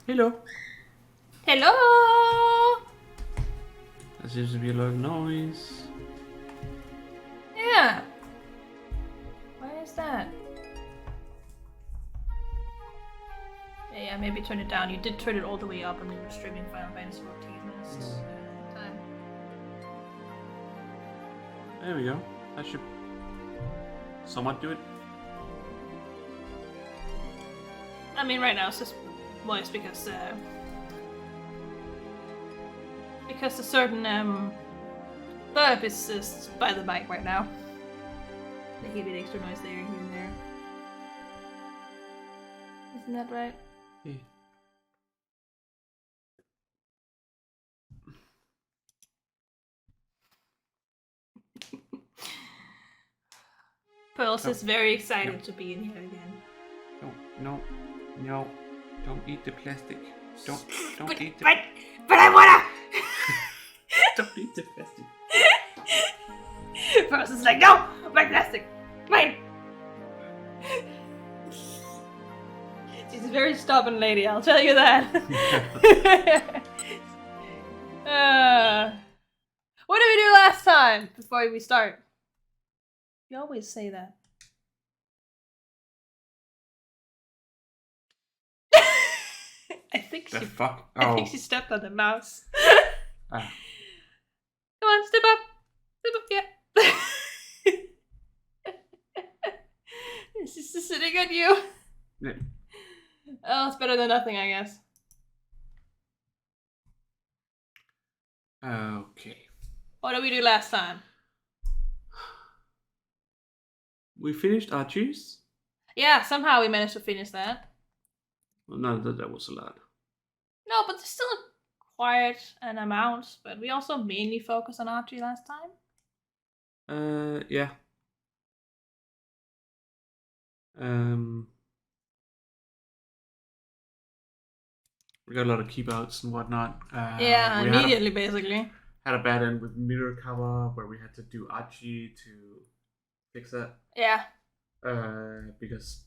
Hello. Hello! There seems to be a lot of noise. Yeah. Why is that? Yeah, maybe turn it down. You did turn it all the way up and we were streaming Final Fantasy 14 last time. There we go. That should somewhat do it. I mean, right now it's just voice because a certain burp is just by the mic right now. They hear the extra noise there, here and there. Isn't that right? Yeah. Pearls is very excited to be in here again. No. Don't eat the plastic. Don't eat the... But I wanna! Don't eat the plastic. Pearls is like, no! My plastic! Mine! She's a very stubborn lady, I'll tell you that. What did we do last time before we start? You always say that. I think The she. fuck? I think she stepped on the mouse. Ah. Come on, step up. Step up, yeah. She's just sitting on you. Yeah. Oh, it's better than nothing, I guess. Okay. What did we do last time? We finished our juice? Yeah, somehow we managed to finish that. Well, no, that was a lot. No, but there's still quite an amount. But we also mainly focused on Archie last time. Yeah. We got a lot of keep outs and whatnot. Yeah, immediately, basically. Had a bad end with mirror cover where we had to do Archie to fix that. Yeah. Because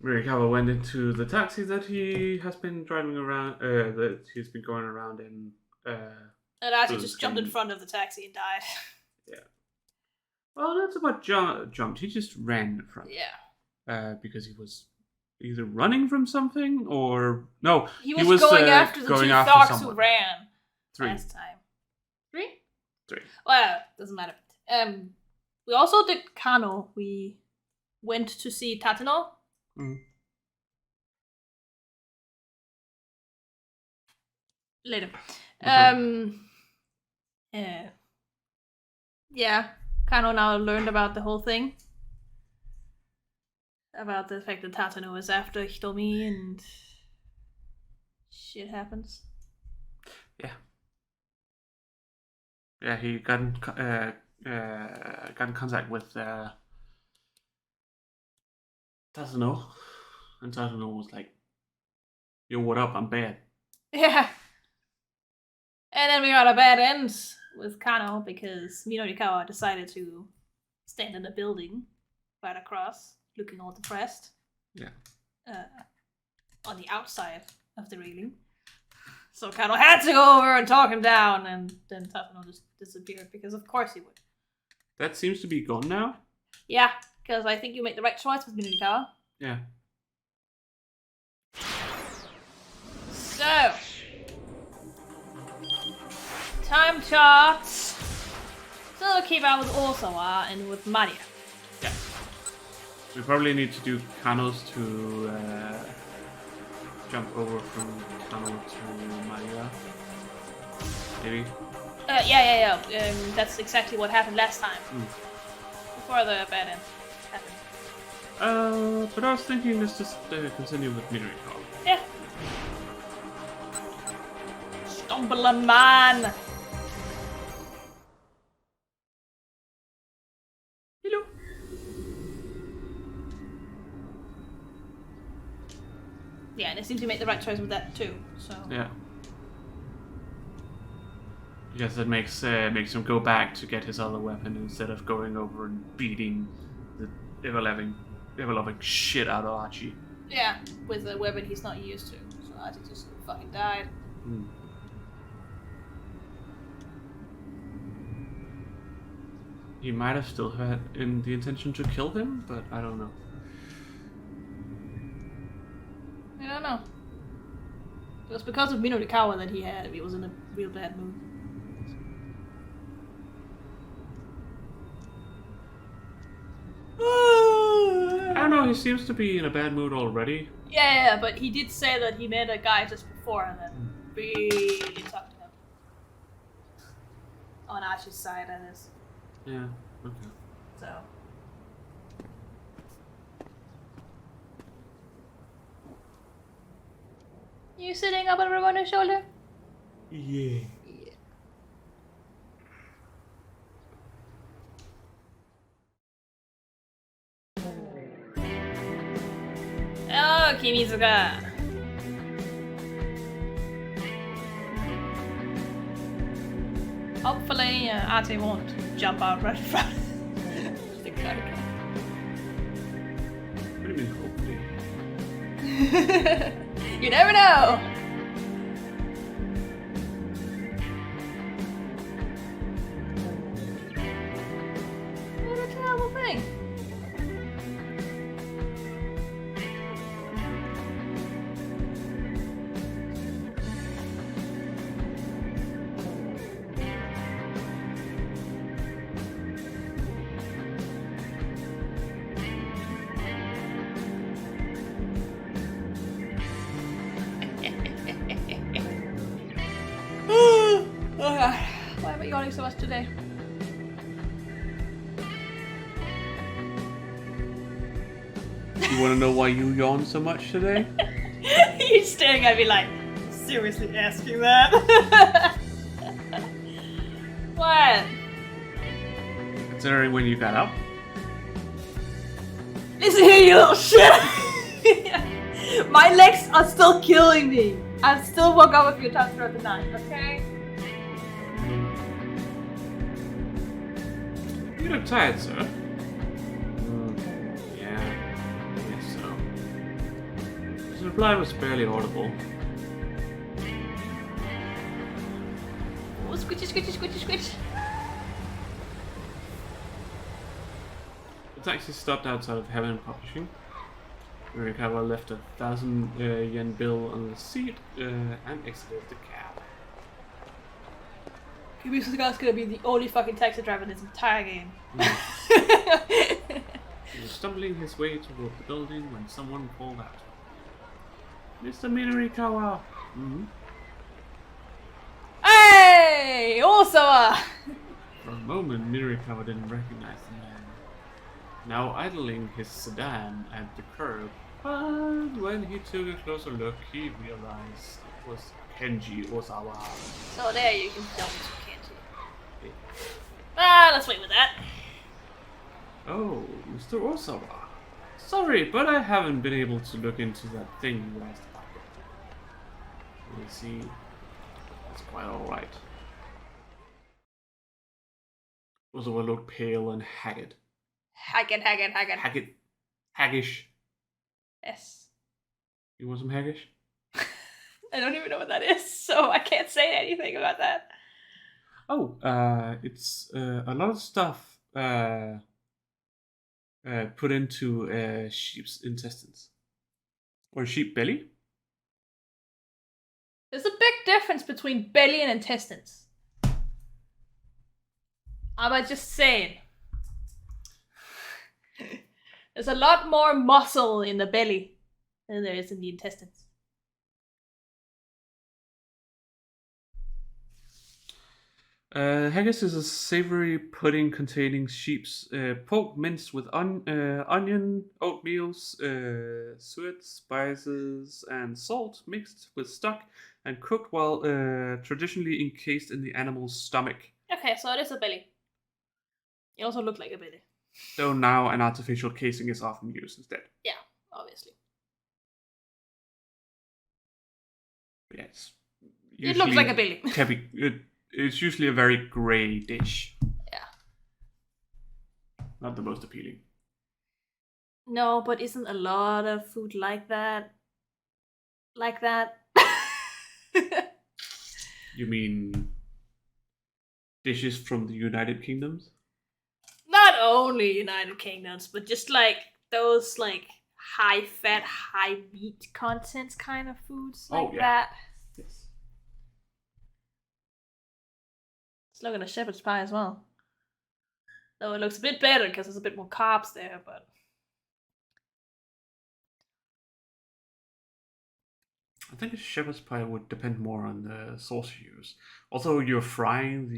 Mirakawa went into the taxi that he has been driving around, that he's been going around in. And Archie just jumped in front of the taxi and died. Yeah. Well, that's about jumped. He just ran in front. Yeah. Because he was either running from something or no. He was going after the two dogs who ran last time. Three. Well, doesn't matter. We also did Kano. We went to see Tateno. Later. Yeah. Kano now learned about the whole thing. About the fact that Tateno is after Hitomi and shit happens. Yeah. Yeah, he got in contact with Tateno, and Tateno was like, "Yo, what up? I'm bad." Yeah. And then we got a bad end with Kano because Minorikawa decided to stand in a building right across, looking all depressed. Yeah. On the outside of the railing. So Kano had to go over and talk him down, and then Tateno just disappeared because of course he would. That seems to be gone now. Yeah, because I think you made the right choice with Minorikawa. Yeah. So, time charts. So we'll keep out with Osawa and with Maria. Yeah. We probably need to do Kanos to jump over from Kano to Maria. Maybe. Yeah. That's exactly what happened last time. Before the bad end happened. But I was thinking let's just continue with Minorikawa. Yeah. Stumbling man. Hello. Yeah, and it seems to make the right choice with that too. So. Yeah. Because it makes him go back to get his other weapon instead of going over and beating the ever-loving leveling shit out of Archie. Yeah, with a weapon he's not used to. So Archie just fucking died. He might have still had the intention to kill him, but I don't know. I don't know. It was because of Minorikawa that he was in a real bad mood. I don't know, he seems to be in a bad mood already. Yeah, but he did say that he met a guy just before and then really talked to him. On Archie's side, that is. Yeah, okay. So. You sitting up on Ramona's shoulder? Yeah. Oh, Kimizuka. Hopefully, Ate won't jump out right in front of the car. What do you mean, hopefully? You never know! What a terrible thing. Why am I yawning so much today? You want to know why you yawn so much today? You're staring at me like, seriously asking that? What? Considering when you got up? Listen here, you little shit! My legs are still killing me. I've still woke up a few times throughout the night, okay? You look tired, sir. Yeah, I guess so. His reply was barely audible. Oh, squitchy, squitchy, squitchy, squitch. The taxi stopped outside of Heaven Publishing. Murikawa left a 1,000 yen bill on the seat and exited the cab. This guy's gonna be the only fucking taxi driver in this entire game. He was stumbling his way toward the building when someone called out. Mr. Murikawa! Mm-hmm. Hey! Osawa! For a moment, Murikawa didn't recognize the man. Now idling his sedan at the curb, but when he took a closer look, he realized it was Kenji Osawa. So there you can jump to Kenji. Let's wait with that. Oh, Mr. Osawa. Sorry, but I haven't been able to look into that thing you asked about. You see, it's quite alright. Osawa looked pale and haggard. Haggard. Haggish. Yes. You want some haggish? I don't even know what that is, so I can't say anything about that. Oh, it's a lot of stuff put into sheep's intestines. Or sheep belly? There's a big difference between belly and intestines. I'm just saying. There's a lot more muscle in the belly than there is in the intestines. Haggis is a savory pudding containing sheep's pork minced with onion, oatmeal, suet, spices, and salt mixed with stock and cooked while traditionally encased in the animal's stomach. Okay, so it is a belly. It also looked like a belly. Though now an artificial casing is often used instead. Yeah, obviously. Yes. It looks like a belly. It's usually a very grey dish. Yeah. Not the most appealing. No, but isn't a lot of food like that? Like that? You mean dishes from the United Kingdoms? Not only United Kingdoms, but just like those like high fat, high meat content kind of foods like that. Yes. Let's look at a shepherd's pie as well. Though it looks a bit better because there's a bit more carbs there, but I think a shepherd's pie would depend more on the sauce you use. Also, you're frying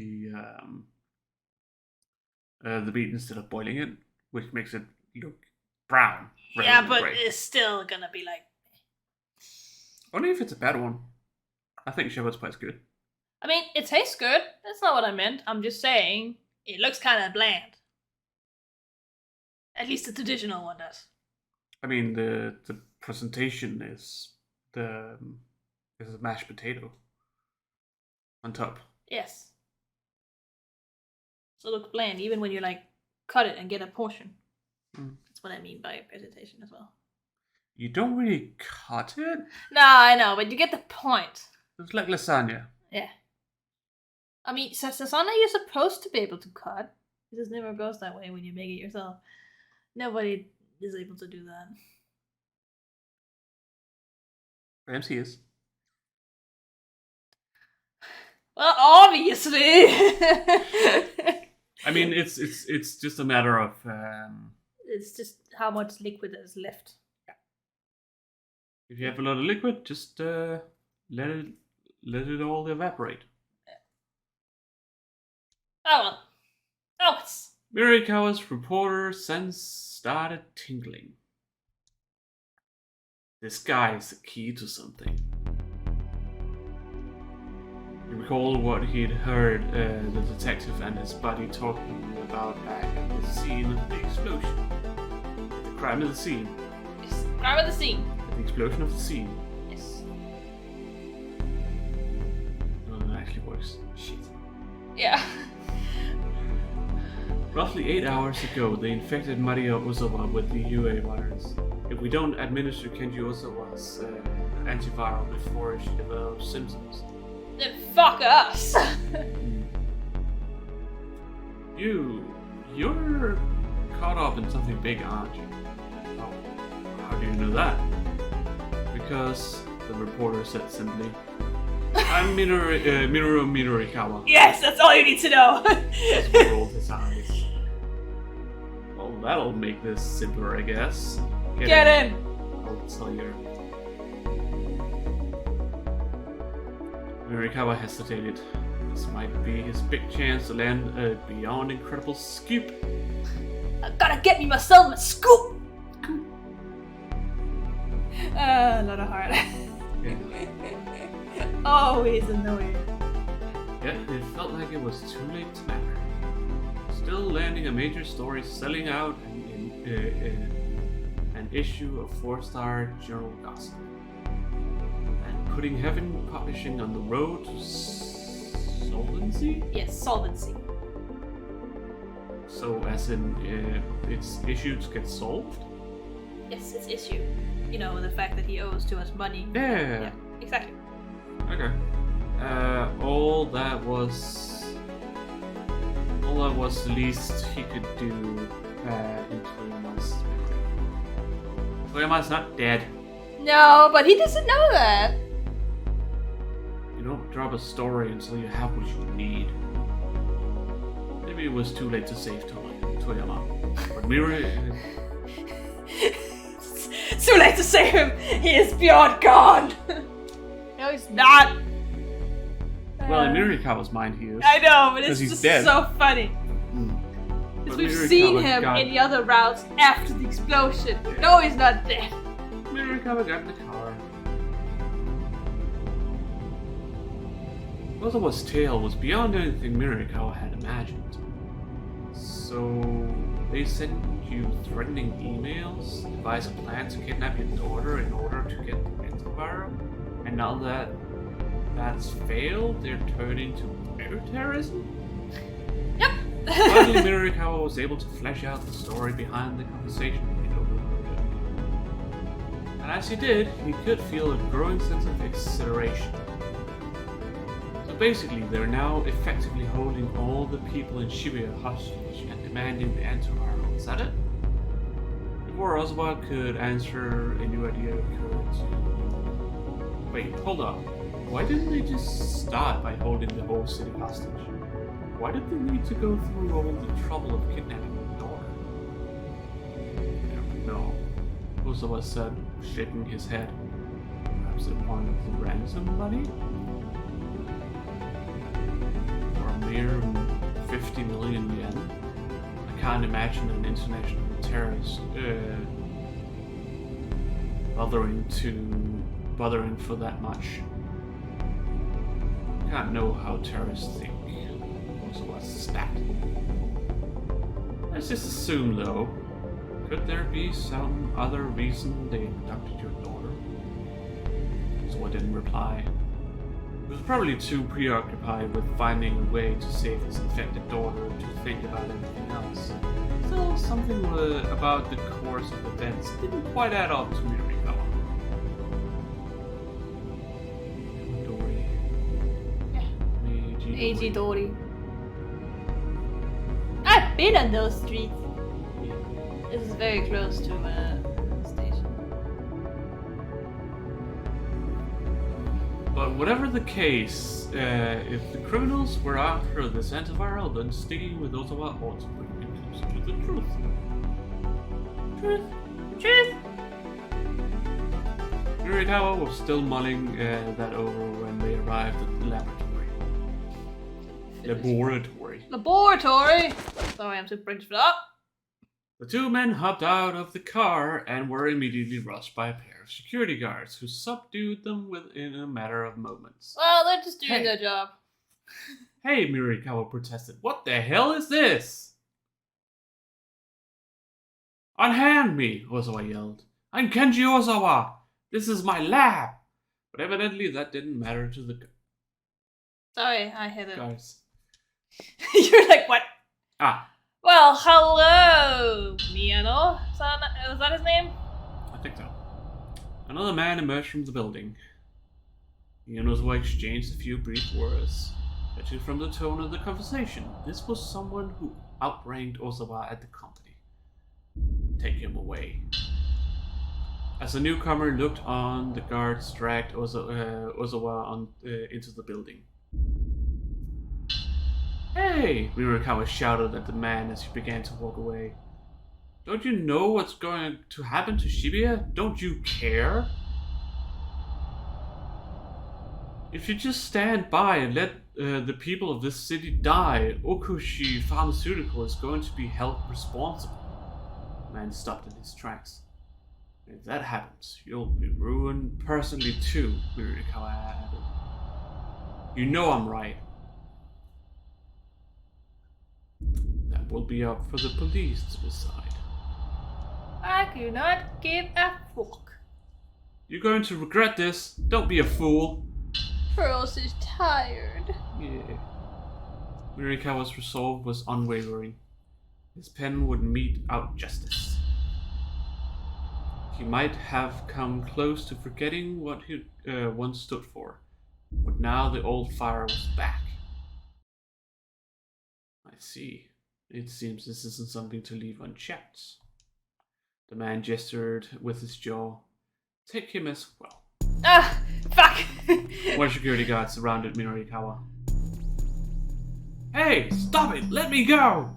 the meat instead of boiling it, which makes it look brown. Yeah, but it's still gonna be like. Only if it's a bad one. I think shepherd's pie is good. I mean, it tastes good. That's not what I meant. I'm just saying it looks kind of bland. At least the traditional one does. I mean, the presentation is a mashed potato on top. Yes. So it looks bland, even when you like cut it and get a portion. That's what I mean by presentation as well. You don't really cut it? No, I know, but you get the point. It's like lasagna. Yeah. I mean, lasagna you're supposed to be able to cut. It just never goes that way when you make it yourself. Nobody is able to do that. MC is. Well, obviously. I mean, it's just a matter of. It's just how much liquid is left. If you have a lot of liquid, just let it all evaporate. Oh well. Oh, it's... Mirikawa's reporter sense started tingling. This guy is the key to something. He recalled what he'd heard the detective and his buddy talking about back at the scene of the explosion. The crime of the scene. Yes, crime of the scene. The explosion of the scene. Yes. No, that actually works. Shit. Yeah. Roughly 8 hours ago, they infected Maria Ozawa with the UA virus. If we don't administer Kenji Ozawa's antiviral before she develops symptoms, then fuck us! You're caught up in something big, aren't you? Oh, how do you know that? Because, the reporter said simply, I'm Minoru Minorikawa. Yes, that's all you need to know! He rolled his eyes. Well, that'll make this simpler, I guess. Get in! I'll tell you. Mirikawa hesitated. This might be his big chance to land a beyond incredible scoop. I gotta get me myself a scoop! A lot of heart. Always annoying. Yet it felt like it was too late to matter. Still landing a major story, selling out an issue of 4-star journal gossip, and putting Heaven Publishing on the road to solvency? Yes, solvency. So, as in, its issues get solved? Yes, its issue. You know, the fact that he owes too much money. Yeah. Exactly. Okay. All that was the least he could do in Toyama's memory. Toyama's not dead. No, but he doesn't know that. You don't drop a story until you have what you need. Maybe it was too late to save Toyama. But It's too late to save him! He is beyond gone! No, he's not! Well, in Mirikawa's mind, he is. I know, but it's just dead. so funny. Because we've seen him in the other routes after the explosion. Yeah. No, he's not dead. Mirikawa got in the car. Ozawa's tale was beyond anything Mirikawa had imagined. So, they sent you threatening emails, devise a plan to kidnap your daughter in order to get the antiviral, and now that that's failed, they're turning to bioterrorism? Yep. Finally, Mirikawa was able to flesh out the story behind the conversation over And as he did, he could feel a growing sense of exhilaration. So basically, they're now effectively holding all the people in Shibuya hostage and demanding the antiviral. Is that it? Before Ozawa could answer, a new idea occurred. Wait, hold on. Why didn't they just start by holding the whole city hostage? Why did they need to go through all the trouble of kidnapping the daughter? No. Ozawa said, shaking his head. Perhaps they wanted the ransom money? For a mere 50 million yen? I can't imagine an international terrorist bothering for that much. I can't know how terrorists think. What's the stat? Let's just assume, though. Could there be some other reason they abducted your daughter? So I didn't reply. He was probably too preoccupied with finding a way to save his infected daughter to think about anything else. Still, something about the course of events didn't quite add up to Mirikawa. Eiji Dori. I've been on those streets. This is very close to the station. But whatever the case, if the criminals were after this antiviral, then sticking with Ozawa ought to bring him closer to the truth. Truth! Mirikawa was still mulling that over when they arrived at the laboratory. Laboratory. Sorry, I'm too British for that. The two men hopped out of the car and were immediately rushed by a pair of security guards who subdued them within a matter of moments. Well, they're just doing their job. Hey, Mirikawa protested. What the hell is this? Unhand me, Ozawa yelled. I'm Kenji Ozawa. This is my lab. But evidently that didn't matter to the Sorry, I hit it. Guys. You're like, what? Ah. Well, hello, Miyano. Was that his name? I think so. Another man emerged from the building. Miyano's wife exchanged a few brief words. Judging from the tone of the conversation, this was someone who outranked Ozawa at the company. Take him away. As the newcomer looked on, the guards dragged Ozawa into the building. Hey! Mirikawa shouted at the man as he began to walk away. Don't you know what's going to happen to Shibuya? Don't you care? If you just stand by and let the people of this city die, Okushi Pharmaceutical is going to be held responsible. The man stopped in his tracks. If that happens, you'll be ruined personally too, Mirikawa added. You know I'm right. That will be up for the police to decide. I do not give a fuck. You're going to regret this. Don't be a fool. Pearls is tired. Yeah. Mirikawa's resolve was unwavering. His pen would mete out justice. He might have come close to forgetting what he once stood for, but now the old fire was back. I see. It seems this isn't something to leave unchecked. The man gestured with his jaw. Take him as well. Ah, fuck! One security guard surrounded Mirikawa. Hey, stop it! Let me go!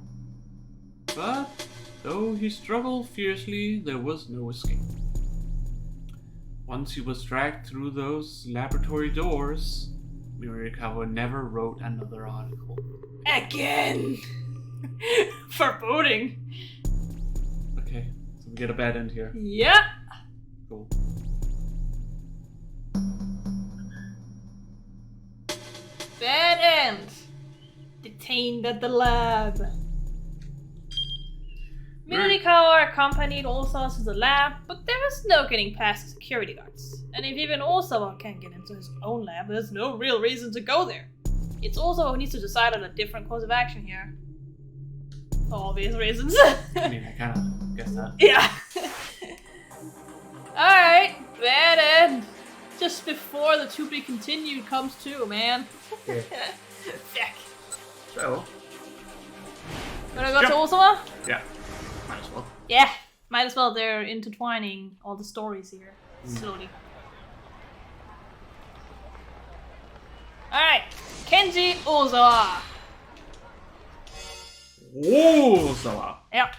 But though he struggled fiercely, there was no escape. Once he was dragged through those laboratory doors, Mirikawa never wrote another article. Again! Foreboding. Okay, so we get a bad end here. Yeah. Cool. Bad end. Detained at the lab. Mirikawa accompanied Osawa to the lab, but there was no getting past the security guards. And if even Osawa can't get into his own lab, there's no real reason to go there. It's Osawa who needs to decide on a different course of action here. For obvious reasons. I mean, I kind of guess that. Yeah. Alright. just before the to be continued comes too, man. Yeah. Fuck. So. Wanna go to Osawa? Yeah. Might as well. Yeah. Might as well. They're intertwining all the stories here. Slowly. Alright. Kenji Ozawa. Ozawa. Yep.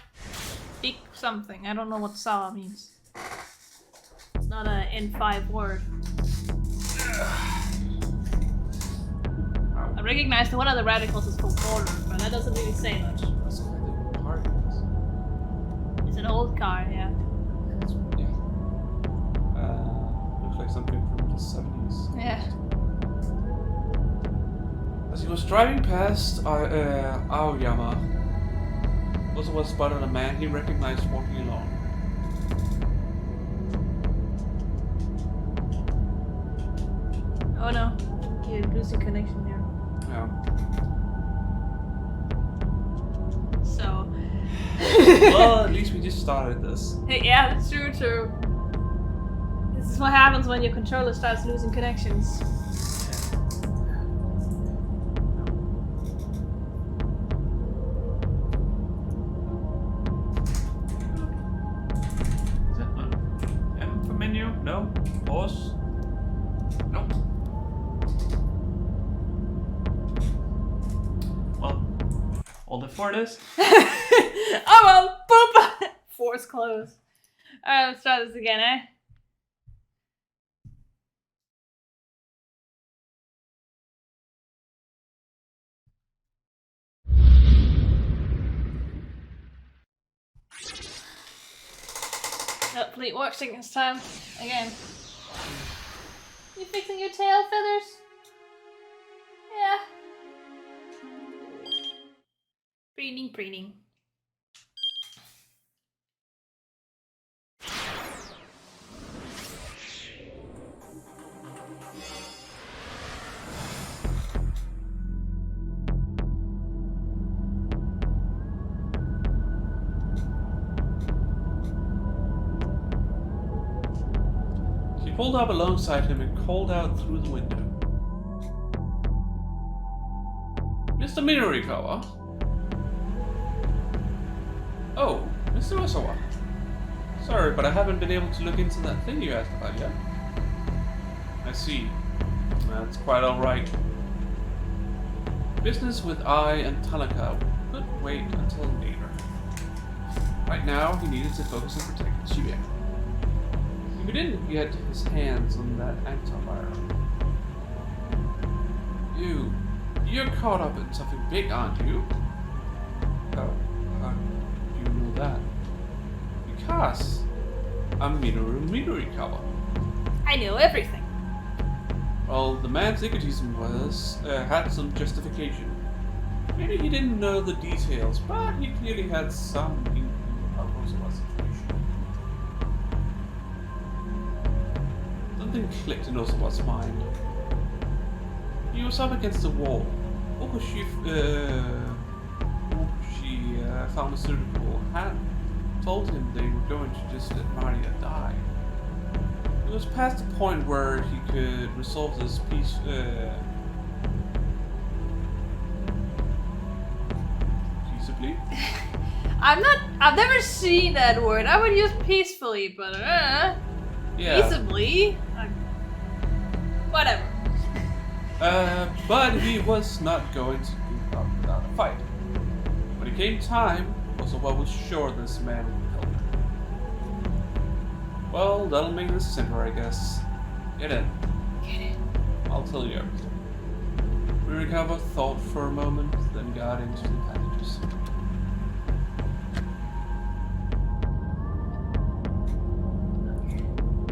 Big something. I don't know what Sawa means. It's not an N5 word. I recognize that one of the radicals is called Order, but that doesn't really say much. It's an old car, yeah. Yeah. Looks like something from the 70s. Yeah. As he was driving past Aoyama, Ozawa spotted a man he recognized walking along. Oh no, you're losing connection there. Yeah. So. Well, at least we just started this. Yeah, that's true. This is what happens when your controller starts losing connections. M for menu? No. Pause? Nope. Well, all the for this. Oh well, boop! Force closed. Alright, let's try this again, eh? Hopefully it works this time. Again. You fixing your tail feathers? Yeah. Preening. She pulled up alongside him and called out through the window. Mr. Minorikawa? Oh, Mr. Osawa. Sorry, but I haven't been able to look into that thing you asked about yet. I see. That's quite alright. Business with I and Tanaka could wait until later. Right now, he needed to focus on protecting Shibuya. If he didn't get his hands on that antiviral. You're caught up in something big, aren't you? Oh, how do you know that? Because I'm Minoru Minorikawa. I know everything. Well, the man's egotism had some justification. Maybe he didn't know the details, but he clearly had some inkling of Osawa's situation. Something clicked in Osawa's mind. He was up against the wall. Okushi Pharmaceutical had told him they were going to just let Maria die. It was past the point where he could resolve this peaceably. I've never seen that word. I would use peacefully, but yeah. Peaceably? Whatever. But he was not going to give up without a fight. When it came time, Osawa was sure this man would help him. Well, that'll make this simpler, I guess. Get in. I'll tell you everything. Minorikawa thought for a moment, then got into the packages.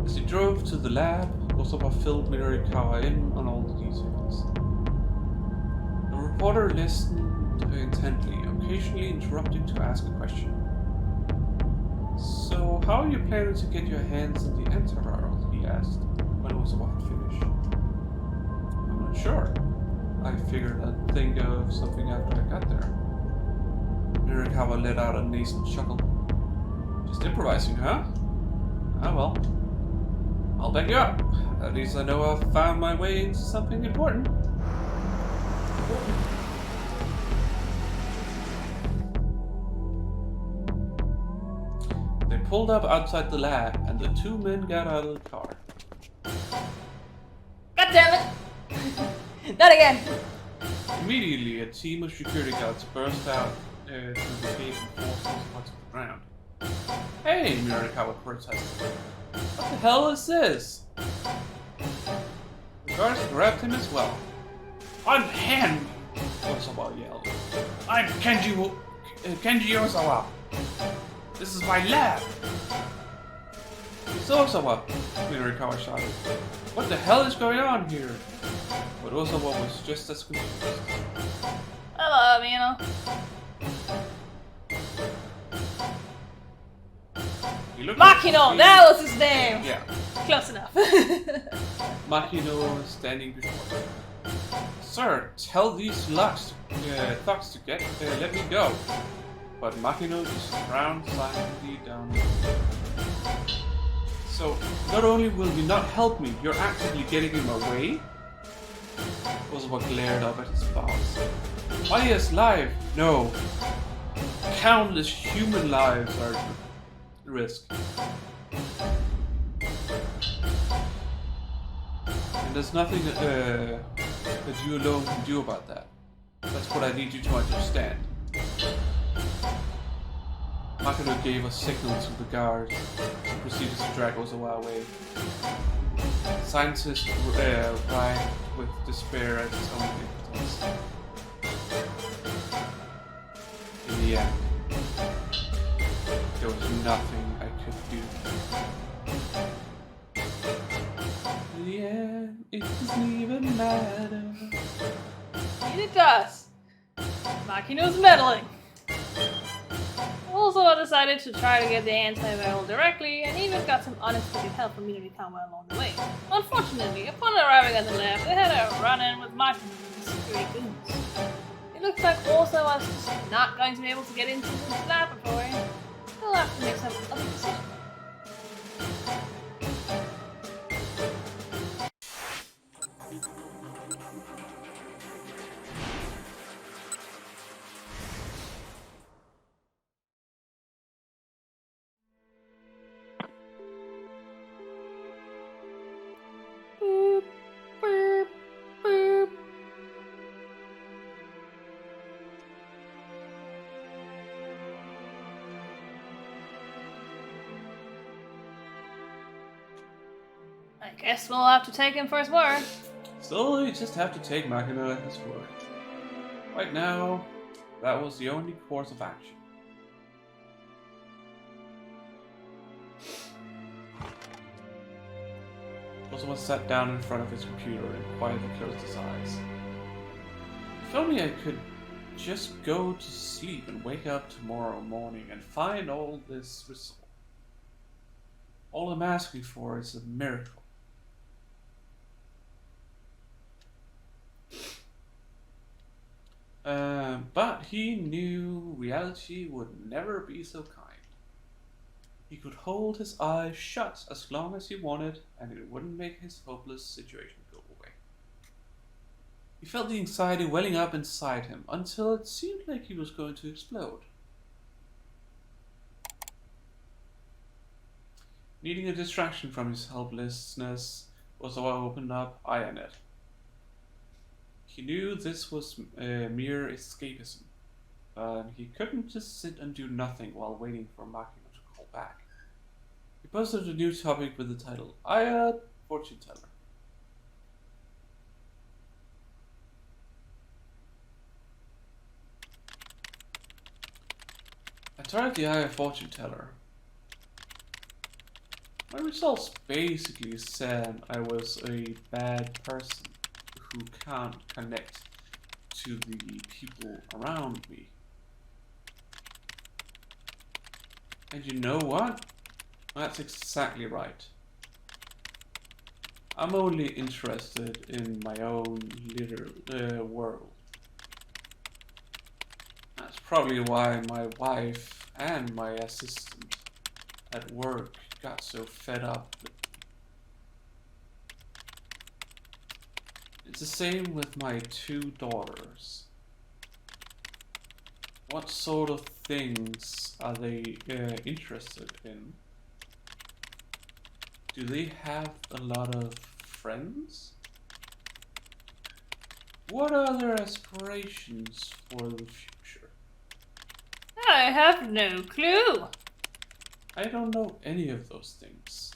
As he drove to the lab, Osawa filled Minorikawa in on all the details. The reporter listened intently, occasionally interrupting to ask a question. So, how are you planning to get your hands on the antiviral? He asked, when Osawa had finished. I'm not sure. I figured I'd think of something after I got there. Minorikawa let out a nasal chuckle. Just improvising, huh? Ah well. I'll back you up. At least I know I've found my way into something important. They pulled up outside the lab, and the two men got out of the car. God damn it! Not again! Immediately, a team of security guards burst out through the gate and forced themselves to the ground. Hey, Murakawa protested. What the hell is this? The guards grabbed him as well. Unhand me! Osawa yelled. I'm Kenji Osawa. This is my lab! It's Osawa, Murakawa shouted. What the hell is going on here? But Osawa was just as confused. Hello, Mino. Makino, that was his name! Yeah. Close enough. Makino was standing before him. Sir, tell these thugs to let me go. But Makino just frowned silently down. So, not only will you not help me, you're actively getting in my way? Osawa glared up at his boss. Maya's life? No. Countless human lives are at risk. And there's nothing that you alone can do about that. That's what I need you to understand. Makino gave a signal to the guards and proceeded to drag Osawa away. Scientists writhed with despair at his own impotence. In the end, there was nothing I could do. In the end, it doesn't even matter. And it does. Makino's meddling. Also decided to try to get the antiviral directly, and even got some unexpected help from Murakawa along the way. Unfortunately, upon arriving at the lab, they had a run-in with Martin and the security goons. It looks like also was just not going to be able to get into the laboratory. They'll have to make some other decisions. Boop, boop, boop. I guess we'll have to take him for his word. So you just have to take Makino at his word. Right now, that was the only course of action. Osawa sat down in front of his computer and quietly closed his eyes. If only I could just go to sleep and wake up tomorrow morning and find all this result. All I'm asking for is a miracle. But he knew reality would never be so kind. He could hold his eyes shut as long as he wanted, and it wouldn't make his hopeless situation go away. He felt the anxiety welling up inside him until it seemed like he was going to explode. Needing a distraction from his helplessness, Osawa opened up IronNet. He knew this was mere escapism, but he couldn't just sit and do nothing while waiting for Makino to call back. He posted a new topic with the title, Aya Fortune Teller. I tried the Aya Fortune Teller. My results basically said I was a bad person who can't connect to the people around me. And you know what? That's exactly right. I'm only interested in my own little world. That's probably why my wife and my assistant at work got so fed up with me. It's the same with my 2 daughters. What sort of things are they interested in? Do they have a lot of friends? What are their aspirations for the future? I have no clue. I don't know any of those things.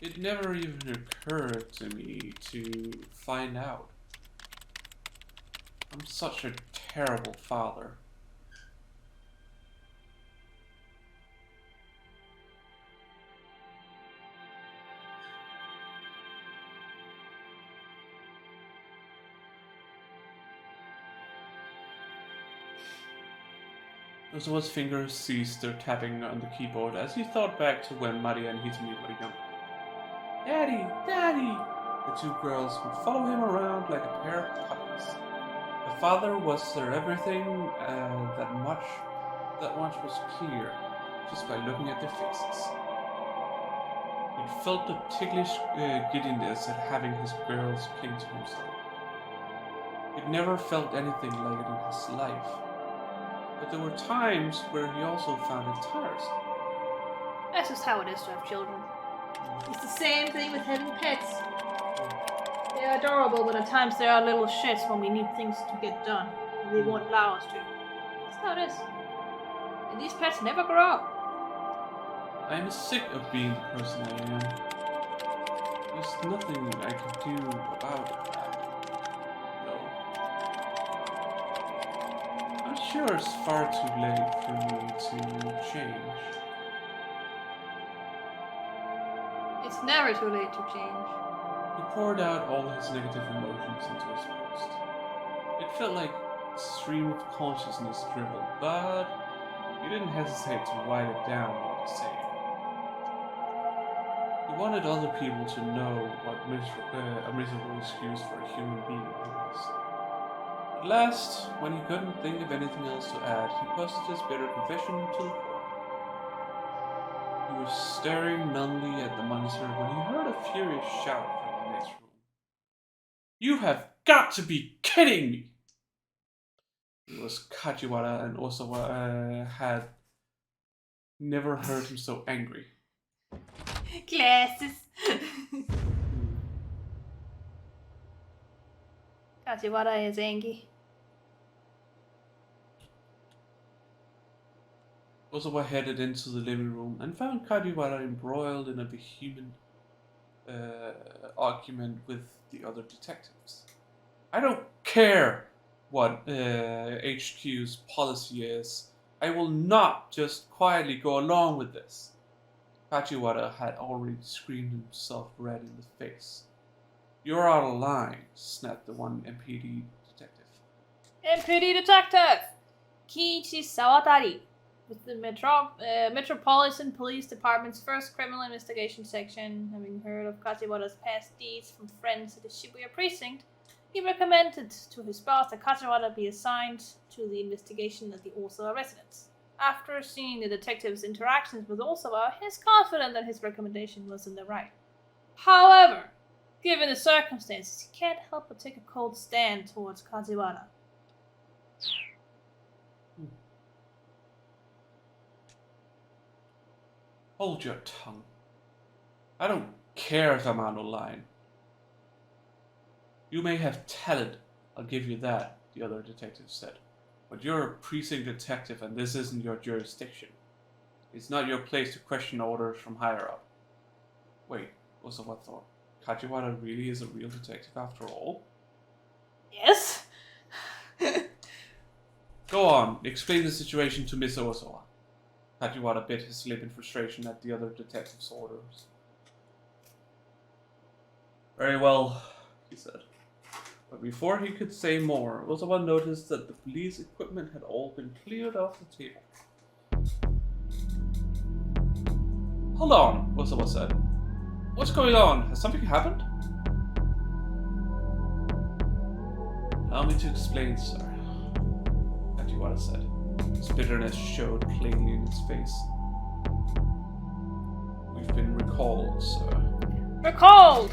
It never even occurred to me to find out. I'm such a terrible father. Osawa's fingers ceased their tapping on the keyboard as he thought back to when Maria and Hitomi were young. Daddy! Daddy! The 2 girls would follow him around like a pair of puppies. The father was their everything, that much was clear, just by looking at their faces. He felt the ticklish giddiness at having his girls cling to him so. He'd never felt anything like it in his life. But there were times where he also found it tiresome. That's just how it is to have children. It's the same thing with having pets. They're adorable, but at times they are little shits when we need things to get done. And they won't allow us to. That's how it is. And these pets never grow up. I'm sick of being the person I am. There's nothing I can do about it. I'm sure it's far too late for me to change. It's never too late to change. He poured out all his negative emotions into his post. It felt like a stream of consciousness dribbled, but he didn't hesitate to write it down all the same. He wanted other people to know what a miserable excuse for a human being was. At last, when he couldn't think of anything else to add, he posted his bitter confession to the floor. He was staring numbly at the monitor when he heard a furious shout from the next room. You have got to be kidding me! It was Kajiwara, and Osawa had never heard him so angry. Glasses! Kajiwara is angry. Osawa headed into the living room and found Kajiwara embroiled in a vehement argument with the other detectives. I don't care what HQ's policy is. I will not just quietly go along with this. Kajiwara had already screamed himself red in the face. You're out of line, snapped the one MPD detective. MPD detective! Kiichi Sawatari, with the Metropolitan Police Department's first criminal investigation section. Having heard of Kajiwara's past deeds from friends at the Shibuya precinct, he recommended to his boss that Kajiwara be assigned to the investigation at the Osawa residence. After seeing the detective's interactions with Osawa, he is confident that his recommendation was in the right. However, given the circumstances, he can't help but take a cold stand towards Kajiwara. Hold your tongue. I don't care if I'm out of line. You may have talent, I'll give you that, the other detective said. But you're a precinct detective and this isn't your jurisdiction. It's not your place to question orders from higher up. Wait, Osawa thought. Kajiwara really is a real detective after all? Yes? Go on, explain the situation to Miss Osawa. Kajiwara bit his lip in frustration at the other detective's orders. Very well, he said. But before he could say more, Osawa noticed that the police equipment had all been cleared off the table. Hold on, Osawa said. What's going on? Has something happened? Allow me to explain, sir, Kajiwara said. His bitterness showed plainly in his face. We've been recalled, sir. Recalled!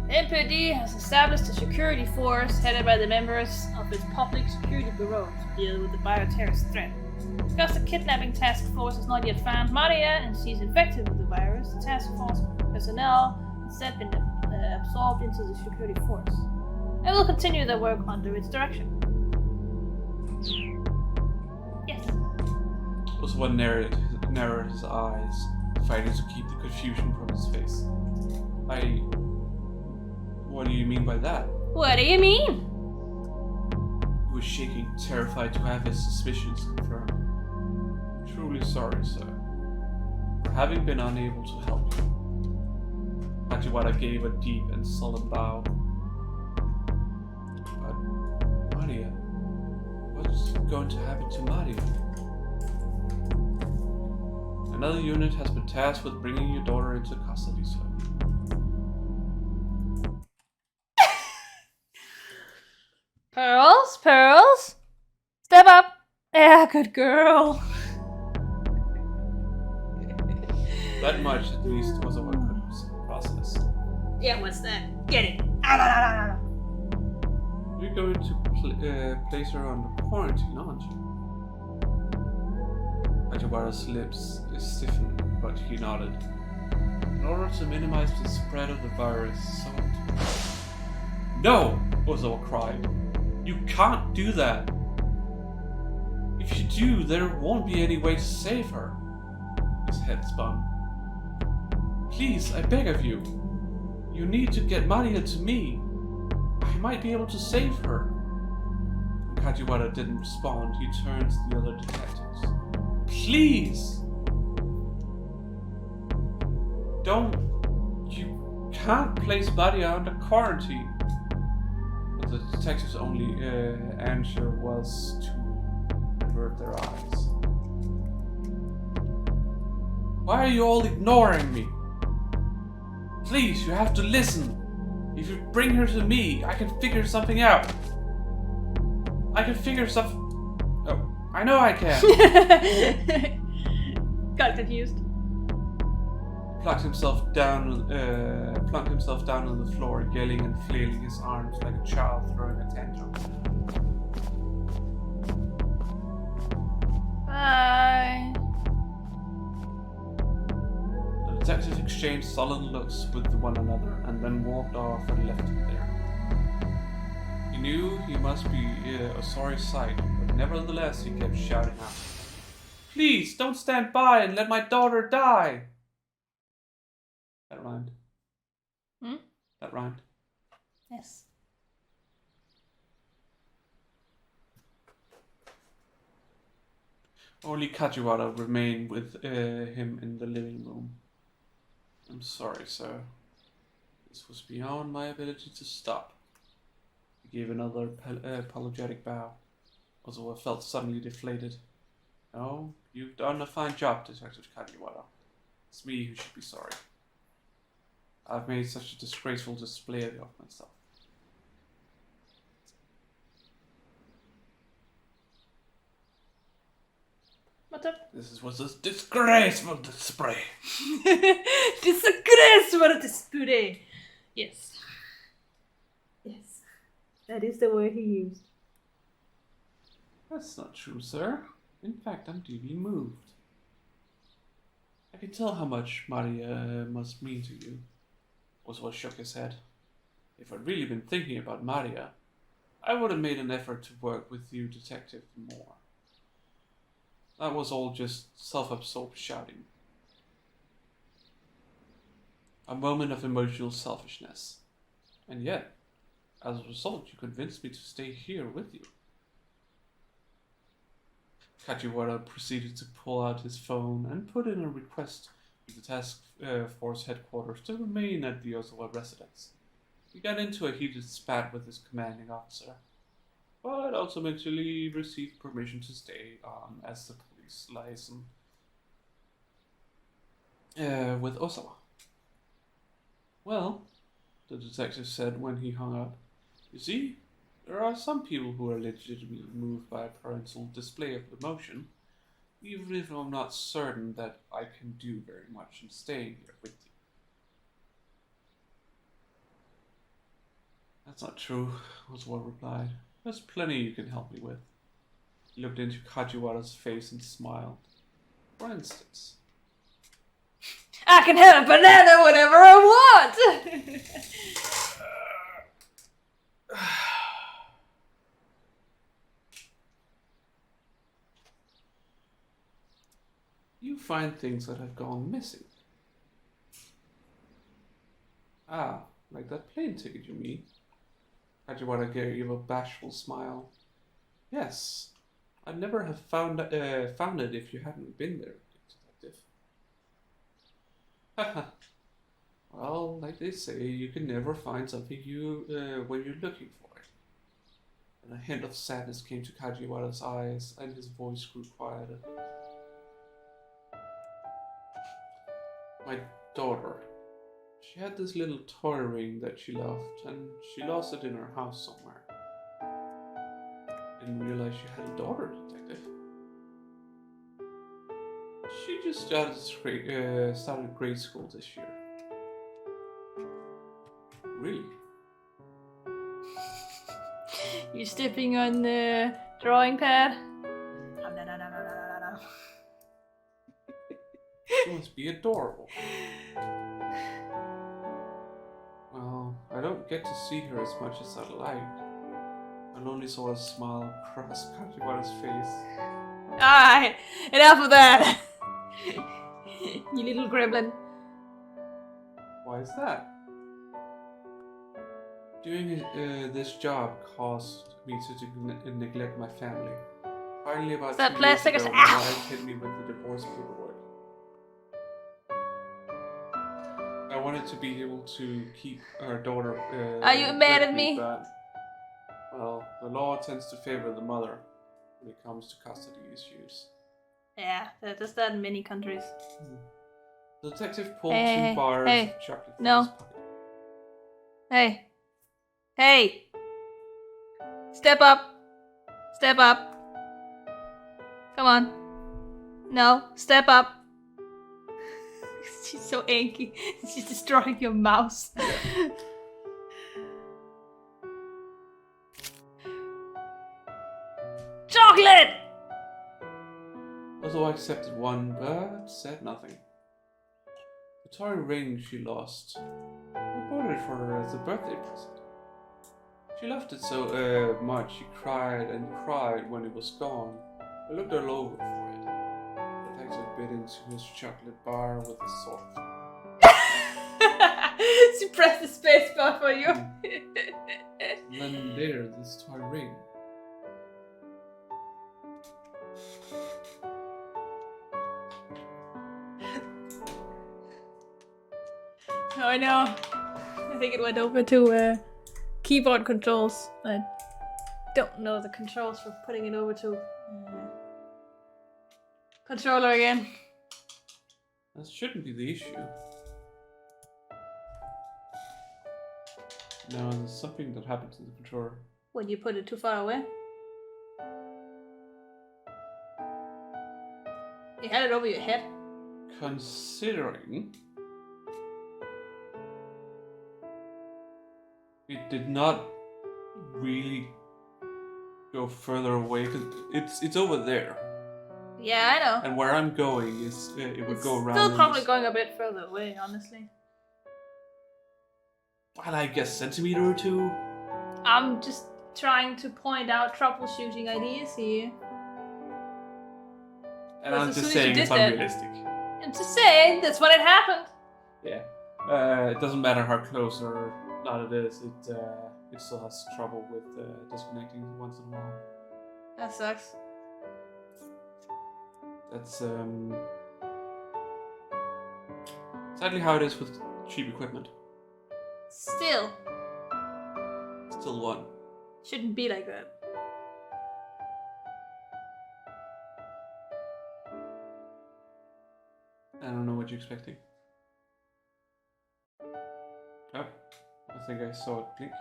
The MPD has established a security force headed by the members of its Public Security Bureau to deal with the bioterrorist threat. Because the kidnapping task force has not yet found Maria and she's infected with the virus, the task force personnel instead been absorbed into the security force. And will continue their work under its direction. Yes. Oswald narrowed his eyes, fighting to keep the confusion from his face. What do you mean by that? What do you mean? He was shaking, terrified to have his suspicions confirmed. I'm truly sorry, sir, for having been unable to help you. Hachiwara gave a deep and solemn bow. But, Maria, what's going to happen to Maria? Another unit has been tasked with bringing your daughter into custody, sir. Pearls? Step up! Yeah, good girl. That much, at least, was what could process. Yeah, what's that? Get it! You're going to place her under quarantine, aren't you? Hachiwara's lips stiffened, but he nodded. In order to minimize the spread of the virus, No! Ozawa cried. You can't do that! If you do, there won't be any way to save her. His head spun. Please, I beg of you. You need to get Maria to me. I might be able to save her. When Hachiwara didn't respond, he turned to the other detectives. Please! You can't place Maria under quarantine. But the detectives' only answer was to avert their eyes. Why are you all ignoring me? Please, you have to listen. If you bring her to me, I can figure something out. Oh, I know I can. Got confused. Plunked himself down on the floor, yelling and flailing his arms like a child throwing a tantrum. Bye. The detectives exchanged sullen looks with one another and then walked off and left him there. He knew he must be a sorry sight, but nevertheless he kept shouting out, "Please, don't stand by and let my daughter die!" That rhymed. That rhymed. Yes. Only Kajiwara remained with him in the living room. I'm sorry, sir. This was beyond my ability to stop. He gave another apologetic bow. Ozawa felt suddenly deflated. No, you've done a fine job, Detective Kajiwara. It's me who should be sorry. I've made such a disgraceful display of myself. What's up? This was a disgraceful display. Disgraceful display. Yes. Yes. That is the word he used. That's not true, sir. In fact, I'm deeply moved. I can tell how much Maria must mean to you. Oswald shook his head. If I'd really been thinking about Maria, I would have made an effort to work with you, Detective, more. That was all just self-absorbed shouting. A moment of emotional selfishness. And yet, as a result, you convinced me to stay here with you. Kajiwara proceeded to pull out his phone and put in a request to the task force headquarters to remain at the Ozawa residence. He got into a heated spat with his commanding officer, but ultimately received permission to stay on as the police liaison with Ozawa. Well, the detective said when he hung up, you see, there are some people who are legitimately moved by a parental display of emotion, even if I'm not certain that I can do very much in staying here with you. That's not true, Oswald replied. There's plenty you can help me with. He looked into Kajiwara's face and smiled. For instance, I can have a banana whenever I want! you find things that have gone missing. Ah, like that plane ticket you mean? Kajiwara gave a bashful smile. Yes, I'd never have found it if you hadn't been there, detective. Haha. Well, like they say, you can never find something when you're looking for it. And a hint of sadness came to Kajiwara's eyes, and his voice grew quieter. My daughter. She had this little toy ring that she loved, and she lost it in her house somewhere. Didn't realize she had a daughter, detective. She just started grade school this year. Really? You stepping on the drawing pad? No. She must be adorable. Well, I don't get to see her as much as I'd like. I only saw a smile cross Kajiwara's face. Alright, enough of that! You little gremlin. Why is that? Doing this job caused me to neglect my family. Finally, about 2 years ago, my wife hit me with the divorce paperwork. I wanted to be able to keep our daughter. Are you mad at me? But, well, the law tends to favor the mother when it comes to custody issues. Yeah, there's that in many countries. The detective pulled 2 bars of chocolate from his pocket. Hey! Step up! Step up! Come on. No, step up. She's so angry. She's destroying your mouse. Chocolate! Although I accepted one, but said nothing. The toy ring she lost. I bought it for her as a birthday present. She loved it so much she cried and cried when it was gone. I looked all over for it. The detective bit into his chocolate bar with a sword. She pressed the space bar for you. Then later, this toy ring. Oh, I know. I think it went over to keyboard controls. I don't know the controls for putting it over to controller again. That shouldn't be the issue. No, there's something that happened to the controller. When you put it too far away? You had it over your head? Considering it did not really go further away, because it's over there. Yeah, I know. And where I'm going is it would go around. Still probably going a bit further away, honestly. Well, I guess a centimeter or 2. I'm just trying to point out troubleshooting ideas here. And I'm just saying it's unrealistic. I'm just saying that's when it happened. Yeah. It doesn't matter how close or not it is. It still has trouble with disconnecting once in a while. That sucks. That's sadly how it is with cheap equipment. Still one. Shouldn't be like that. I don't know what you're expecting. Oh, I think I saw it blink.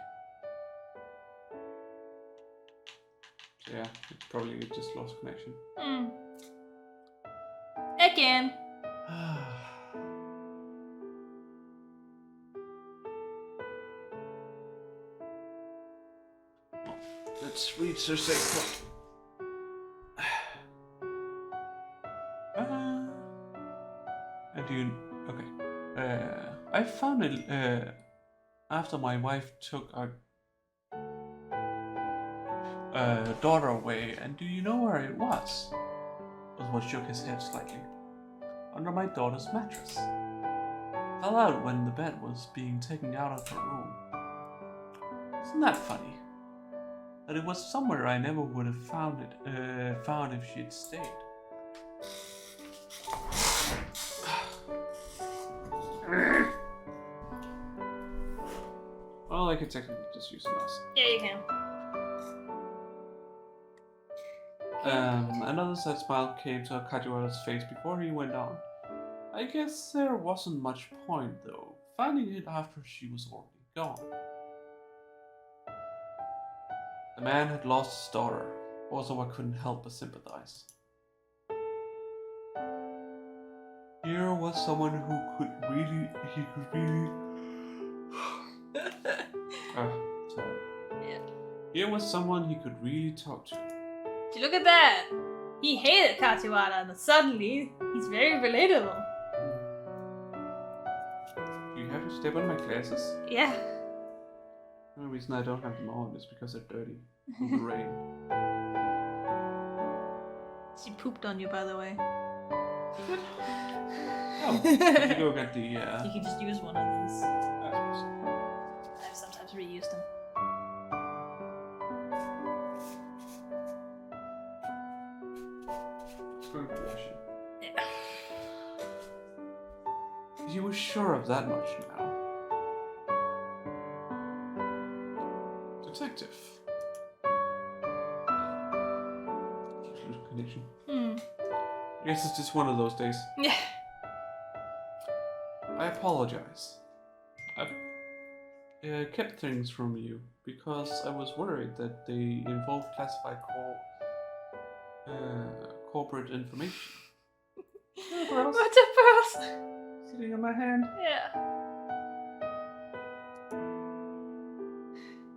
So yeah, it probably just lost connection. Again. Let's reach her safe. And you... Okay. I found it after my wife took our daughter away, and do you know where it was? Oswald shook his head slightly. Under my daughter's mattress. Fell out when the bed was being taken out of her room. Isn't that funny? That it was somewhere I never would have found if she'd stayed. Well, I could technically just use a mouse. Yeah, you can. Another sad smile came to Kajiwara's face before he went on. I guess there wasn't much point, though, finding it after she was already gone. The man had lost his daughter, also I couldn't help but sympathize. Here was someone who could really... sorry. Yeah. Here was someone he could really talk to. Look at that! He hated Kajiwara, and suddenly he's very relatable. Do you have to step on my glasses? Yeah. The only reason I don't have them on is because they're dirty from the rain. She pooped on you, by the way. What? Oh, did you go get the... You can just use one of these. I've sometimes reused them. Yeah. You were sure of that much now. Detective. Connection. I guess it's just one of those days. Yeah. I apologize. I've kept things from you because I was worried that they involved classified corporate information. What's a pearls? Sitting on my hand. Yeah.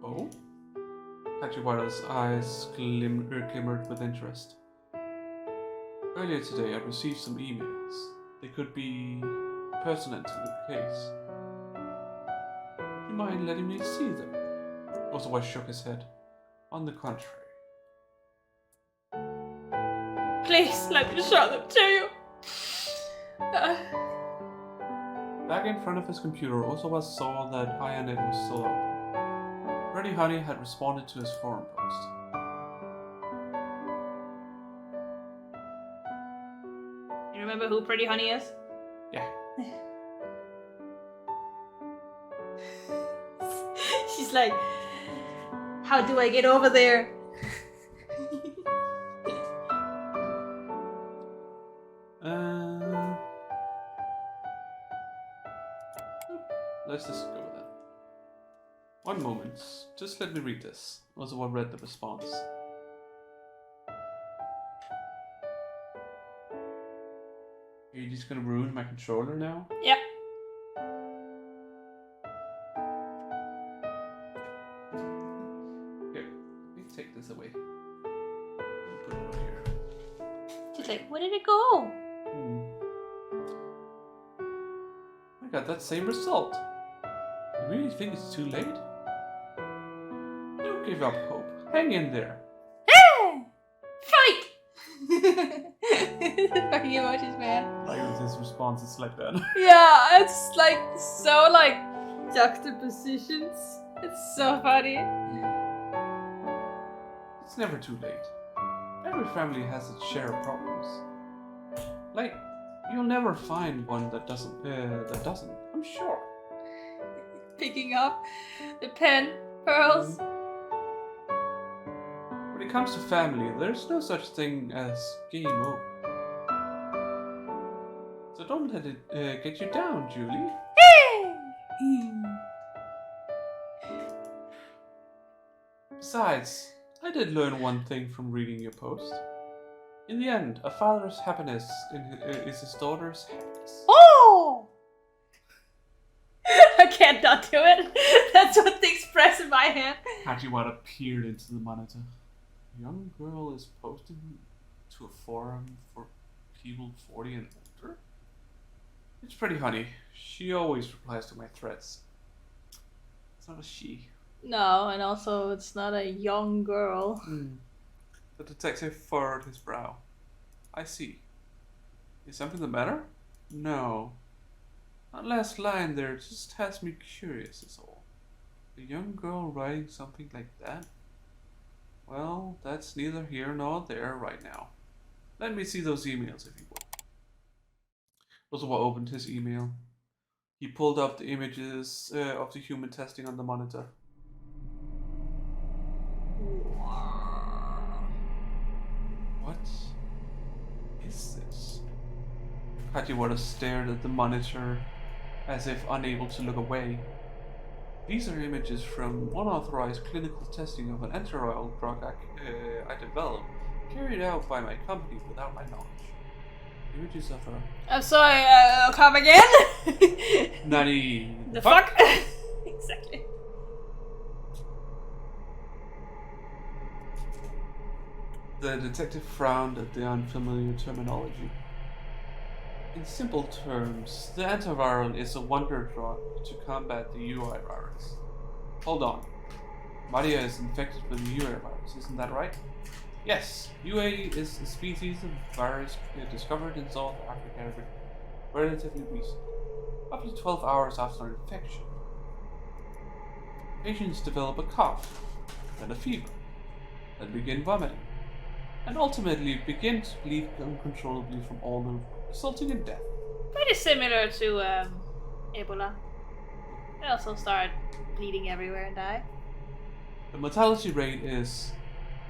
Oh? Kajiwara's eyes glimmered with interest. Earlier today I received some emails. They could be pertinent to the case. Do you mind letting me see them? Oswald shook his head. On the contrary. Please, let me show them to you. Back in front of his computer, Oswald saw that INET was still open. Pretty Honey had responded to his forum post. You remember who Pretty Honey is? Yeah. She's like, how do I get over there? Let's just go with that. One moment. Just let me read this. Oswald read the response. Are you just gonna ruin my controller now? Yep. Here, let me take this away. Put it over here. She's like, where did it go? I got that same result. You really think it's too late? Don't give up hope. Hang in there. Fight! Fucking emojis, man. Like his response is like that. Yeah, it's like so like juxtapositions. It's so funny. It's never too late. Every family has its share of problems. Like, you'll never find one that doesn't. I'm sure. Picking up the pen, pearls. When it comes to family, there's no such thing as game over. So don't let it get you down, Julie. Besides, I did learn one thing from reading your post. In the end, a father's happiness is his daughter's happiness. Oh! I can't not do it. That's what they express in my head. Hachiwara peered into the monitor. A young girl is posting to a forum for people 40 and older? It's pretty honey. She always replies to my threads. It's not a she. No, and also it's not a young girl. The detective furrowed his brow. I see. Is something the matter? No. That last line there just has me curious is all. A young girl writing something like that? Well, that's neither here nor there right now. Let me see those emails if you will. Ozawa opened his email. He pulled up the images of the human testing on the monitor. What is this? Hachiwara stared at the monitor as if unable to look away. These are images from unauthorized clinical testing of an antiviral drug I developed, carried out by my company without my knowledge. Images of a... I'm sorry, come again? Nani... The fuck? Exactly. The detective frowned at the unfamiliar terminology. In simple terms, the antiviral is a wonder drug to combat the UI virus. Hold on. Maria is infected with the UI virus, isn't that right? Yes, UA is a species of virus discovered in South Africa relatively recently, up to 12 hours after infection. Patients develop a cough, then a fever, then begin vomiting, and ultimately begin to bleed uncontrollably from all over, resulting in death. Pretty similar to Ebola. They also start bleeding everywhere and die. The mortality rate is...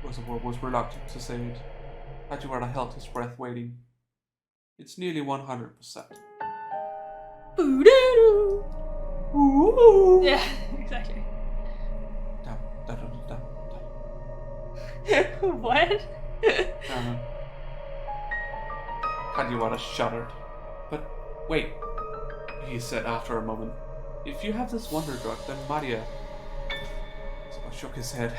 was reluctant to say it. Hachiwara held his breath waiting. It's nearly 100%. Yeah, exactly. What? Hachiwara shuddered. But wait, he said after a moment. If you have this wonder drug, then Maria... Ozawa shook his head.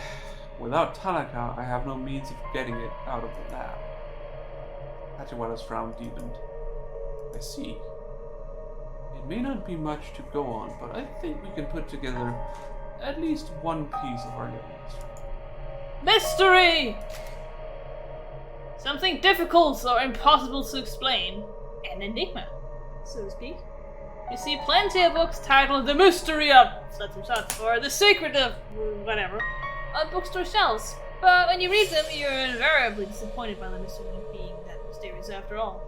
Without Tanaka, I have no means of getting it out of the lab. Hachiwara's frown deepened. I see. It may not be much to go on, but I think we can put together at least one piece of our little mystery! Something difficult or impossible to explain. An enigma, so to speak. You see plenty of books titled The Mystery of such and such, or The Secret of whatever, on bookstore shelves. But when you read them, you're invariably disappointed by the mystery being that mysterious after all.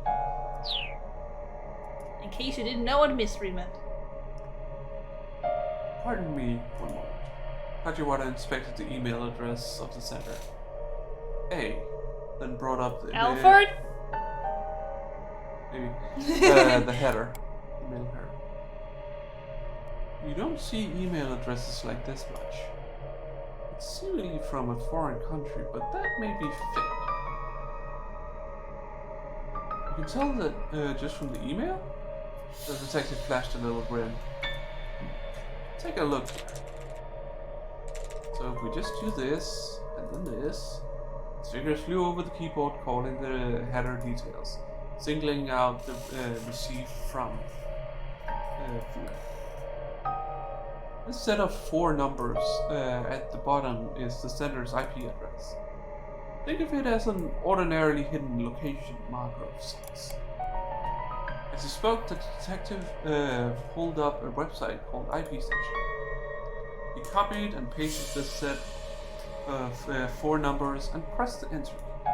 In case you didn't know what mystery meant. Pardon me one moment. Hachiwara inspected the email address of the sender. Then brought up the... Alfred? Maybe. The header. Email header. You don't see email addresses like this much. It's seemingly from a foreign country, but that may be fake. You can tell that just from the email? The detective flashed a little grin. Take a look here. So if we just do this, and then this, its fingers flew over the keyboard calling the header details, singling out the received from field. This set of 4 numbers at the bottom is the sender's IP address. Think of it as an ordinarily hidden location marker of sorts. As he spoke, the detective pulled up a website called IP Station. He copied and pasted this set of 4 numbers and pressed the enter key.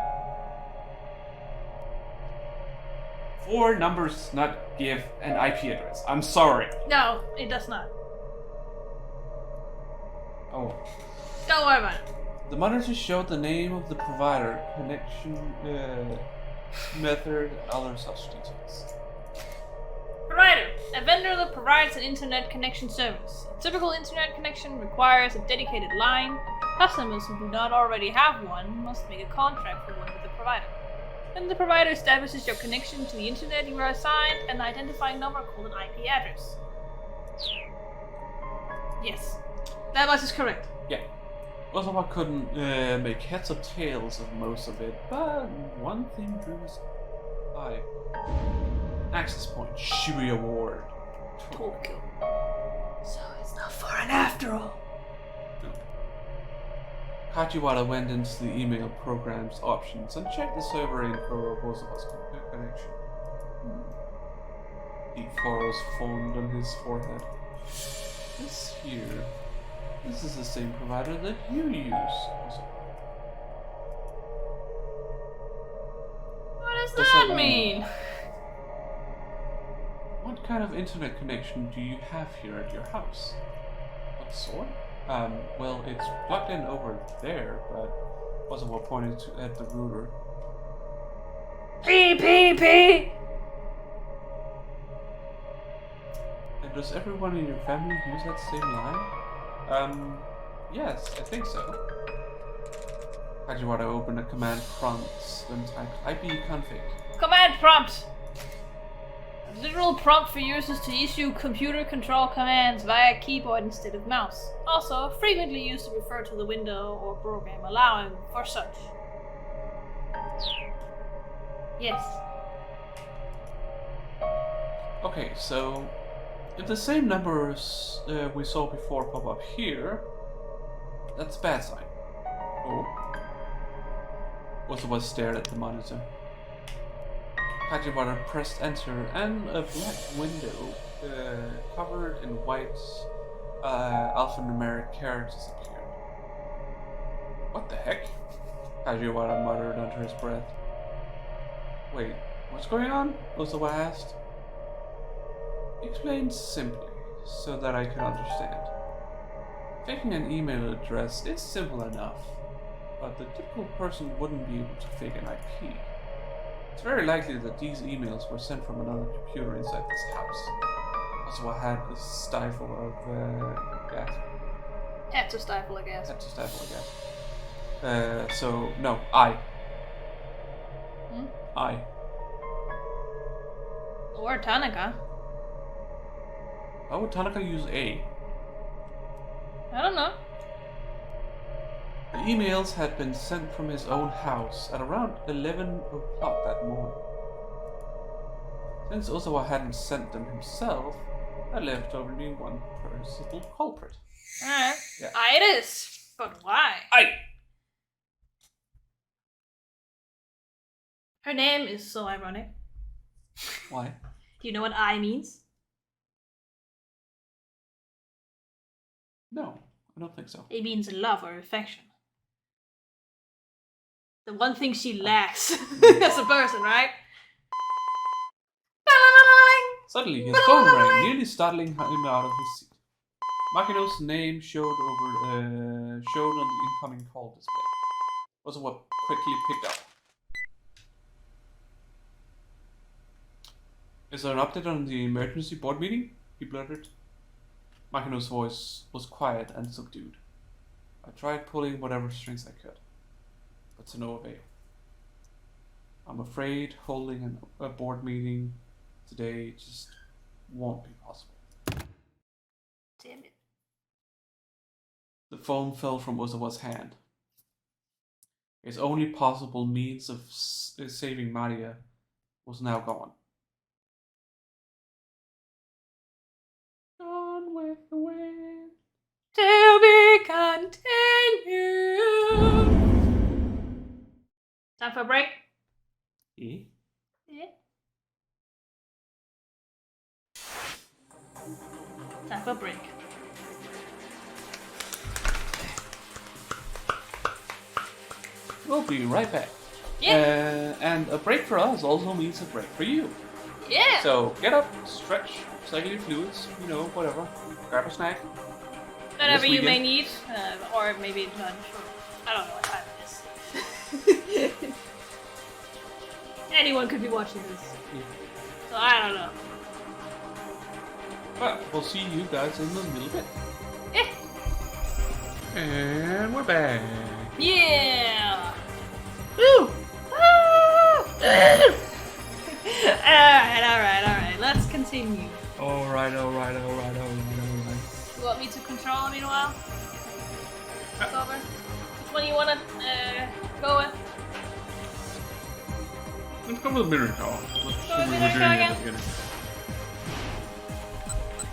4 numbers does not give an IP address. I'm sorry. No, it does not. Oh. Don't worry about it. The monitor showed the name of the provider, connection method, and other such details. Provider. A vendor that provides an internet connection service. A typical internet connection requires a dedicated line. Customers who do not already have one must make a contract for one with the provider. Then the provider establishes your connection to the internet you are assigned an identifying number called an IP address. Yes. That much is correct. Yeah. Also, I couldn't make heads or tails of most of it, but one thing drew his eye. Access point, Shibuya Ward, Tokyo. So it's not foreign after all. No. Kajiwara went into the email program's options and checked the server info of Osawa's connection. Deep furrows formed on his forehead. This here. This is the same provider that you use. What does that mean? What kind of internet connection do you have here at your house? What sort? Well, it's plugged in over there, but wasn't what pointed at the router. P. And does everyone in your family use that same line? Yes, I think so. Kajiwara opened a command prompt, then typed ipconfig. Command prompt! A literal prompt for users to issue computer control commands via keyboard instead of mouse. Also, frequently used to refer to the window or program allowing for such. Yes. Okay, so if the same numbers we saw before pop up here, that's a bad sign. Oh. Osawa stared at the monitor. Kajiwara pressed enter and a black window covered in white alphanumeric characters appeared. What the heck? Kajiwara muttered under his breath. Wait, what's going on? Osawa asked. Explain simply, so that I can understand. Faking an email address is simple enough, but the typical person wouldn't be able to fake an IP. It's very likely that these emails were sent from another computer inside this house. Osawa had a stifle of gas. Had to stifle a gas. Had to stifle a gas. So, no, I. I. Or Tanaka. Why would Tanaka use A? I don't know. The emails had been sent from his own house at around 11 o'clock that morning. Since Osawa hadn't sent them himself, I left only one possible culprit. Alright. Yeah. It is. But why? Her name is so ironic. Why? Do you know what I means? No, I don't think so. It means love or affection. The one thing she lacks as a person, right? Suddenly, his phone rang, nearly startling him out of his seat. Makino's name showed on the incoming call display. Osawa quickly picked up. Is there an update on the emergency board meeting? He blurted. Makino's voice was quiet and subdued. I tried pulling whatever strings I could, but to no avail. I'm afraid holding a board meeting today just won't be possible. Damn it. The phone fell from Osawa's hand. His only possible means of saving Maria was now gone. Gone with the wind. To be continued. Time for a break? Yeah. Time for a break. We'll be right back. Yeah. And a break for us also means a break for you. Yeah. So get up, stretch, cycle your fluids, whatever. Grab a snack. Whatever you may need, or maybe lunch. I don't know what time it is. Anyone could be watching this. Yeah. So I don't know. But we'll see you guys in a little bit. Yeah. And we're back. Yeah. Woo! Alright. Let's continue. Alright. You want me to control meanwhile? It's over. Which one do you want to go with? Let's go with Mirror Tower.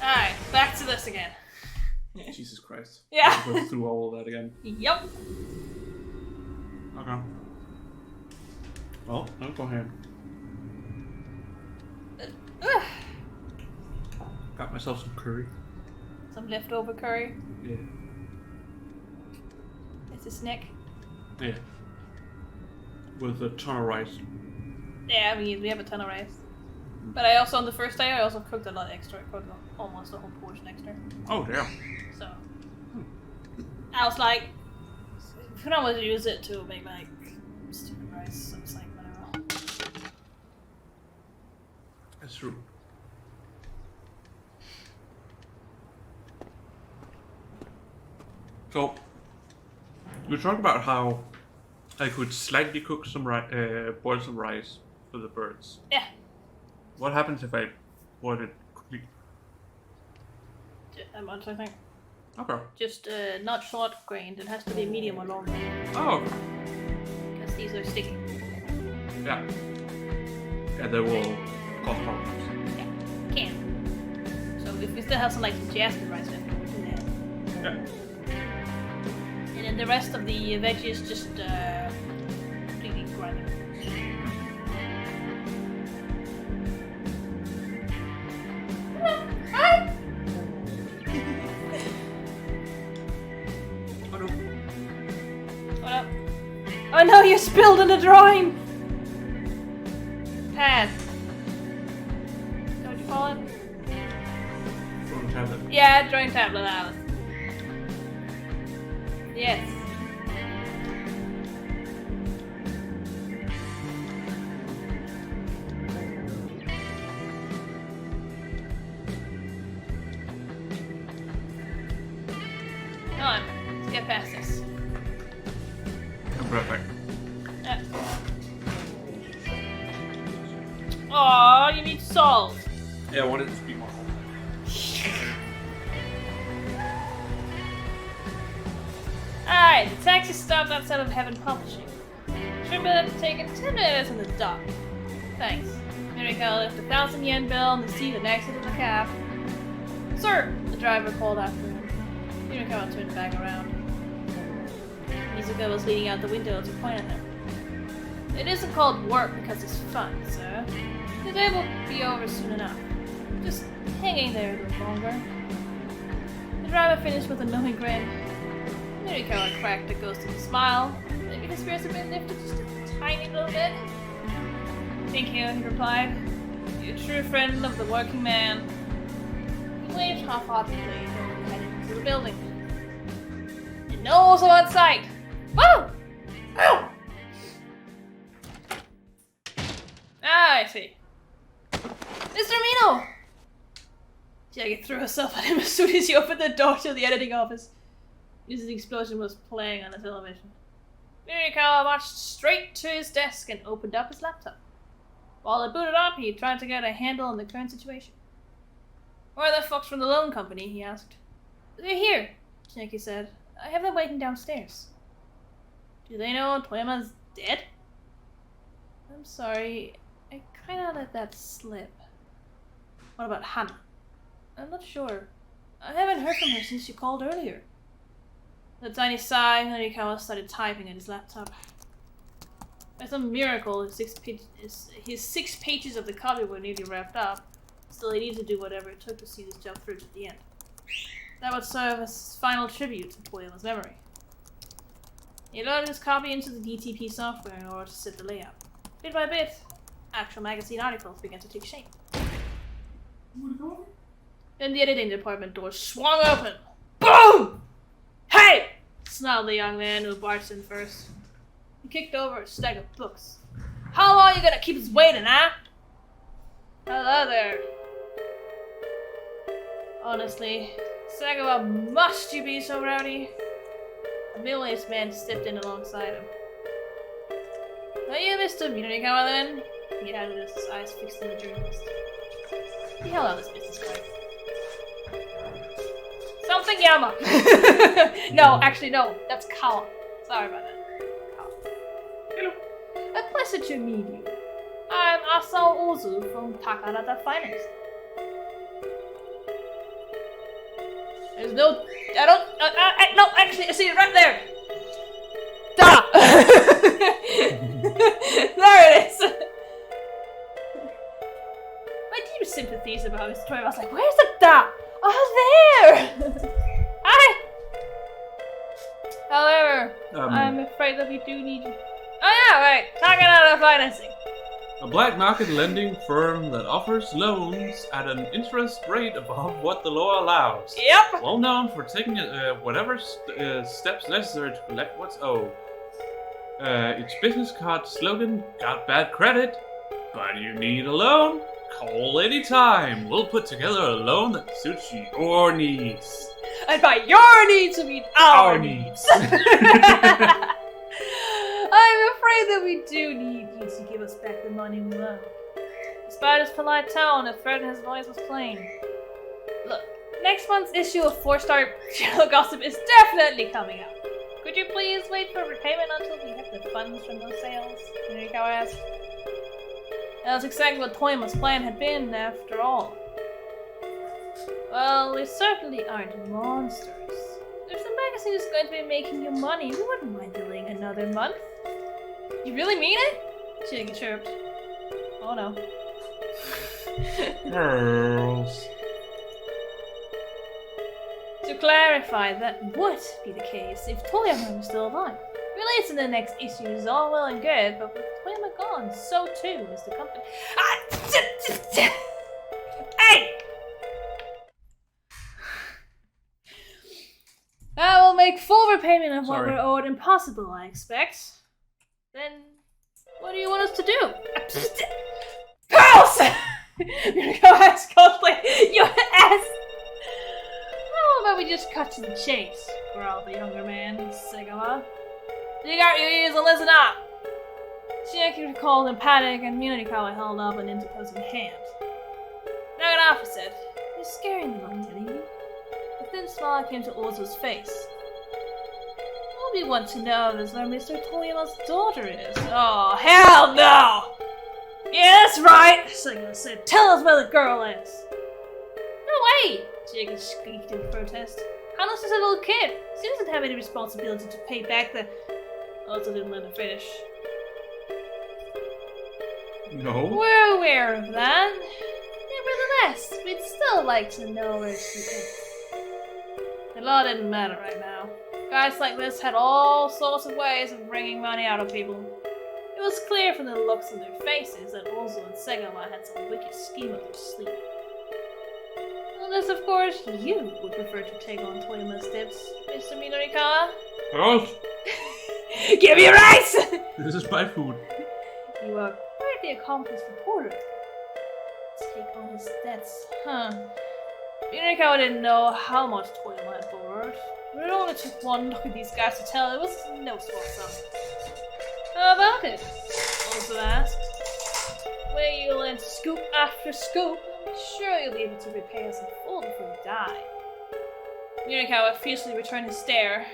Alright, back to this again. Jesus Christ. Yeah. Go through all of that again. Yep. Okay. Well, I'll go ahead. Got myself some curry. Some leftover curry. Yeah. It's a snack. Yeah. With a ton of rice. Yeah, I mean, we have a ton of rice. But I also, on the first day, I also cooked a lot extra. I cooked almost a whole portion extra. Oh, damn. So, I was like, who knows to use it to make like stupid rice, so it's like, whatever. That's true. So, we talked about how I could slightly cook some boil some rice for the birds. Yeah. What happens if I boil it completely? That much, I think. Okay. Just not short grained. It has to be medium or long. Oh. Because these are sticky. Yeah. Yeah, they will cause problems. Yeah, can. So if we still have some like some jasmine rice in, we can do that. Yeah. And then the rest of the veggies just completely grind them. Oh no, you spilled in the drawing! Pad. Is that what you call it? Drawing tablet. Yeah, drawing tablet, Alice. Yes. Come on, let's get past this. I'm right back. Yeah. Aw, you need salt. Yeah, I wanted it to be more. Alright, the taxi stopped outside of Heaven Publishing. Should have taken 10 minutes on the dock. Thanks. Miriko left a 1,000 yen bill on the seat and exited the cab. Sir, the driver called after him. Miriko turned back around. Mizuka was leaning out the window to point at him. It isn't called work because it's fun, sir. The day will be over soon enough. Just hanging there a little longer. The driver finished with a knowing grin. Miriko cracked a ghostly smile. Maybe his spirits had been lifted just a tiny little bit. Thank you, he replied. You're a true friend of the working man. He waved half-heartedly and headed into the building. And no one was in sight. Woo! Oh! Ah, I see. Mr. Mino! Chiyoko threw herself at him as soon as he opened the door to the editing office. The explosion was playing on the television. Miriko marched straight to his desk and opened up his laptop. While it booted up, he tried to get a handle on the current situation. Where are the folks from the loan company? He asked. They're here, Chiyoko said. I have them waiting downstairs. Do they know Toyama's dead? I'm sorry, I kinda let that slip. What about Hana? I'm not sure. I haven't heard from her since you called earlier. With a tiny sigh, Narikawa started typing at his laptop. By some miracle, his 6 pages of the copy were nearly wrapped up. Still, he needed to do whatever it took to see this job through to the end. That would serve as his final tribute to Toyama's memory. He loaded his copy into the DTP software in order to set the layout. Bit by bit, actual magazine articles began to take shape. Then the editing department door swung open. Boom! Hey! Snarled the young man who barged in first. He kicked over a stack of books. How long are you gonna keep us waiting, huh? Hello there. Honestly, Sagawa, must you be so rowdy? A middle-aged man stepped in alongside him. Are you Mr. Mirikawa then? He added as his eyes fixed on the journalist. He held out his business card. Some something Yama. No, actually no. That's Kawa. Sorry about that. Kawa. Hello. A pleasure to meet you. I'm Asao Ozu from Takarada Finance. There's no... no, actually, I see it right there! Da! There it is! My deep sympathies about his story. I was like, where's the da? Oh, there! Hi! However, I'm afraid that we do need you. Oh yeah, right. Takarada Financing. A black market lending firm that offers loans at an interest rate above what the law allows. Yep. Well known for taking whatever steps necessary to collect what's owed. Its business card slogan, got bad credit, but you need a loan? Call anytime. We'll put together a loan that suits your needs. And by your needs, I mean our needs. I'm afraid that we do need you to give us back the money we loaned. Despite his polite tone, the threat in his voice was plain. Look, next month's issue of 4-star Channel Gossip is definitely coming up. Could you please wait for repayment until we have the funds from those sales? Yurikawa asked. That was exactly what Toyama's plan had been, after all. Well, we certainly aren't monsters. If the magazine is going to be making you money, we wouldn't mind delaying another month. You really mean it? Chiyoko chirped. Oh no. Girls. To clarify, that would be the case if Toyama was still alive. Releasing the next issue is all well and good, but with Toyama gone, so too is the company. Hey! That will make full repayment of what we're owed impossible, I expect. Then, what do you want us to do? Girls! Go ask coldly, you ass! How about we just cut to the chase? Growled the younger man, Segawa. Dig out your ears and listen up! Chiyoko recalled in panic, and Yurikawa held up an interposing hand. Naganafa said, "You're scaring the young lady." A thin smile came to Ozu's face. All we want to know is where Mr. Toyama's daughter is. Oh, hell no! Yeah, that's right, Segawa said. Tell us where the girl is. No way! Chiyoko squeaked in protest. Hana's just a little kid. She doesn't have any responsibility to pay back the... Ozu didn't let her finish. No. We're aware of that. Nevertheless, we'd still like to know where she is. The law didn't matter right now. Guys like this had all sorts of ways of wringing money out of people. It was clear from the looks on their faces that Ozu and Segawa had some wicked scheme up their sleeve. Unless, of course, you would prefer to take on Toyama's tips, Mr. Midorikawa. Girls! Give me rice! This is my food. You are quite the accomplished reporter. Take on his debts, huh? Yurikawa didn't know how much Toyama had borrowed. But it only took one look at these guys to tell it was no small sum. How about it? Also asked. Where you lend scoop after scoop, I'm sure you'll be able to repay us in full before you die. Yurikawa fiercely returned his stare.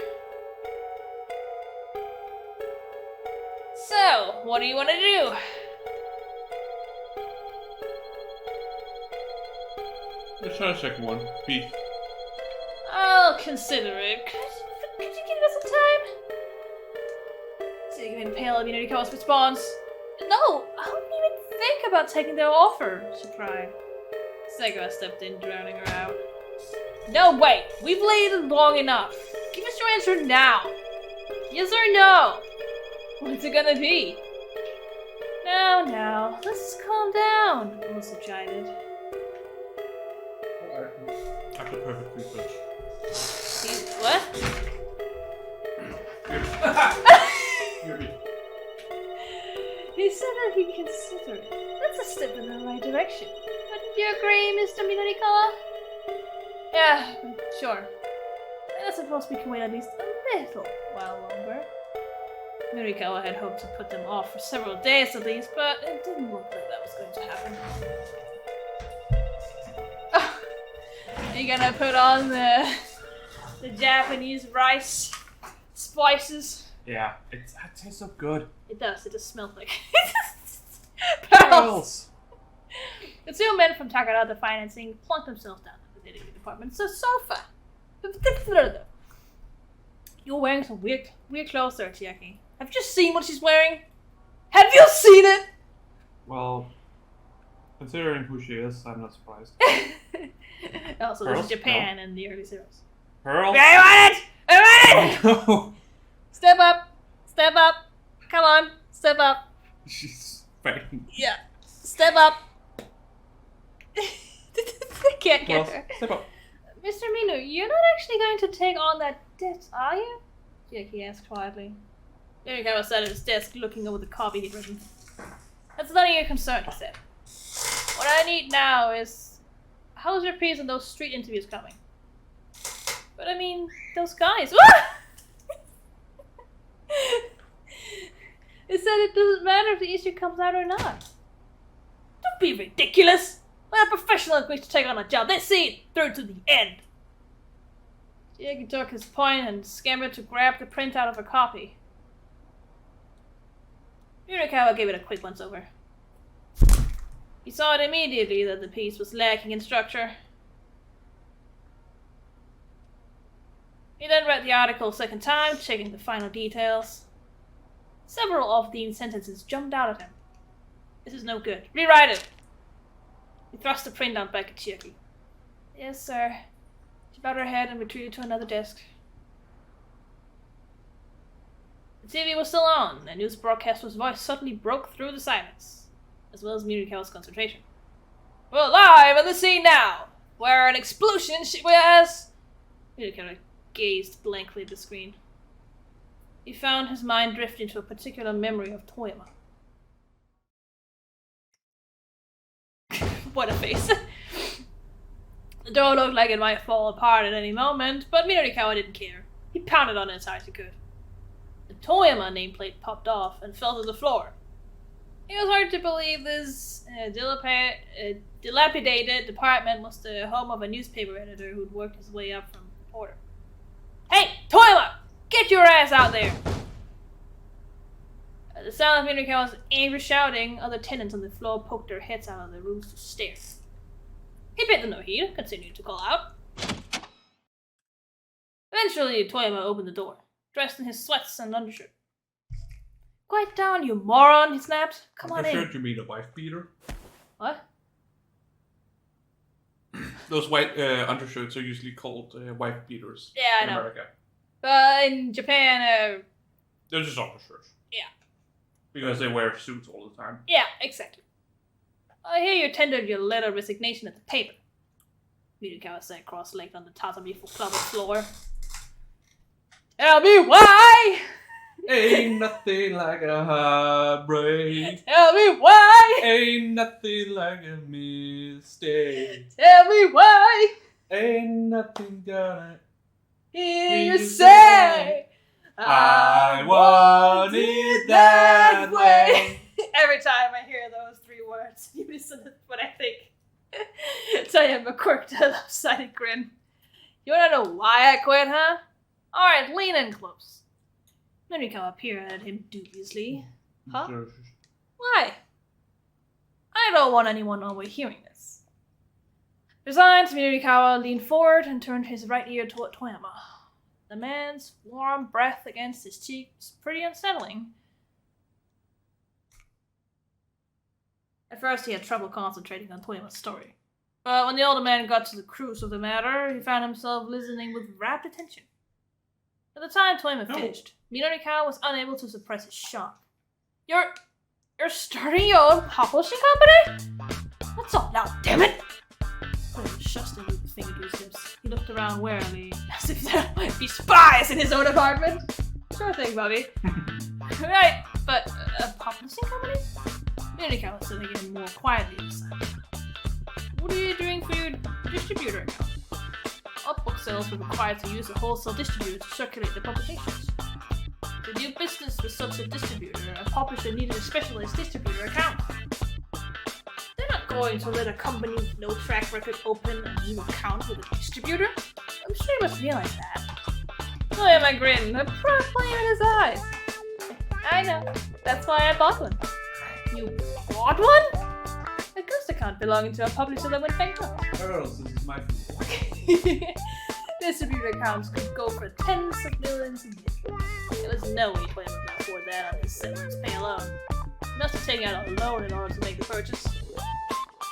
So, what do you want to do? Let's try the second one. Beef. I'll consider it. Could you give us some time? Seeing pale at Yurikawa's response. No, I wouldn't even think about taking their offer, she cried. Segawa stepped in, drowning her out. No, wait! We've waited long enough. Give us your answer now. Yes or no? What's it gonna be? Now, let's just calm down, Ozu chided. After perfect refresh. What? He said that he'd consider it. That's a step in the right direction. Wouldn't you agree, Mr. Midorikawa? Yeah, sure. I suppose we can wait at least a little while longer. Yurikawa had hoped to put them off for several days at least, but it didn't look like that was going to happen. Oh, are you gonna put on the The Japanese rice spices. Yeah, it tastes so good. It does. It just smells like pearls. The two men from Takarada Financing plunked themselves down at the knitting department. It's a sofa. You're wearing some weird clothes there, Chiyoko. Have you just seen what she's wearing? Have you seen it? Well, considering who she is, I'm not surprised. Also, this is Japan in the early zeros. Pearls? I want it! I want it! Oh, no. Step up! Step up! Come on! Step up! She's fighting. Yeah. Step up! I can't get her. Step up. Mr. Minu, you're not actually going to take on that debt, are you? Chiyoko asked quietly. Mirikawa sat at his desk looking over the copy he'd written. That's none of your concern, he said. What I need now is... How's your piece on those street interviews coming? But I mean, those guys... It said it doesn't matter if the issue comes out or not. Don't be ridiculous! When a professional agrees to take on a job, they see it through to the end. Chiyoko took his point and scampered to grab the printout of a copy. Mirikawa gave it a quick once-over. He saw it immediately that the piece was lacking in structure. He then read the article a second time, checking the final details. Several of the sentences jumped out at him. This is no good. Rewrite it! He thrust the printout back at Chiyoko. Yes, sir. She bowed her head and retreated to another desk. The TV was still on. A news broadcaster's voice suddenly broke through the silence, as well as Mirikawa's concentration. We're live on the scene now, where an explosion in Shibuya has... Mirikawa gazed blankly at the screen. He found his mind drift into a particular memory of Toyama. What a face. The door looked like it might fall apart at any moment, but Mirikawa didn't care. He pounded on it as hard as he could. The Toyama nameplate popped off and fell to the floor. It was hard to believe this dilapidated department was the home of a newspaper editor who'd worked his way up from reporter. Hey, Toyama! Get your ass out there! At the sound of Mirikawa's angry shouting, other tenants on the floor poked their heads out of their rooms to stare. He paid them no heed, continued to call out. Eventually, Toyama opened the door, dressed in his sweats and undershirt. Quiet down, you moron, he snapped. Come on in. Undershirt, you mean a wife beater? What? Those white undershirts are usually called wife beaters. Yeah, I in know. America. In Japan, they're just undershirts. Yeah. Because they wear suits all the time. Yeah, exactly. I hear you tendered your letter of resignation at the paper. Mirikawa sat cross-legged on the tatami club floor. Tell me why! Ain't nothing like a heartbreak. Tell me why! Ain't nothing like a mistake. Tell me why! Ain't nothing gonna hear you say I want it that way. Every time I hear those three words, you listen to what I think. Toyama quirked a lopsided grin. You wanna know why I quit, huh? Alright, lean in close. Mirikawa peered at him dubiously. Huh? Why? I don't want anyone overhearing this. Resigned, Mirikawa leaned forward and turned his right ear toward Toyama. The man's warm breath against his cheek was pretty unsettling. At first, he had trouble concentrating on Toyama's story. But when the older man got to the crux of the matter, he found himself listening with rapt attention. At the time Toyama finished, Mirikawa was unable to suppress his shock. You're starting your own publishing company? That's all now, damn it! Toyama shushed and moved a finger to his lips. He looked around warily, as if there might be spies in his own apartment. Sure thing, Bobby. Right, but a publishing company? Mirikawa said again more quietly this time. What are you doing for your distributor account? All book sales were required to use a wholesale distributor to circulate the publications. To do business with such a distributor, a publisher needed a specialized distributor account. They're not going to let a company with no track record open a new account with a distributor. I'm sure you must realize that. Toyama grinned, a proud flame in his eyes. I know. That's why I bought one. You bought one? A ghost account belonging to a publisher that went bankrupt. Girls, this is my food. Distributor accounts could go for tens of millions a year. There was no way Toyama could afford that on his severance pay alone. He must have taken out a loan in order to make the purchase.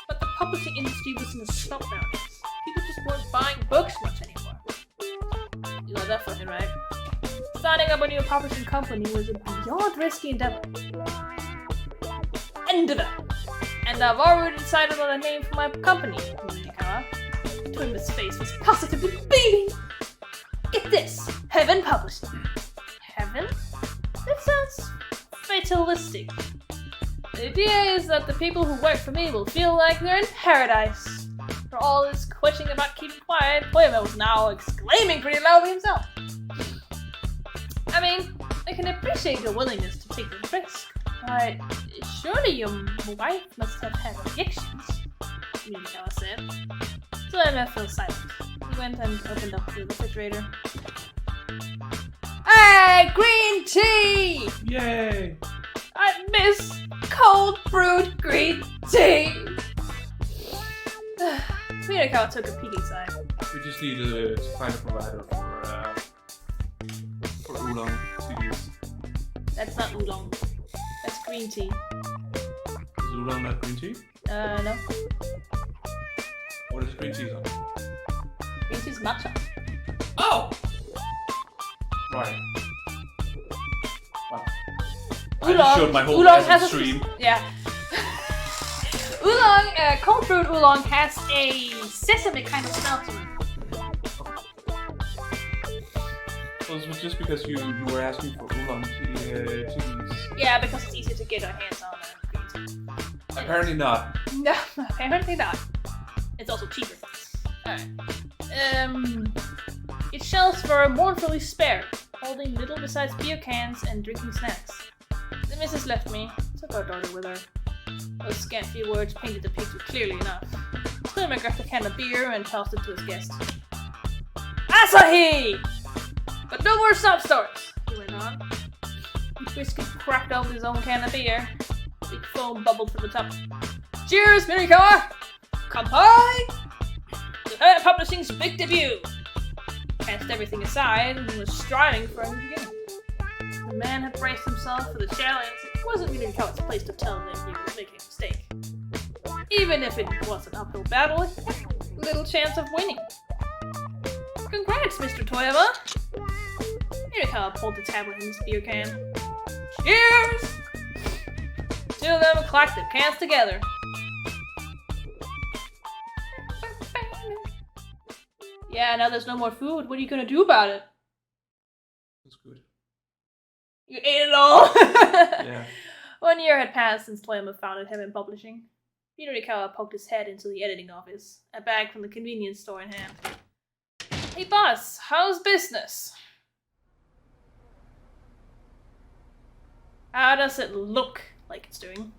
But the publishing industry was in a slump nowadays. People just weren't buying books much anymore. You know that fucking right. Starting up a new publishing company was a beyond risky endeavor. And I've already decided on a name for my company, Nikawa. Toyama's face was positively beaming. Get this, Heaven Publishing. Heaven? That sounds fatalistic. The idea is that the people who work for me will feel like they're in paradise. For all his quitching about keeping quiet, Toyama was now exclaiming pretty loudly himself. I mean, I can appreciate your willingness to take the risk, but surely your wife must have had addictions, Nikawa said. Toyama fell silent. He went and opened up the refrigerator. Hey, green tea! Yay! I miss cold brewed green tea! Nikawa took a peek inside. We just need to find a provider for oolong to use. That's not oolong. That's green tea. Is oolong not green tea? No. What is green tea on? Green tea's matcha. Oh! Right. Wow. I just showed my whole essence stream. Yeah. Oolong, cold brewed oolong has a sesame kind of smell to it. Well, it was just because you were asking for oolong teas. Yeah, because it's easier to get our hands on green tea. Apparently not. No, apparently not. It's also cheaper. Alright. Its shelves were mournfully spare, holding little besides beer cans and drinking snacks. The missus left me, took our daughter with her. Those scant few words painted the picture clearly enough. Toyama grabbed a can of beer and tossed it to his guest. Asahi! But no more sob stories, he went on. Biscuit cracked open his own can of beer. Big foam bubbled from the top. Cheers, Mirikawa! Kanpai! To her publishing's big debut! Cast everything aside and was striving for a new beginning. The man had braced himself for the challenge. It wasn't Mirikawa's place to tell him he was making a mistake. Even if it was an uphill battle, he had little chance of winning. Congrats, Mr. Toyama! Mirikawa pulled the tablet in his beer can. Cheers! Two of them clacked their cans together. Yeah, now there's no more food. What are you gonna do about it? That's good. You ate it all? Yeah. 1 year had passed since Toyama founded Heaven Publishing. Mirikawa poked his head into the editing office, a bag from the convenience store in hand. Hey boss, how's business? How does it look like it's doing?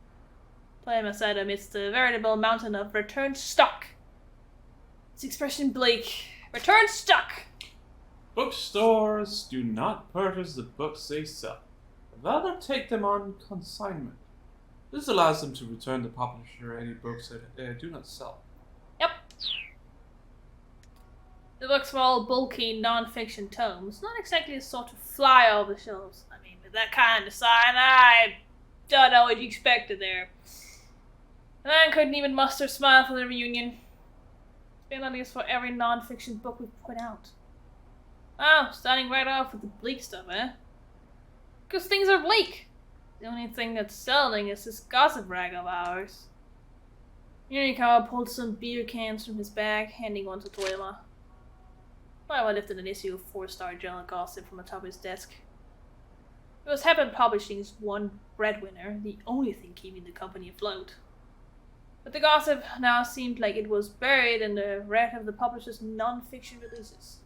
Toyama said amidst a veritable mountain of returned stock. His expression bleak. Returned stock! Bookstores do not purchase the books they sell. Rather take them on consignment. This allows them to return the publisher any books that do not sell. Yep. The books were all bulky non-fiction tomes, not exactly the sort to fly off the shelves. I mean, with that kind of sign, I don't know what you expected there. The man couldn't even muster a smile for the reunion. Penalties for every non-fiction book we put out. Wow, starting right off with the bleak stuff, eh? Because things are bleak. The only thing that's selling is this gossip rag of ours. Mirikawa pulled some beer cans from his bag, handing one to Toyama. Toyama lifted an issue of 4-star journal gossip from atop his desk. It was Heaven Publishing's one breadwinner, the only thing keeping the company afloat. But the gossip now seemed like it was buried in the wreck of the publisher's non-fiction releases.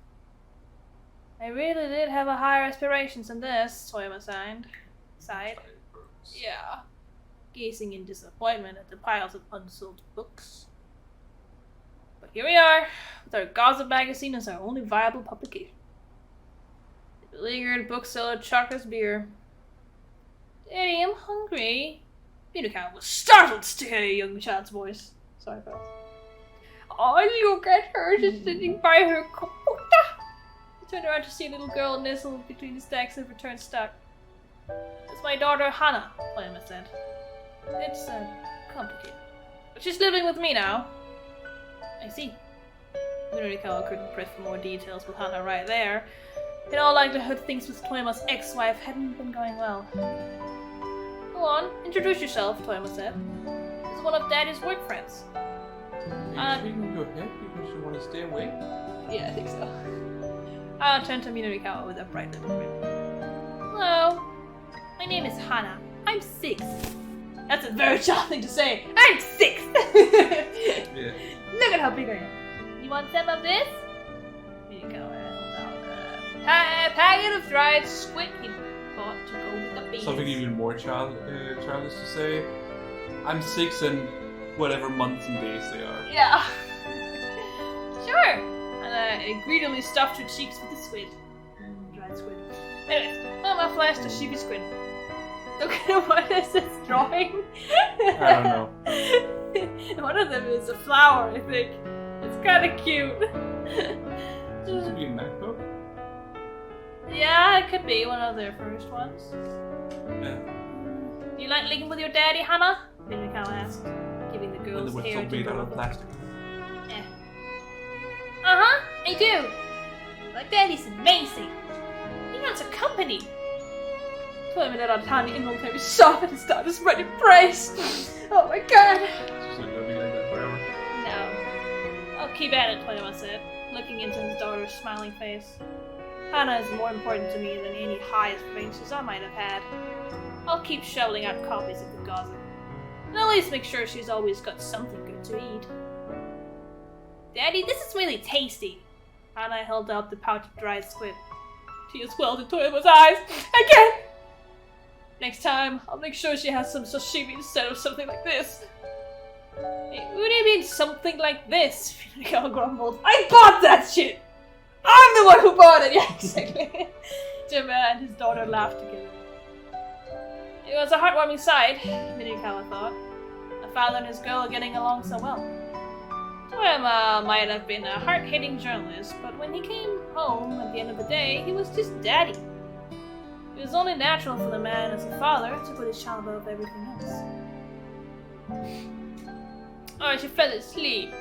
I really did have a higher aspirations than this, Toyama sighed. Yeah. Gazing in disappointment at the piles of unsold books. But here we are, with our gossip magazine as our only viable publication. Beleaguered bookseller chuckles beer. Daddy, I'm hungry. Minakawa was startled to hear a young child's voice. Sorry, folks. Oh, look at her, just sitting by her computer. He turned around to see a little girl nestled between the stacks of returned stock. That's my daughter, Hana, Toyama said. It's, complicated. But she's living with me now. I see. Minakawa couldn't press for more details with Hana right there. In all likelihood, things with Toyama's ex-wife hadn't been going well. Go on, introduce yourself, Toyama said. This is one of Daddy's work friends. Are you shaking your head because you want to stay awake? Yeah, I think so. I'll turn to Minakawa with a bright little grin. Hello. My name is Hana. I'm 6. That's a very child thing to say. I'm 6! Yeah. Look at how big I am. You want some of this? Minakawa held out a packet of dried squid he bought to go with the beans. Something even more childish to say. I'm 6 and whatever months and days they are. Yeah. Sure. And I greedily stuffed her cheeks with the squid. Dried squid. Anyways, Mama flashed a sheepy squid. Look at what is this drawing? I don't know. One of them is a flower, I think. It's kind of cute. Seems to be a MacBook. Yeah, it could be one of their first ones. Yeah. Do you like living with your daddy, Hana? Minakawa asked, giving the girl's And the hair whips all made out of plastic. Yeah. Uh-huh, I do. My daddy's amazing. He runs a company. Toyama let out a tiny involuntary sob and his daughter's running praise. Oh my god. Just like living like that forever. No. I'll keep at it, Toyama said, looking into his daughter's smiling face. Hana is more important to me than any highest ranges I might have had. I'll keep shoveling out copies of the gossip. And at least make sure she's always got something good to eat. Daddy, this is really tasty. Hana held out the pouch of dried squid. Tears welled in Toyama's eyes. Again! Next time, I'll make sure she has some sashimi instead of something like this. Hey, what do you mean, something like this? Minakawa grumbled. I bought that shit! I'm the one who bought it! Yeah, exactly. Jim and his daughter laughed together. It was a heartwarming sight, Minakawa thought. A father and his girl are getting along so well. Toyama might have been a hard-hitting journalist, but when he came home at the end of the day, he was just daddy. It was only natural for the man as a father to put his child above everything else. Oh, she fell asleep.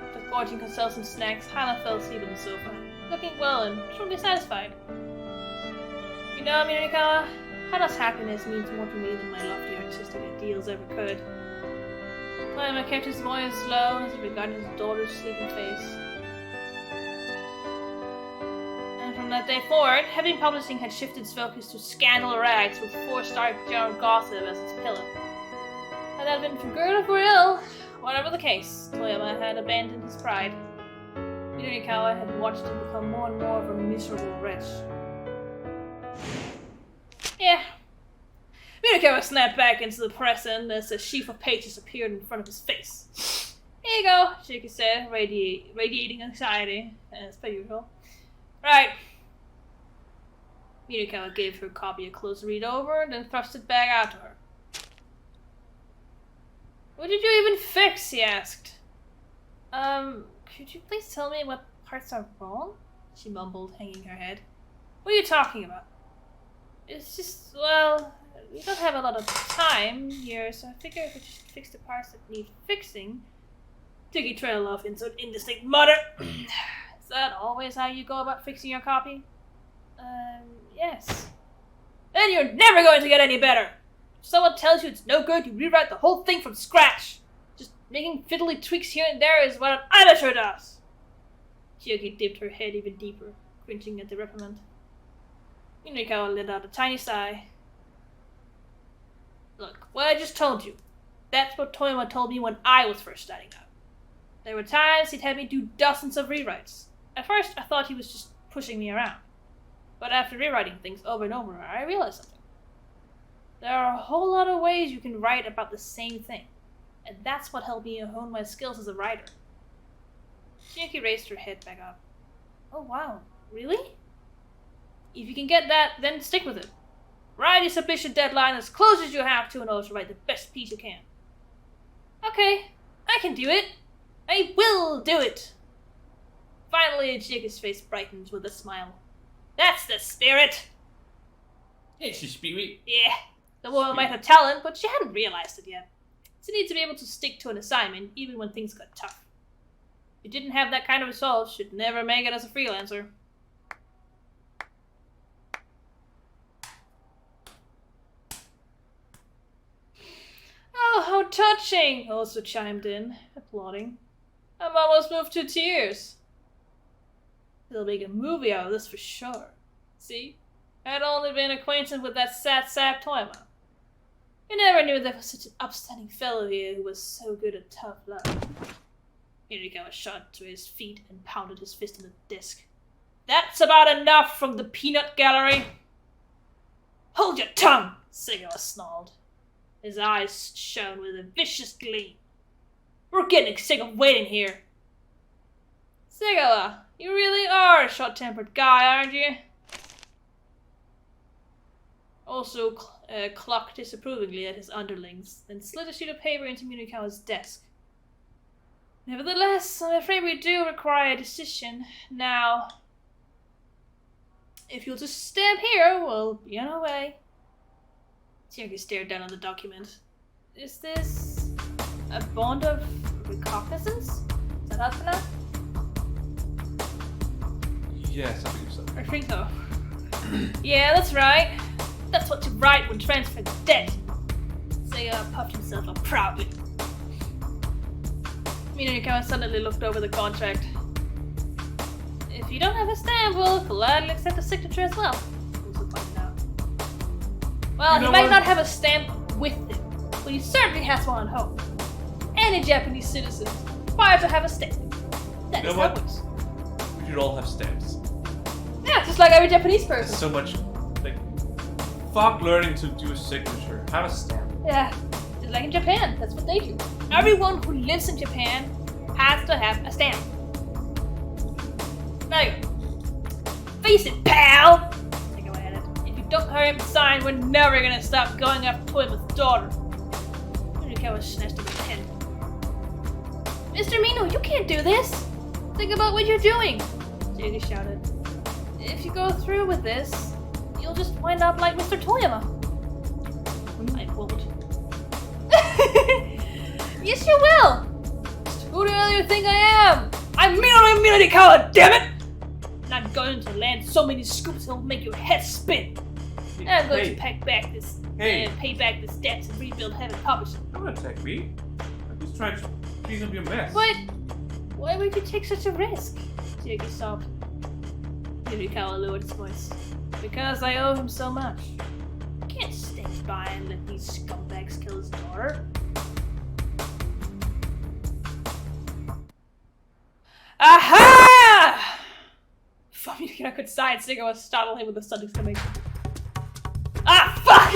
After gorging herself some snacks, Hana fell asleep on the sofa, looking well and truly satisfied. You know, Minakawa, Hana's happiness means more to me than my lofty artistic ideals ever could. Toyama kept his voice low as he regarded his daughter's sleeping face. And from that day forward, Heavy Publishing had shifted its focus to scandal rags with 4-star general gossip as its pillar. Had that been for good or for ill, whatever the case, Toyama had abandoned his pride. Minakawa had watched him become more and more of a miserable wretch. Yeah. Minakawa snapped back into the present as a sheaf of pages appeared in front of his face. Here you go, Chiyoko said, radiating anxiety, as per usual. Right. Minakawa gave her copy a close read over, then thrust it back out to her. What did you even fix? He asked. Could you please tell me what parts are wrong? She mumbled, hanging her head. What are you talking about? It's just, well, we don't have a lot of time here, so I figure if we just fix the parts that need fixing. Tiggy trailed off into an indistinct mutter. Is that always how you go about fixing your copy? Yes. Then you're never going to get any better! If someone tells you it's no good, you rewrite the whole thing from scratch! Just making fiddly tweaks here and there is what an amateur does! Chiyoko dipped her head even deeper, cringing at the reprimand. Minakawa let out a tiny sigh. Look, what I just told you. That's what Toyama told me when I was first starting out. There were times he'd have me do dozens of rewrites. At first, I thought he was just pushing me around. But after rewriting things over and over, I realized something. There are a whole lot of ways you can write about the same thing. And that's what helped me hone my skills as a writer. Chiyoko raised her head back up. Oh wow, really? If you can get that, then stick with it. Write your submission deadline as close as you have to in order to write the best piece you can. Okay, I can do it. I will do it. Finally, Chiyoko's face brightens with a smile. That's the spirit. It's the spirit. Yeah, the woman might have talent, but she hadn't realized it yet. She needs to be able to stick to an assignment even when things got tough. If you didn't have that kind of resolve, she'd never make it as a freelancer. Oh, how touching! Also chimed in, applauding. I'm almost moved to tears. They'll make a movie out of this for sure. See? I'd only been acquainted with that sad sap Toyama. I never knew there was such an upstanding fellow here who was so good at tough love. Hirikawa shot to his feet and pounded his fist on the desk. That's about enough from the peanut gallery! Hold your tongue! Segawa snarled. His eyes shone with a vicious gleam. We're getting sick of waiting here. Segawa, you really are a short-tempered guy, aren't you? Also clocked disapprovingly at his underlings, then slid a sheet of paper into Munikawa's desk. Nevertheless, I'm afraid we do require a decision now. If you'll just stand here, we'll be on our way. Chiyoko stared down on the document. Is this a bond of recognizance? Is that how it's pronounced? Yes, I think so. I think so. Yeah, that's right. That's what you write when transferring debt. Sega puffed himself up proudly. Munikawa suddenly looked over the contract. If you don't have a stamp, we'll gladly accept a signature as well. Also pointed out. Well, he might not have a stamp with him, but he certainly has one at home. Any Japanese citizen is required to have a stamp. That is how it works. We should all have stamps. Yeah, just like every Japanese person. There's so much, like, fuck learning to do a signature. Have a stamp. Yeah, just like in Japan. That's what they do. Everyone who lives in Japan has to have a stamp. Now you go. Face it, pal! Take away at it. If you don't hurry up and sign, we're never gonna stop going after Toyama's daughter. Munikawa snatched him a pen. Mr. Mino, you can't do this! Think about what you're doing! Chiyoko shouted. If you go through with this, you'll just wind up like Mr. Toyama. I won't. Yes, you will! Who the hell do you think I am? I'm Munikawa, damn it! And I'm going to land so many scoops it'll make your head spin. And I'm going to pay back this debt and rebuild Heaven Publishing. Don't attack me. I'm just trying to clean up your mess. But why would you take such a risk? Chiyoko sobbed. Munikawa lowered his voice. Because I owe him so much. I can't stand by and let these scumbags kill his daughter. Aha! Before Munikawa could sigh, Segawa startled him with a sudden exclamation. Ah, fuck!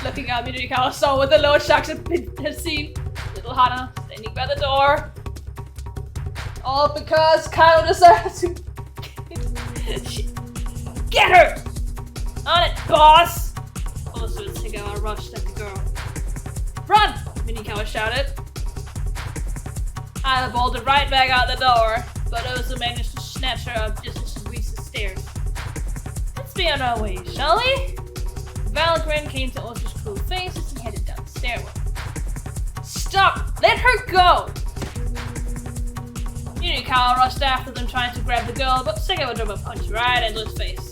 Looking out, Munikawa saw what the Lord Sharks had seen. Little Hana standing by the door. All because Kyle decided to get her! On it, boss! Also, Segawa rushed at the girl. Run! Munikawa shouted. I bolted right back out the door, but also managed to snatch her up just as she reached the stairs. Let's be on our way, shall we? Valgren came to Oscar's cool face as he headed down the stairwell. Stop! Let her go! Munikawa rushed after them trying to grab the girl, but Segawa drove a punch right into his face.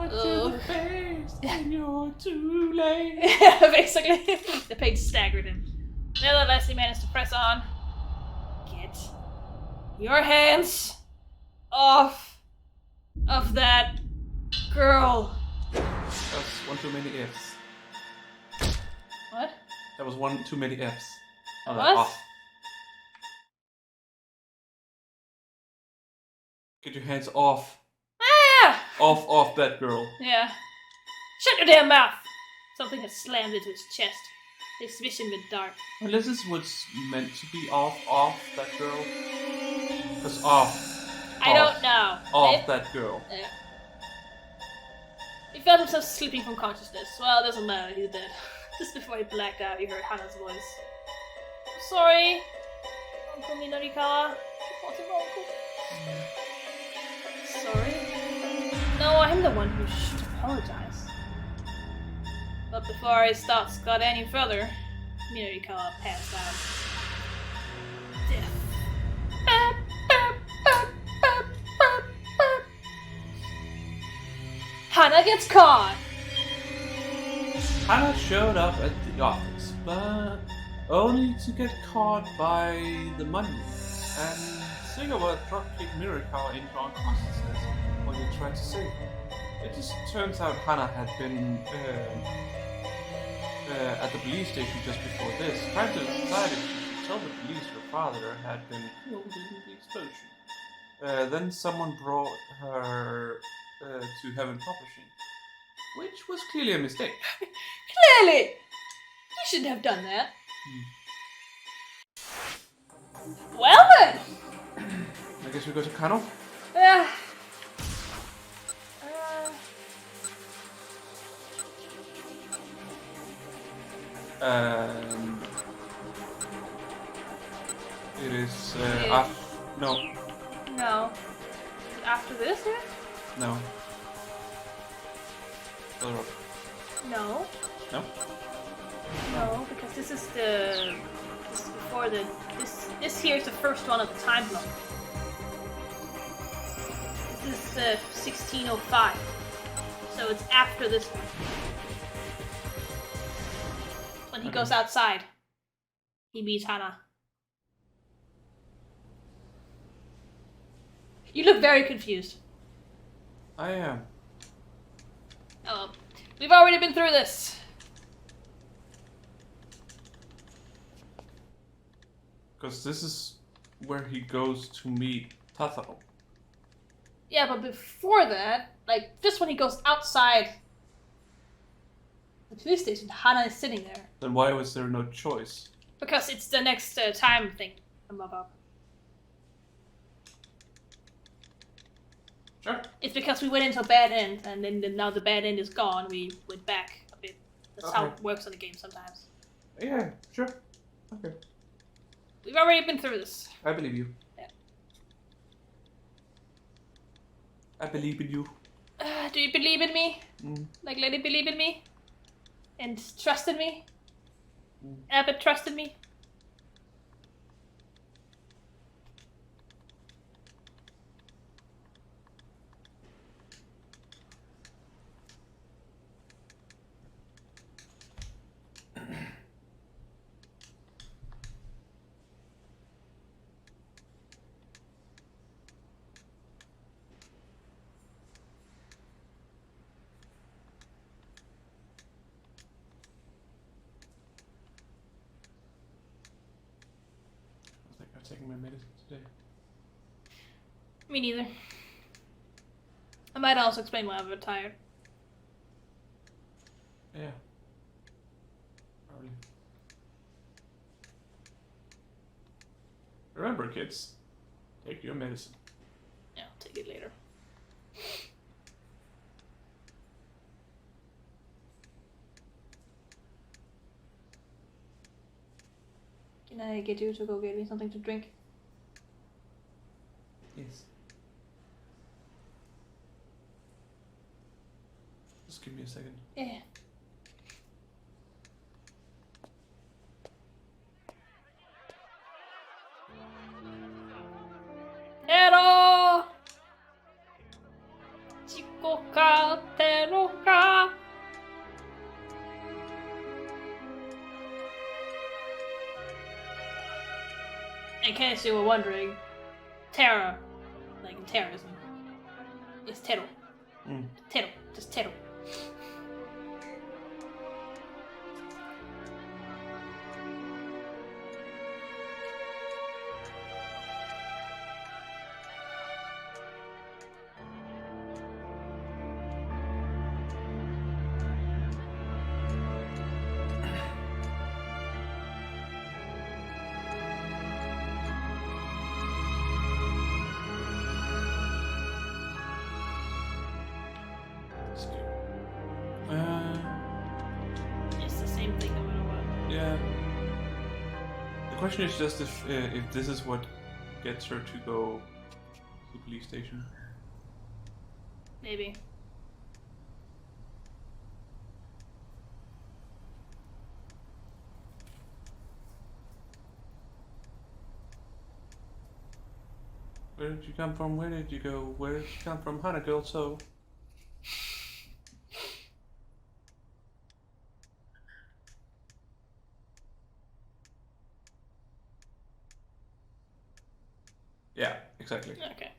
To the face, and you're too late. Yeah, basically. The page staggered him. Nevertheless, he managed to press on. Get your hands off of that girl. That's one too many F's. What? That was one too many F's. What? Off. Get your hands off. Ah! Off that girl. Yeah. Shut your damn mouth! Something had slammed into his chest. His vision went dark. Unless this was meant to be off that girl. Because off. I don't know. Off that girl. He felt himself slipping from consciousness. Well, it doesn't matter, he's dead. Just before he blacked out, he heard Hana's voice. Sorry, Uncle Minorikawa. What's it, Uncle? Sorry? No, I'm the one who should apologize. But before his thoughts got any further, Minorikawa passed out. Death. Hana gets caught! Hana showed up at the office, but only to get caught by the money. And Sugawa dropkicked Minorikawa into unconsciousness when he tried to save her. It just turns out Hana had been at the police station just before this, trying to decide if she should tell the police her father had been killed in the explosion. Then someone brought her to Heaven Publishing, which was clearly a mistake. Clearly! You shouldn't have done that. Well then! I guess we go to Kano? It is no. No. After this, yeah? No. Further up. No. No? No, because this is before this here is the first one of the time block. This is 1605. So it's after this one. When he goes outside, he meets Hana. You look very confused. I am. Oh, we've already been through this. Because this is where he goes to meet Tataro. Yeah, but before that, like, just when he goes outside the police station, Hana is sitting there. Then why was there no choice? Because it's the next time thing. Sure. It's because we went into a bad end, and then now the bad end is gone, we went back a bit. That's how it works in the game sometimes. Yeah, sure. Okay. We've already been through this. I believe you. Yeah. I believe in you. Do you believe in me? Mm. Like Lady believe in me? And trust in me? Mm. Abbott trusted me? Taking my medicine today. Me neither. I might also explain why I'm tired. Yeah. Probably. Remember, kids, take your medicine. Yeah, I'll take it later. Can I get you to go get me something to drink? Yes. Just give me a second. Yeah. Tero! Chico ka, Tero ka. In case you were wondering, Terra, like in terrorism, is Tero. Tero, just Tero. question is just if this is what gets her to go to the police station. Maybe. Where did you come from? Where did you go? Where did you come from? Hana girl, so... Yeah, exactly. Okay.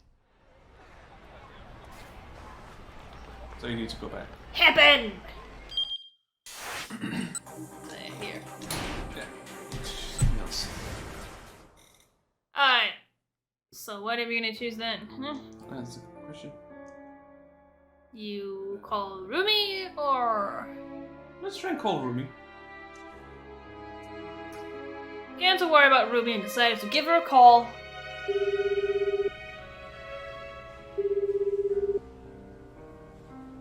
So you need to go back. Happen! Here. Yeah. Yes. Alright. So what are we gonna choose then? That's a good question. You call Rumi or... Let's try and call Rumi. Began to worry about Rumi and decided to give her a call.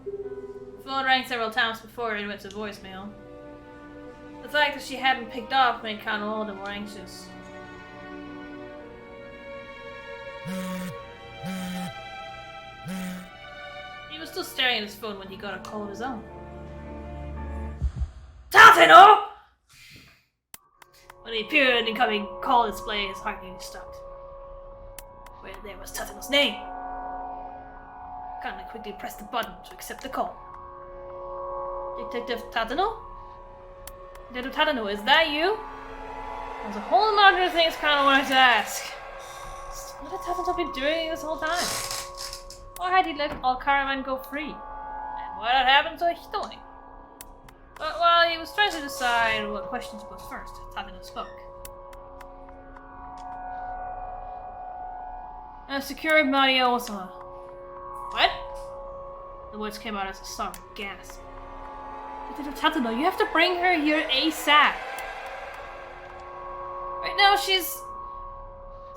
The phone rang several times before it went to voicemail. The fact that she hadn't picked up made Kano all the more anxious. He was still staring at his phone when he got a call of his own. Tateno! When he appeared in the incoming call display, his heart nearly stopped. Where there was Tateno's name. Kano quickly pressed the button to accept the call. Detective Tateno? Detective Tateno, is that you? There's a whole lot of things Kano wanted to ask. What had Tateno been doing this whole time? Why had he let all Caravan go free? And what had happened to Hitomi? But while he was trying to decide what question to put first, Tateno spoke. "I've secured Maria Osama." What? The words came out as a soft gasp. Tateno, you have to bring her here ASAP. Right now she's...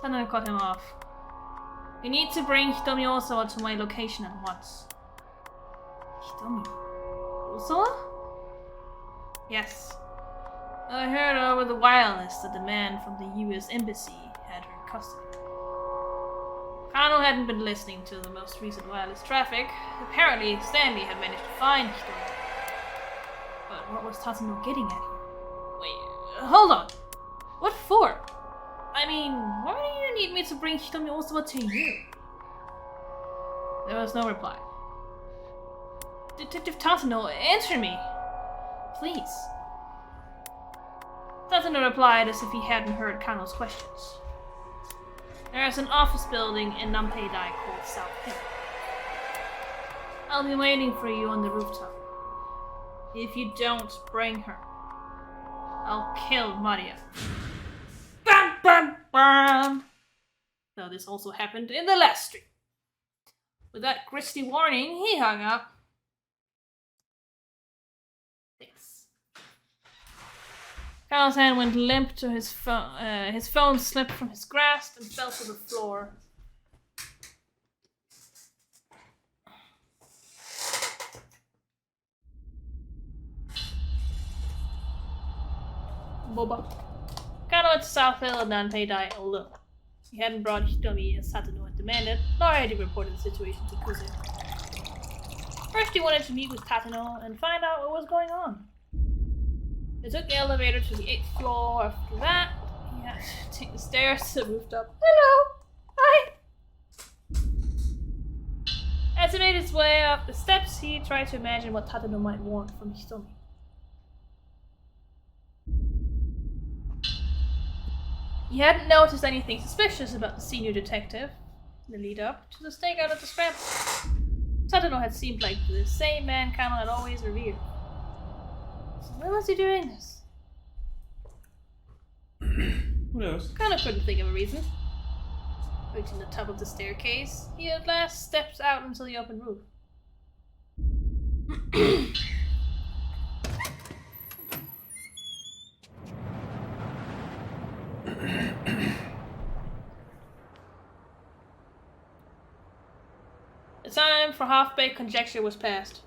Tateno cut him off. "You need to bring Hitomi Osawa to my location at once." Hitomi Osawa? Yes. I heard over the wireless that the man from the US Embassy had her in custody. Kano hadn't been listening to the most recent wireless traffic. Apparently, Stanley had managed to find Hitomi. But what was Tatsuno getting at here? Wait, hold on. What for? I mean, why do you need me to bring Hitomi Osawa to you? There was no reply. Detective Tatsuno, answer me. Please. Tatsuno replied as if he hadn't heard Kano's questions. There is an office building in Nampeidai called South Hill. I'll be waiting for you on the rooftop. If you don't bring her, I'll kill Maria. Bam, bam, bam! Though this also happened in the last stream. With that grisly warning, he hung up. Thanks. Kyle's hand went limp to his phone. His phone slipped from his grasp and fell to the floor. Boba. Kano went to South Hill and Nanpei alone. He hadn't brought Hitomi as Tatsuno had demanded, nor had he reported the situation to Kuze. First he wanted to meet with Tatsuno and find out what was going on. They took the elevator to the 8th floor. After that, he had to take the stairs to the rooftop. Hello! Hi! As he made his way up the steps, he tried to imagine what Tatsuno might want from Hitomi. He hadn't noticed anything suspicious about the senior detective in the lead up to the stakeout at the scramble. Tatsuno had seemed like the same man Kano had always revered. So why was he doing this? Who knows? Kano couldn't think of a reason. Reaching the top of the staircase, he at last stepped out into the open roof. The time for half-baked conjecture was past.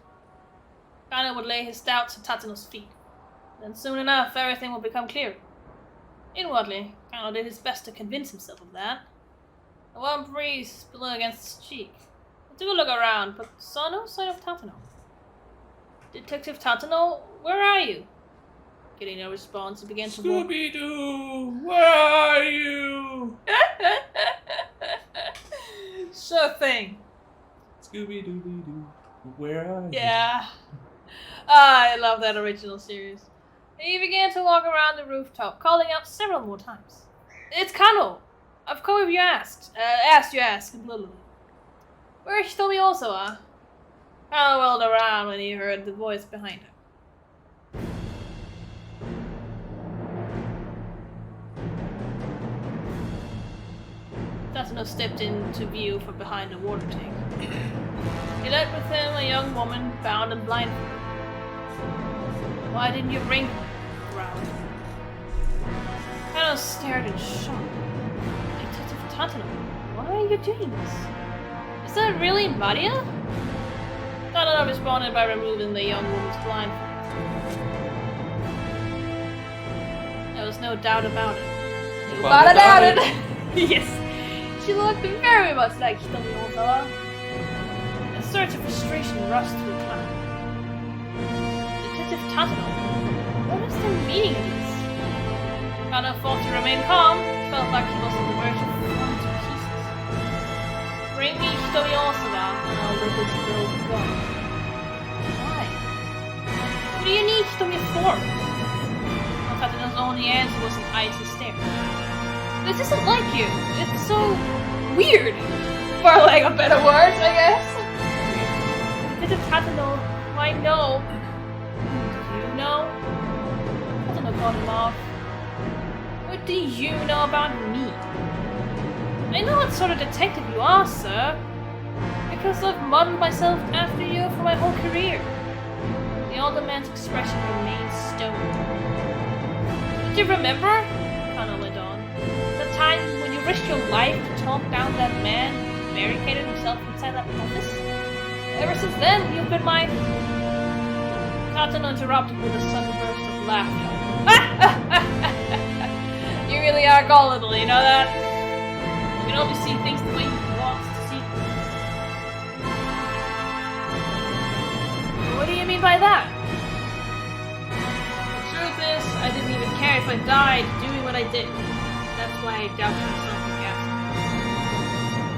Kano would lay his doubts at Tatsuno's feet. Then soon enough, everything would become clear. Inwardly, Kano did his best to convince himself of that. A warm breeze blew against his cheek. He took a look around, but saw no sign of Tatano. Detective Tatano, where are you? Getting no response, he began to walk. Scooby-Doo, where are you? Sure thing. Scooby-Dooby-Doo, where are you? Yeah. I love that original series. He began to walk around the rooftop, calling out several more times. It's Kano! Of course you asked. You asked. Where's Hitomi Osawa? Kano whirled around when he heard the voice behind him. Tatano stepped into view from behind a water tank. He led with him a young woman, bound and blindfolded. Why didn't you ring? Growled. Kano stared in shock. Detective Tatano, why are you doing this? Is that really Maria? Tatano responded by removing the young woman's blindfold. There was no doubt about it. Nobody doubted it! Yes! She looked very much like Hitomi Osawa. A surge of frustration rushed through Kano. Detective Tatano, what is the meaning of this? Kano fought to remain calm, felt like he was on the verge of falling to pieces. Bring me Hitomi Osawa, and I'll let this girl go. Why? What do you need Hitomi for? Tatano's only answer was an icy stare. This isn't like you. It's so weird. For lack of better words, I guess. Detective Tatano, I know. Do you know? Tatano called him off. What do you know about me? I know what sort of detective you are, sir. Because I've modeled myself after you for my whole career. The older man's expression remained stony. Did you remember? Kano went on. The time when you risked your life to talk down that man who barricaded himself inside that office? Ever since then, you've been my... Tatano interrupted with a sudden burst of laughter. You really are gullible, you know that? You can only see things the way you want to see them. What do you mean by that? The truth is, I didn't even care if I died doing what I did. That's why I doubted myself and gasped.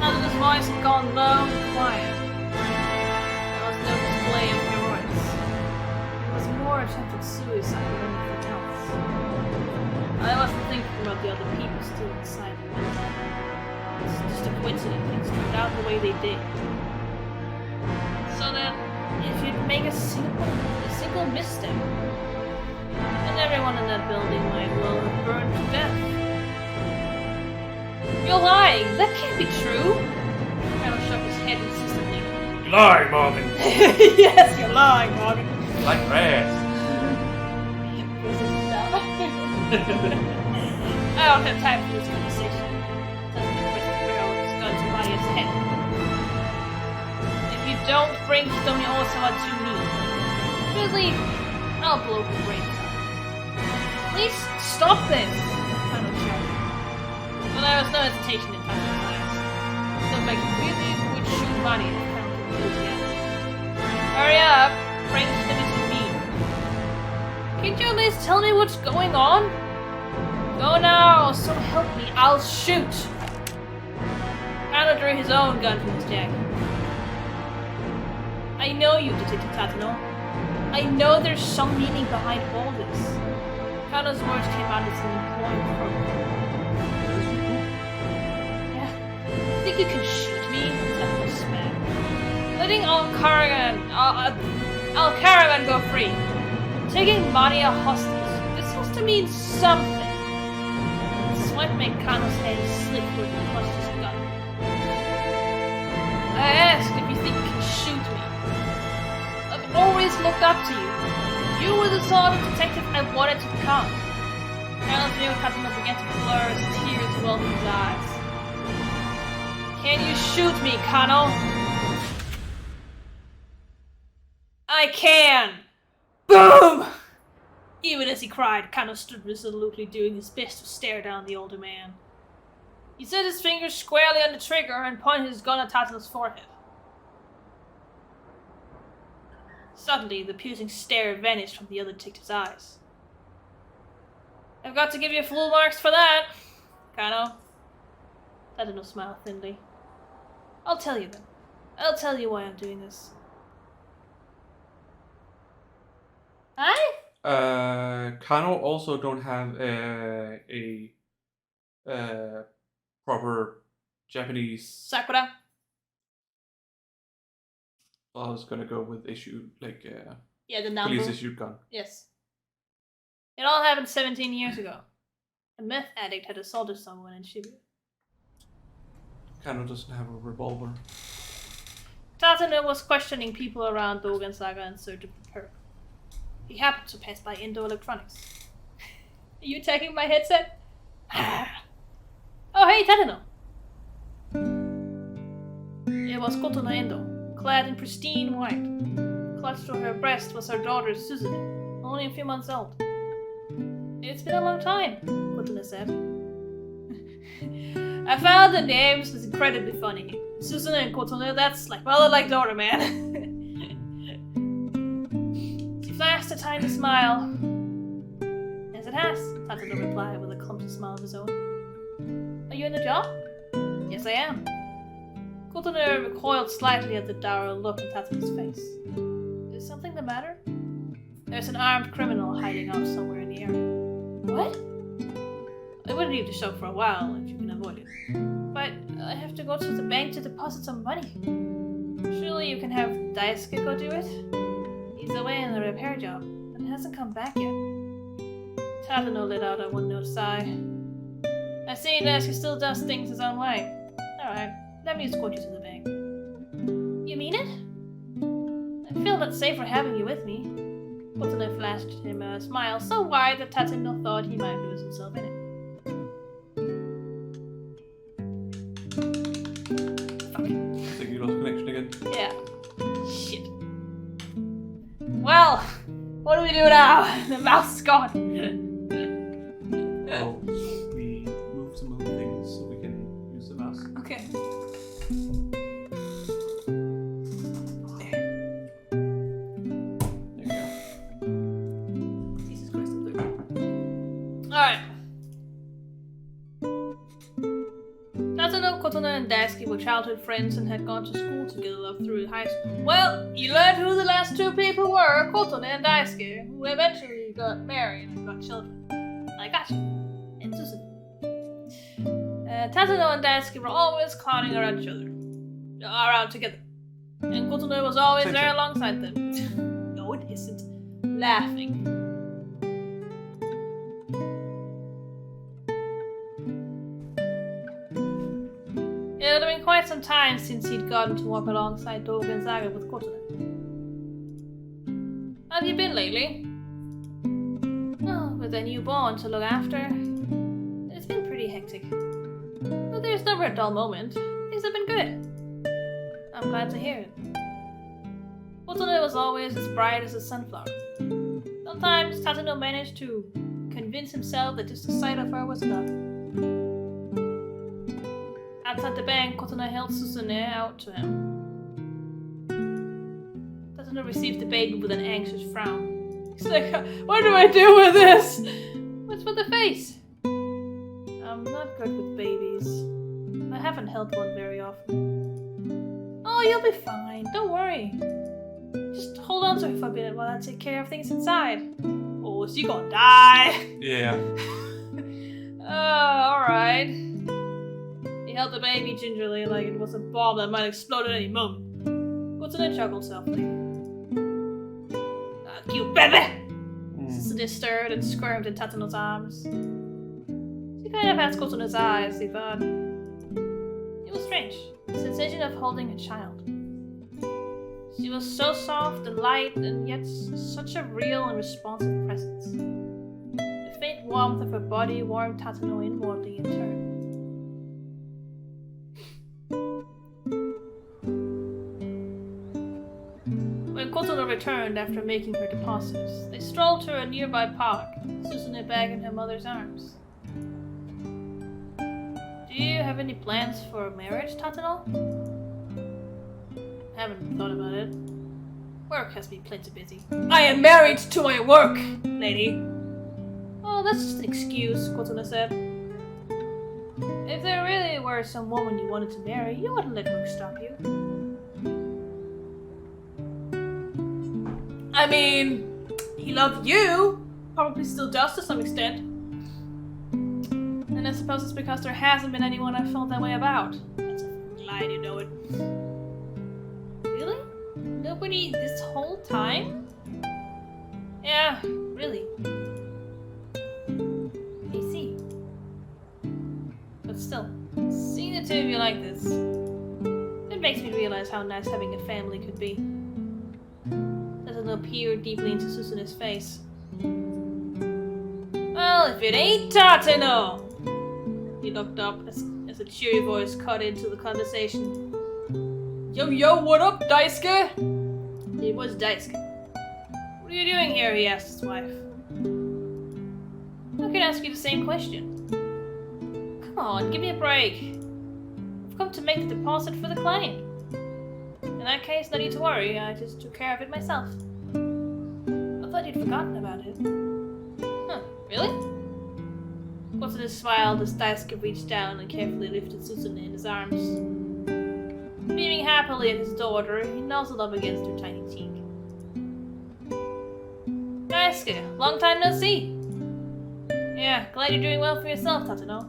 Now that his voice had gone low and quiet, there was no display of heroics. It was more attempted suicide than anything else. I wasn't thinking about the other people still inside the window. It's just a coincidence things turned out the way they did. So that if you'd make a single misstep, then everyone in that building might well have burned to death. You're lying! That can't be true! Kano shook his head insistently. You're lying, Morgan! Yes, you're lying, Morgan! Like grass. I don't have time for this conversation. Suddenly pressed the barrel of his gun to Maria's head. If you don't bring Hitomi Osawa to me, really, I'll blow her brains out. Please stop this! Kano shouted. But there was no hesitation in Tatano's eyes. It looked like he really would shoot Maria if Kano refused the answer. Hurry up! Bring Hitomi to me. Can't you at least tell me what's going on? Go now, so help me, I'll shoot! Kano drew his own gun from his jacket. I know you, Detective Tatano. I know there's some meaning behind all this. Kano's words came out as an imploring program. Yeah, think you can shoot me? Tatano spat. Letting Al Caravan go free. Taking Maria hostage. This has to mean something. Sweat made Kano's head slick where he clutched his gun. I asked if you think you can shoot me. I've always looked up to you. You were the sort of detective I wanted to become. Kano's view of Tatano began to blur as tears welled in his eyes. Can you shoot me, Kano? I can! Boom! Even as he he cried, Kano stood resolutely doing his best to stare down the older man. He set his fingers squarely on the trigger and pointed his gun at Tatano's forehead. Suddenly, the piercing stare vanished from the other detective's eyes. I've got to give you full marks for that, Kano. Tatano smiled thinly. I'll tell you then. I'll tell you why I'm doing this. Kano also don't have a proper Japanese. Sakura. I was gonna go with issued the Nambu. police issued gun. Yes. It all happened 17 years ago. A meth addict had assaulted someone in Shibuya. Kano doesn't have a revolver. Tatano was questioning people around Dogen Saga in search of the perp. He happened to pass by Indo Electronics. Are you taking my headset? Oh, hey, Tatano! It was Kotono Endo, clad in pristine white. Clutched to her breast was her daughter Suzune, only a few months old. It's been a long time, Kotono said. I found the names was incredibly funny. Suzune and Kotono, that's like mother like daughter, man. She flashed a tiny smile. Yes, it has, Tatano replied with a clumsy smile of his own. Are you in the job? Yes, I am. Kotono recoiled slightly at the dour look on Tatano's face. Is something the matter? There's an armed criminal hiding out somewhere in the area. What? I wouldn't leave the shop for a while if you can avoid it. But I have to go to the bank to deposit some money. Surely you can have Daisuke go do it? He's away on a repair job, and hasn't come back yet. Tatano let out a one-note sigh. I see Daisuke still does things his own way. Alright, let me escort you to the bank. You mean it? I feel not safer having you with me. Kotono flashed him a smile so wide that Tatano thought he might lose himself in it. I think you lost connection again. Yeah. Shit. Well, what do we do now? The mouse is gone. Oh, we move some other things so we can use the mouse. Okay. There you go. Jesus Christ, I'm through. Alright. Tatano, Kotono, and Daisuke were childhood friends and had gone to school together up through high school. Well, you learned who the last two people were, Kotono and Daisuke, who eventually got married and got children. I got you. And Susan. Tatano and Daisuke were always clowning around each other. Around together. And Kotono was always there alongside them. No, it isn't. Laughing. It had been quite some time since he'd gotten to walk alongside Dogen Saga with Kotono. How have you been lately? Oh, with a newborn to look after. It's been pretty hectic. But there's never a dull moment. Things have been good. I'm glad to hear it. Kotono was always as bright as a sunflower. Sometimes Tatano managed to convince himself that just the sight of her was enough. Outside the bank, Kotono held Suzune out to him. Tatano received the baby with an anxious frown. He's like, what do I do with this? What's with the face? I'm not good with babies. I haven't held one very often. Oh, you'll be fine. Don't worry. Just hold on to her for a bit while I take care of things inside. Oh, is she gonna die? Yeah. Alright. He held the baby gingerly like it was a bomb that might explode at any moment. Kotono chuckled softly. Ah, cute baby! Suzune stirred and squirmed in Tatano's arms. She kind of had Kotono's eyes, he thought. It was strange, the sensation of holding a child. She was so soft and light, and yet such a real and responsive presence. The faint warmth of her body warmed Tatano inwardly in turn. When Kotono returned after making her deposits. They strolled to a nearby park, Susune back in her mother's arms. Do you have any plans for marriage, Tatano? I haven't thought about it. Work has been plenty busy. I am married to my work, lady. Oh, that's just an excuse, Kotuna said. If there really were some woman you wanted to marry, you wouldn't let work stop you. I mean, he loved you. Probably still does to some extent. And I suppose it's because there hasn't been anyone I felt that way about. That's a lie, you know it. Really? Nobody this whole time? Yeah, really. I see. But still, seeing the two of you like this, it makes me realize how nice having a family could be. Tatano peered deeply into Susune's face. Well, if it ain't Tatano! He looked up as a cheery voice cut into the conversation. Yo, what up, Daisuke? It was Daisuke. What are you doing here? He asked his wife. I could ask you the same question. Come on, give me a break. I've come to make the deposit for the client. In that case, no need to worry. I just took care of it myself. I thought you'd forgotten about it. Huh, really? Kotuna smiled as Daisuke reached down and carefully lifted Susune in his arms. Beaming happily at his daughter, he nuzzled up against her tiny cheek. Daisuke, long time no see. Yeah, glad you're doing well for yourself, Tatano.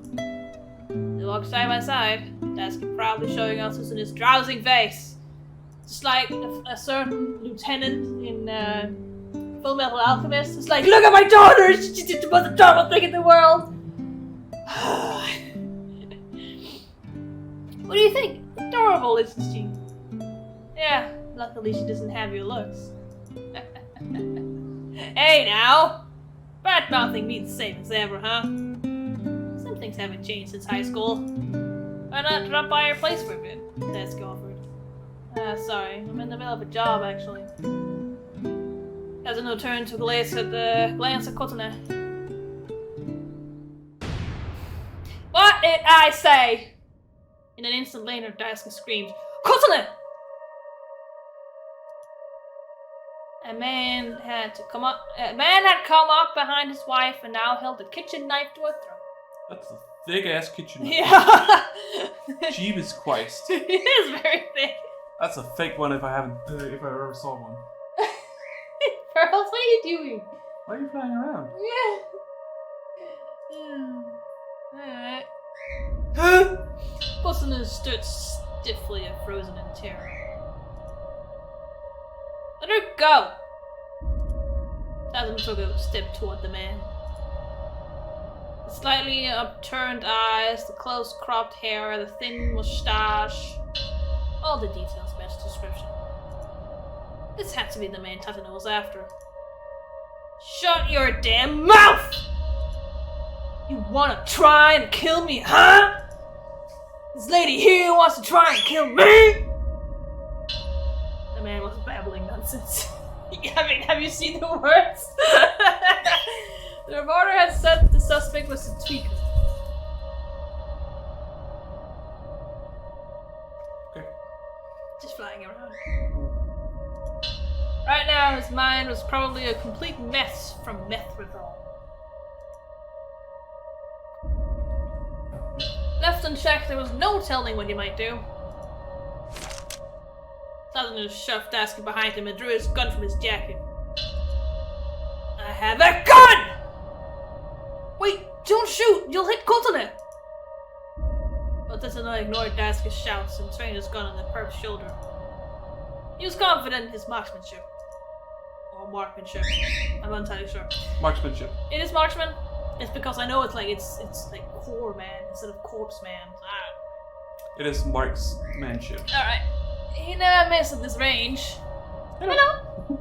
They walked side by side, Daisuke proudly showing off Susune's drowsing face. Just like a certain lieutenant in Full Metal Alchemist. It's like, look at my daughter! She did the most adorable thing in the world! What do you think? Adorable, isn't she? Yeah, luckily she doesn't have your looks. Hey now! Bad-mouthing me the same as ever, huh? Some things haven't changed since high school. Why not drop by your place for a bit? Daisuke offered. Sorry, I'm in the middle of a job, actually. Tatano turned to glance at Kotuna. What did I say? In an instant later, Daisuke screamed, Kotuna! A man had come up behind his wife and now held a kitchen knife to her throat. That's a thick-ass kitchen knife. Yeah. Jeebus Christ. It is very thick. That's a fake one if I ever saw one. Pearls, what are you doing? Why are you flying around? Yeah. Alright. Kotuna stood stiffly and frozen in terror. Let her go! Tatano took a step toward the man. The slightly upturned eyes, the close-cropped hair, the thin moustache. All the details matched the description. This had to be the man Tatano was after. Shut your damn mouth! You wanna try and kill me, huh? This lady here wants to try and kill me? The man was babbling nonsense. I mean, have you seen the words? The reporter had said the suspect was a tweaker. Okay. Just flying around. Right now, his mind was probably a complete mess from meth withdrawal. Left unchecked, there was no telling what he might do. Tatano shoved Daisuke behind him and drew his gun from his jacket. I have a gun! Wait, don't shoot! You'll hit Kotuna! But Tatano ignored Daisuke's shouts and trained his gun on the perp's shoulder. He was confident in his marksmanship. Or marksmanship. I'm not entirely sure. Marksmanship. It is marksman. It's because I know it's like core man instead of corpse man. It is marksmanship. Alright. He never missed at this range. Hello.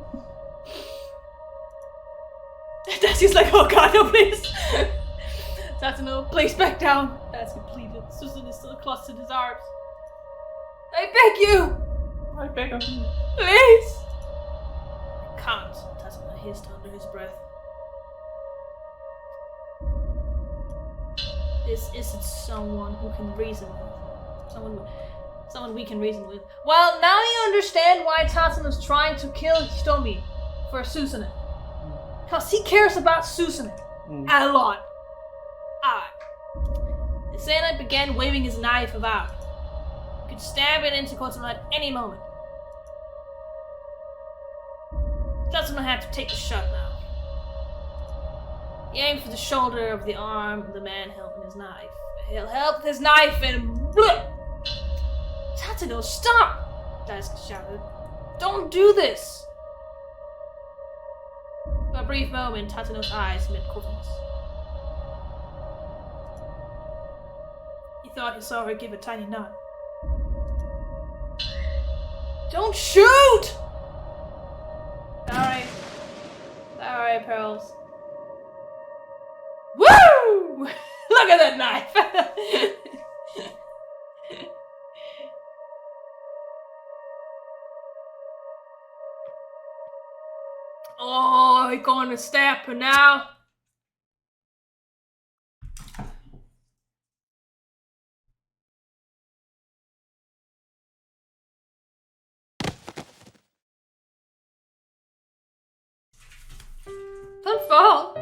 Daisuke's like, oh god, no, please. Tatano, please back down. Daisuke pleaded. Susan is still clutched in his arms. I beg you. I beg of you. Please. can't, Tatsuno hissed under his breath. This isn't someone who can reason with. Someone we can reason with. Well, now you understand why Tatsuno's trying to kill Hitomi for Susanoo. Because he cares about Susanoo. A lot. Alright. The sailor began waving his knife about. He could stab it into Kotono at any moment. Tatsuno had to take the shot now. He aimed for the shoulder of the arm of the man held with his knife. He'll help with his knife and bleh! Tatsuno, stop! Daisuke shouted. Don't do this! For a brief moment, Tatsuno's eyes met Kotono's. He thought he saw her give a tiny nod. Don't shoot! Alright, Pearls. Woo! Look at that knife! Oh, he's going to stab her now. Don't fall.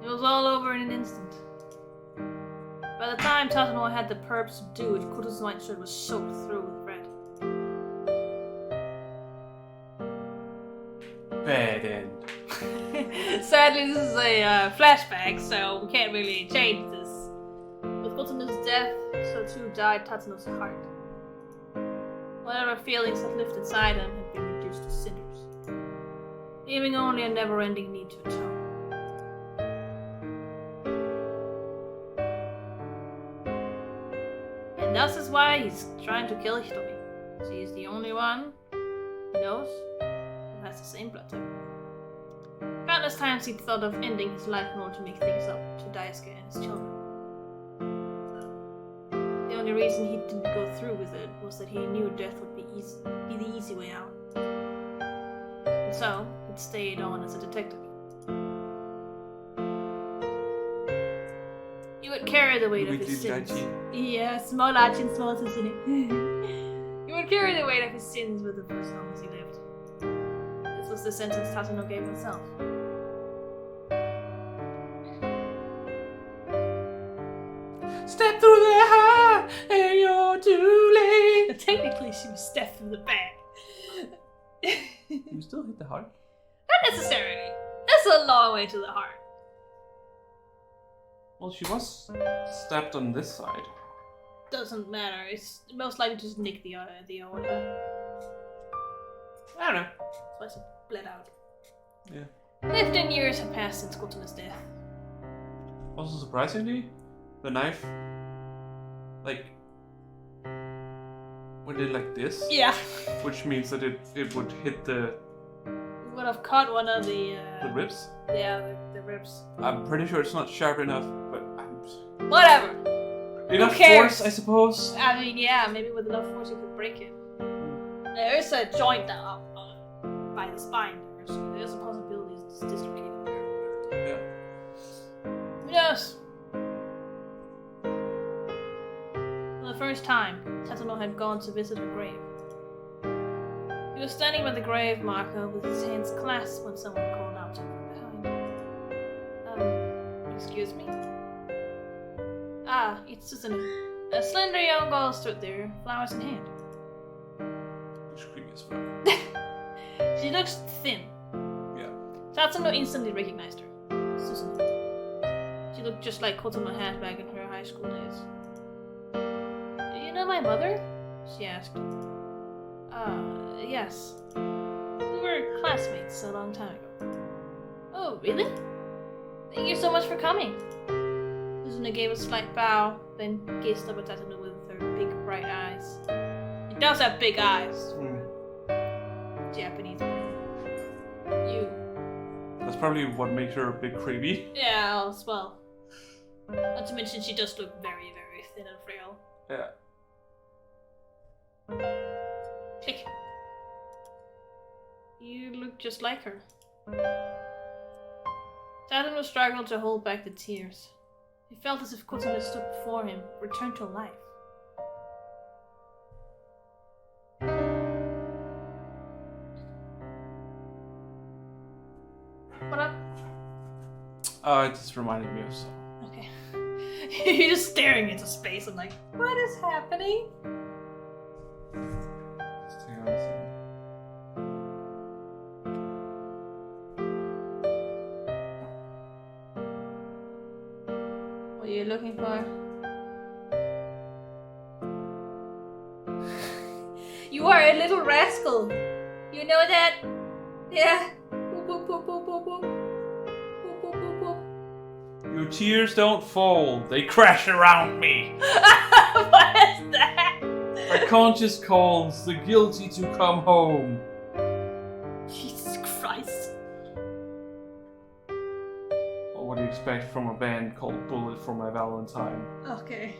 It was all over in an instant. By the time Tatsuno had the perp subdued, Koto's white shirt was soaked through with red. Bad end. Sadly, this is a flashback, so we can't really change this. With Kotono's death, so too died Tatsuno's heart. Whatever feelings had lived inside him had been reduced to cinders, leaving only a never-ending need to atone. And thus is why he's trying to kill Hitomi. She is the only one he knows who has the same blood type. Countless times he'd thought of ending his life in order to make things up to Daisuke and his children. The only reason he didn't go through with it was that he knew death would be the easy way out. And so, he'd stayed on as a detective. He would carry the weight of his sins. Yeah, small action, small sins in it. He would carry the weight of his sins with him for as long as he lived. This was the sentence Tatsuno gave himself. Step through the heart and you're too late. Technically, she was stepped through the back. You still hit the heart? Not necessarily. That's a long way to the heart. Well, she was stabbed on this side. Doesn't matter. It's most likely just nick the aorta. I don't know. That's why she bled out. Yeah. 15 years have passed since Kotono's death. Also, surprisingly, the knife, like, went in like this. Yeah. Which means that it would hit the... You would have caught one of the ribs? Yeah, the ribs. I'm pretty sure it's not sharp enough, but whatever. Enough force, I suppose. I mean, yeah, maybe with enough force you could break it. There is a joint up by the spine there, so there's a possibility it's dislocated there. Yeah. Who knows? For the first time, Tatsuno had gone to visit her grave. He was standing by the grave marker with his hands clasped when someone called out to him from behind. Excuse me? Ah, it's Susanoo. A slender young girl stood there, flowers in hand. It's creepy as fuck. She looks thin. Yeah. Tatsuno instantly recognized her. Susanoo. She looked just like Kotono had back in her high school days. Do you know my mother? She asked. Yes. We were classmates a long time ago. Oh, really? Thank you so much for coming. Susanoo gave a slight bow, then gazed up at Tatsuno with her big bright eyes. She does have big eyes. Japanese. You. That's probably what makes her a bit creepy. Yeah, as well. Not to mention she does look very, very thin and frail. Yeah. Click. You look just like her. Sadano struggled to hold back the tears. He felt as if Kotone stood before him, returned to life. What up? It just reminded me of something. Okay. You're just staring into space. I'm like, what is happening? Just hang on a second. What are you looking for? You are a little rascal. You know that? Yeah. Boop, boop, boop, boop, boop, boop. Boop, boop, boop, boop. Your tears don't fall, they crash around me. What is that? My conscience calls the guilty to come home. Jesus Christ. Well, what do you expect from a band called Bullet for My Valentine? Okay.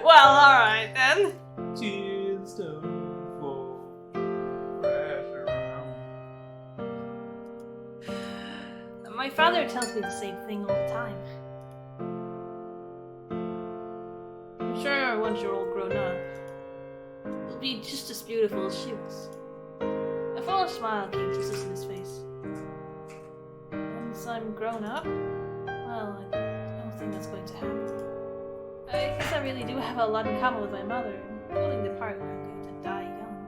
Well, alright then. Tears don't fall, crash around. My father tells me the same thing all the time. I'm sure once you're all grown up, you'll be just as beautiful as she was. A full smile came to Susune's face. Once I'm grown up? Well, I don't think that's going to happen. I guess I really do have a lot in common with my mother, including the part where I'm going to die young.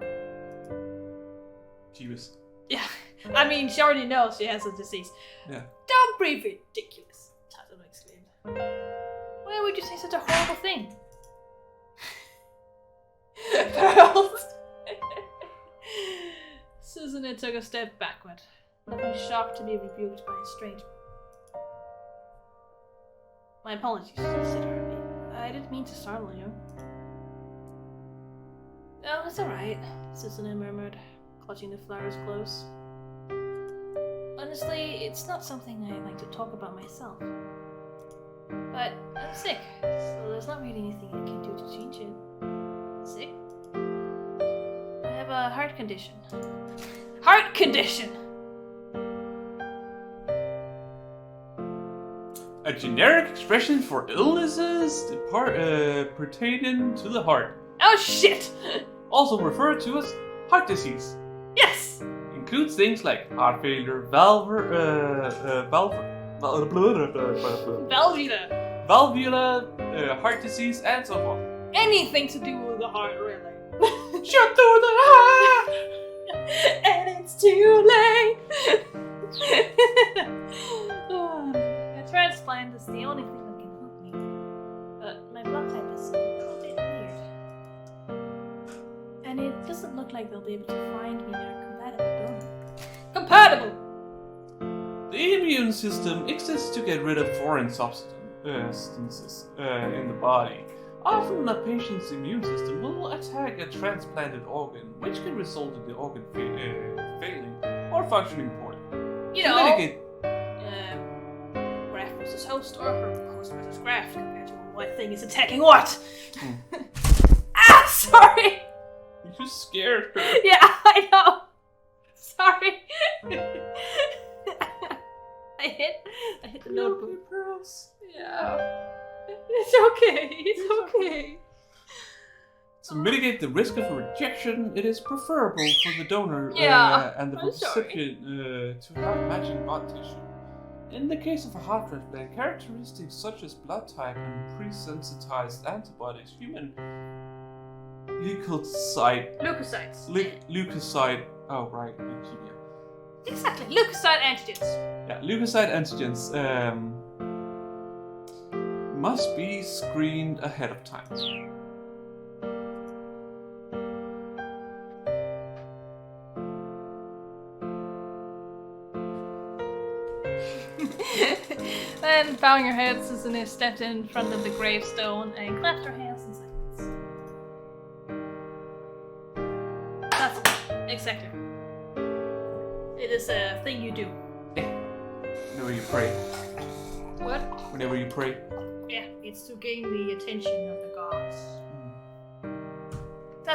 She was. Yeah, I mean, she already knows she has a disease. Yeah. Don't be ridiculous, Tatano exclaimed. Why would you say such a horrible thing? Pearls! Suzune took a step backward, looking shocked to be rebuked by a stranger. My apologies, said Harvey. I didn't mean to startle you. Oh, it's alright, Suzune murmured, clutching the flowers close. Honestly, it's not something I like to talk about myself. But I'm sick, so there's not really anything I can do to change it. Sick? I have a heart condition. Heart condition! A generic expression for illnesses pertaining to the heart. Oh shit! Also referred to as heart disease. Yes! Includes things like heart failure, valvular, heart disease, and so forth. Anything to do with the heart, really. Shut through the heart! And it's too late! A transplant is the only thing that can help me. But my blood type is a little bit weird. And it doesn't look like they'll be able to find me a compatible donor. Compatible! The immune system exists to get rid of foreign substances in the body. Often a patient's immune system will attack a transplanted organ, which can result in the organ failing or functioning poorly. You To know, mitigate- graft versus host, or host versus graft, compared to what thing is attacking what. Ah, sorry! You just scared her. Yeah, I know. Sorry. I hit the notebook. Pearls. Yeah. It's okay. It's okay. To mitigate the risk of rejection, it is preferable for the donor and the I'm sorry. recipient to have matching blood tissue. In the case of a heart transplant, characteristics such as blood type and pre-sensitized antibodies, human leukocyte. Oh right, leukemia. Exactly. Leukocyte antigens. Yeah, leukocyte antigens must be screened ahead of time. Then, bowing her head, Susumu stepped in front of the gravestone and clapped her hands in silence. That's it. Exactly. It is a thing you do. Whenever you pray. What? Whenever you pray. Yeah, it's to gain the attention of the gods.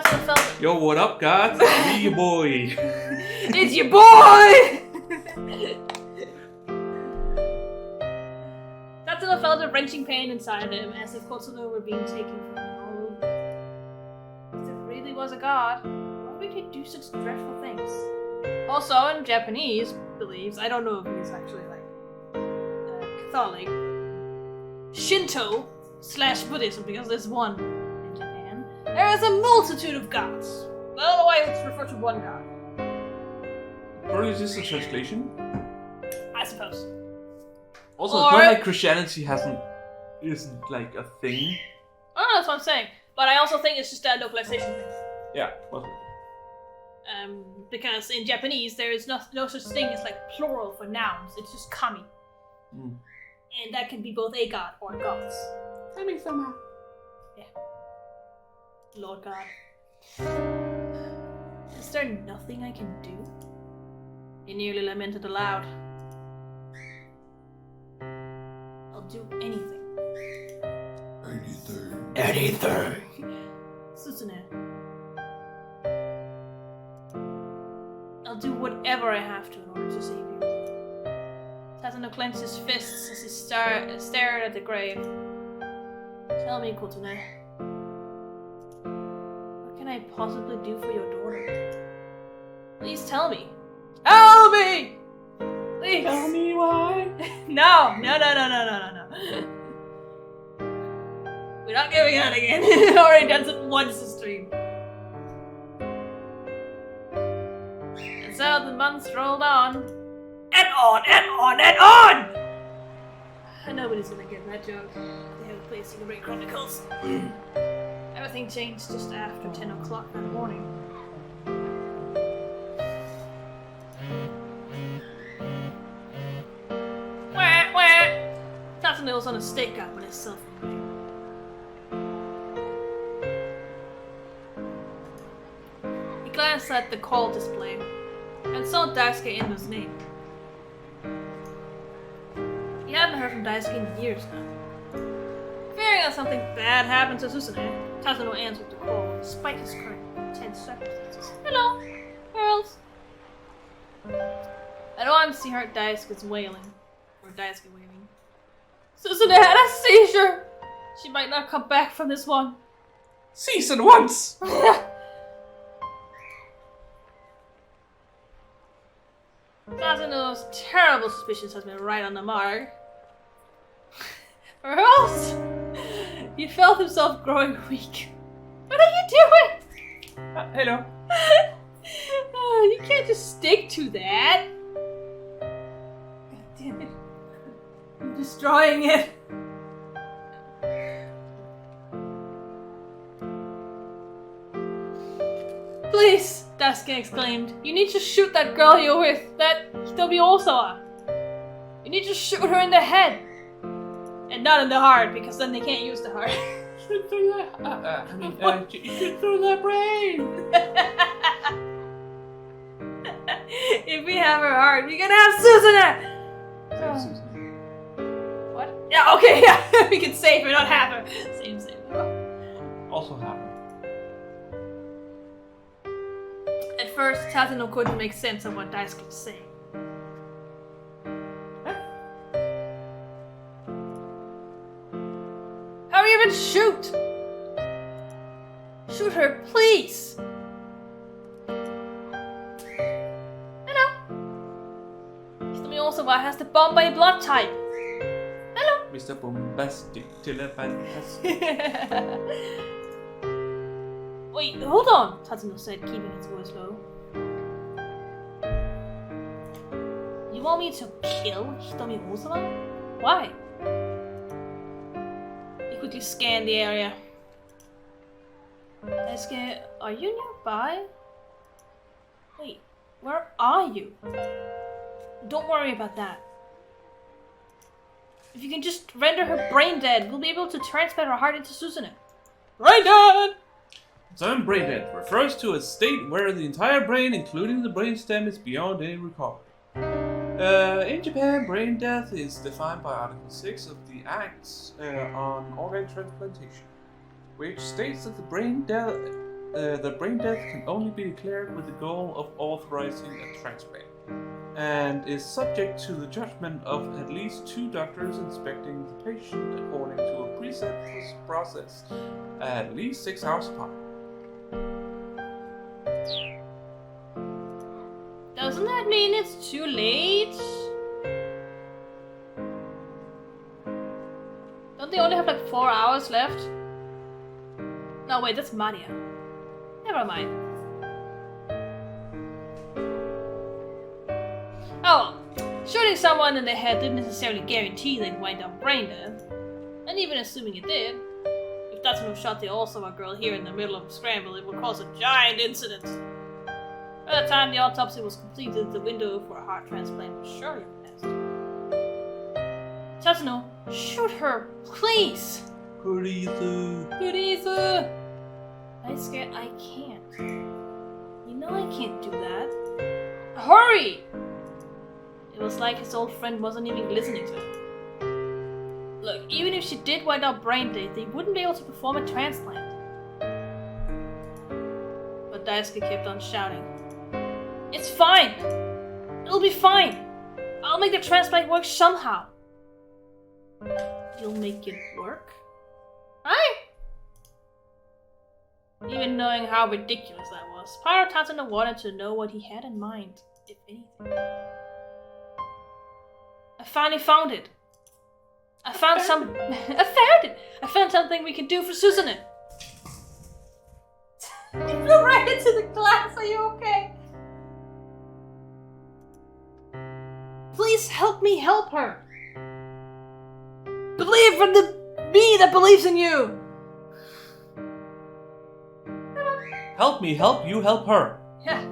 Tatsuna felt it. Yo, what up, guys? Me, your boy. It's your boy! Tatsuna felt a wrenching pain inside him, as if Kotsuno were being taken from him all over. If it really was a god, why would he do such dreadful things? Also, in Japanese beliefs, I don't know if he's actually like Catholic, Shinto / Buddhism, because there's one in Japan. There is a multitude of gods. I don't know why it's referred to one god. Or is this a translation? I suppose. Also, it's not like Christianity isn't like a thing. Oh, that's what I'm saying. But I also think it's just a localization thing. Yeah, possibly. Because in Japanese there is no such thing as like plural for nouns. It's just kami. Mm. And that can be both a god or gods. Kami-sama. Yeah. Lord God. Is there nothing I can do? He nearly lamented aloud. I'll do anything. Anything. Susune. I'll do whatever I have to in order to save you. Tatsuna clenched his fists as he stared at the grave. Tell me, Kotune. What can I possibly do for your daughter? Please tell me. Tell me! Please! Tell me why? No. We're not giving out again. I've already done it once this stream. And so the months rolled on. And on, and on, and on! And nobody's gonna get that joke. They haven't played Xenoblade Chronicles. Everything changed just after 10 o'clock that morning. Wah, wah. Tatsuna was on a stake up when his cell phone rang. He glanced at the call display and saw Daisuke Endo's name. He hadn't heard from Daisuke in years now. Fearing that something bad happened to Susune, Tatsuna answered the call despite his current tense circumstances. Hello, girls. At once he heard Daisuke's wailing. Or Daisuke wailing. Susune had a seizure! She might not come back from this one. Cease at once! Tatsuno's terrible suspicions has been right on the mark. Or else, he felt himself growing weak. What are you doing? Hello. Oh, you can't just stick to that. God damn it. I'm destroying it. Please, Daisuke exclaimed. You need to shoot that girl you're with, that Hitomi Osawa. You need to shoot her in the head. And not in the heart, because then they can't use the heart. Shoot through the... shoot through the brain! If we have her heart, we can have Susune! What? Yeah, okay, yeah. We can save her, not have her. Same. Also happen. At first, Tatsuno couldn't make sense of what Daisuke was saying. Hurry up and shoot! Shoot her, please! Hello! Hitomi Osawa has the Bombay blood type. Hello! Mr. Bombastic Telepathy. Wait, hold on, Tatsuno said, keeping his voice low. You want me to kill Hitomi Osawa? Why? He quickly scanned the area. Daisuke, are you nearby? Wait, where are you? Don't worry about that. If you can just render her brain dead, we'll be able to transplant her heart into Susune. Brain dead! The term brain dead refers to a state where the entire brain, including the brainstem, is beyond any recovery. In Japan, brain death is defined by Article 6 of the Acts on Organ Transplantation, which states that the brain the brain death can only be declared with the goal of authorizing a transplant, and is subject to the judgment of at least 2 doctors inspecting the patient according to a preset process, at least 6 hours apart. Doesn't that mean it's too late? Don't they only have like 4 hours left? No, wait, that's Maria. Never mind. Oh, shooting someone in the head didn't necessarily guarantee they'd wind up brain dead. And even assuming it did, if Tatsuno shot the All-Summer girl here in the middle of a scramble, it would cause a giant incident. By the time the autopsy was completed, the window for a heart transplant was surely passed. Tatsuno, shoot her, please! Kurizu! I'm scared I can't. You know I can't do that. Hurry! It was like his old friend wasn't even listening to him. Look, even if she did wind up brain dead, they wouldn't be able to perform a transplant. But Daisuke kept on shouting. It's fine! It'll be fine! I'll make the transplant work somehow! You'll make it work? Right? Even knowing how ridiculous that was, Pyro Tatsuno wanted to know what he had in mind, if anything. I finally found it! I found something we can do for Suzune! You flew right into the glass, are you okay? Please help me help her! Believe from the me that believes in you! Help me help you help her. Yeah.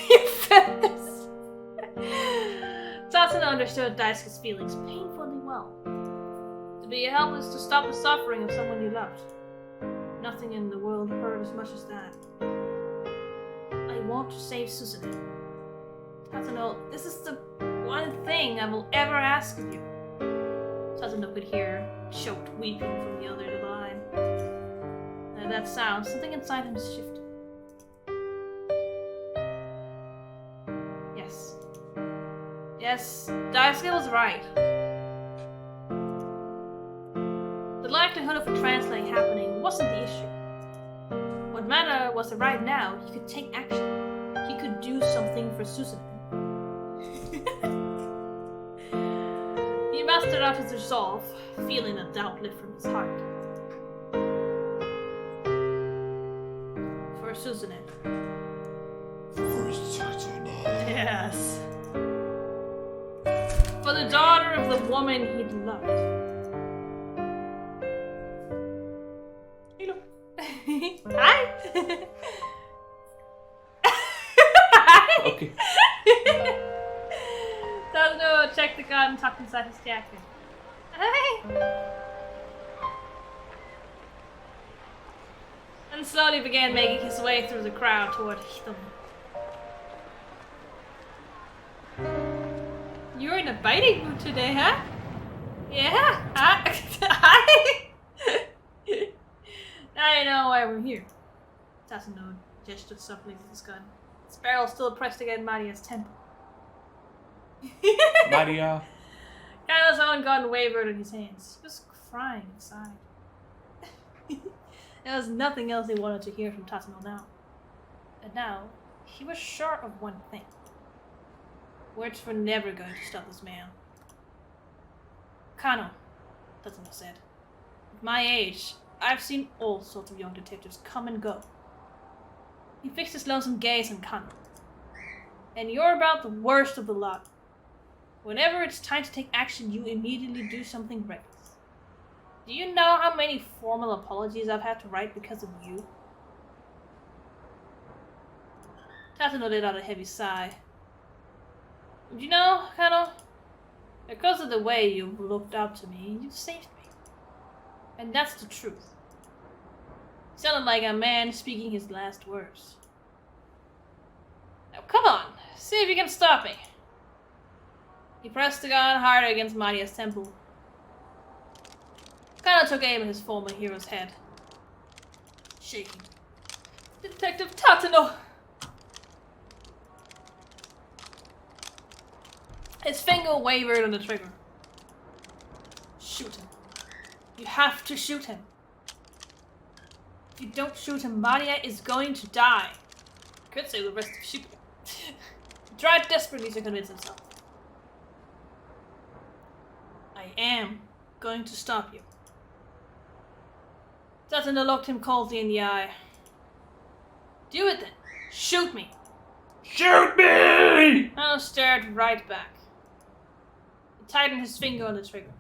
You felt this. Tatsuno understood Daisuke's feelings painfully well. To be helpless to stop the suffering of someone you loved. Nothing in the world hurt as much as that. I want to save Suzune. Tatsuno, this is the one thing I will ever ask of you. Tatsuno could hear choked weeping from the other end of the line. At that sound, something inside him shifted. Yes, Daisuke was right. The likelihood of a translate happening wasn't the issue. What mattered was that right now he could take action. He could do something for Suzune. He mustered up his resolve, feeling a doubt lift from his heart. For Suzune. Yes. For the daughter of the woman he'd loved. Hello. Hi. Hi. Okay. Tatsuno checked the gun tucked inside his jacket. Hi. And slowly began making his way through the crowd toward Hitomi. You're in a biting mood today, huh? Yeah? Hi! Now you know why we're here. Tatsuno gestured softly with his gun. Its barrel still pressed against Maria's temple. Maria. Kano's own gun wavered in his hands. He was crying inside. There was nothing else he wanted to hear from Tatsuno now. And now, he was sure of one thing. Words were never going to stop this man. Kano, Tatsuno said. At my age, I've seen all sorts of young detectives come and go. He fixed his lonesome gaze on Kano. And you're about the worst of the lot. Whenever it's time to take action, you immediately do something reckless. Do you know how many formal apologies I've had to write because of you? Tatsuno let out a heavy sigh. You know, Kano, because of the way you've looked up to me, you've saved me. And that's the truth. You sounded like a man speaking his last words. Now come on, see if you can stop me. He pressed the gun harder against Maria's temple. Kana took aim at his former hero's head. Shaking. Detective Tatano! His finger wavered on the trigger. Shoot him. You have to shoot him. If you don't shoot him, Maria is going to die. Could say the rest of Shibuya. He tried desperately to convince himself. I am going to stop you. Tatano looked him coldly in the eye. Do it then. Shoot me. Shoot me! Tatano stared right back. He tightened his finger on the trigger.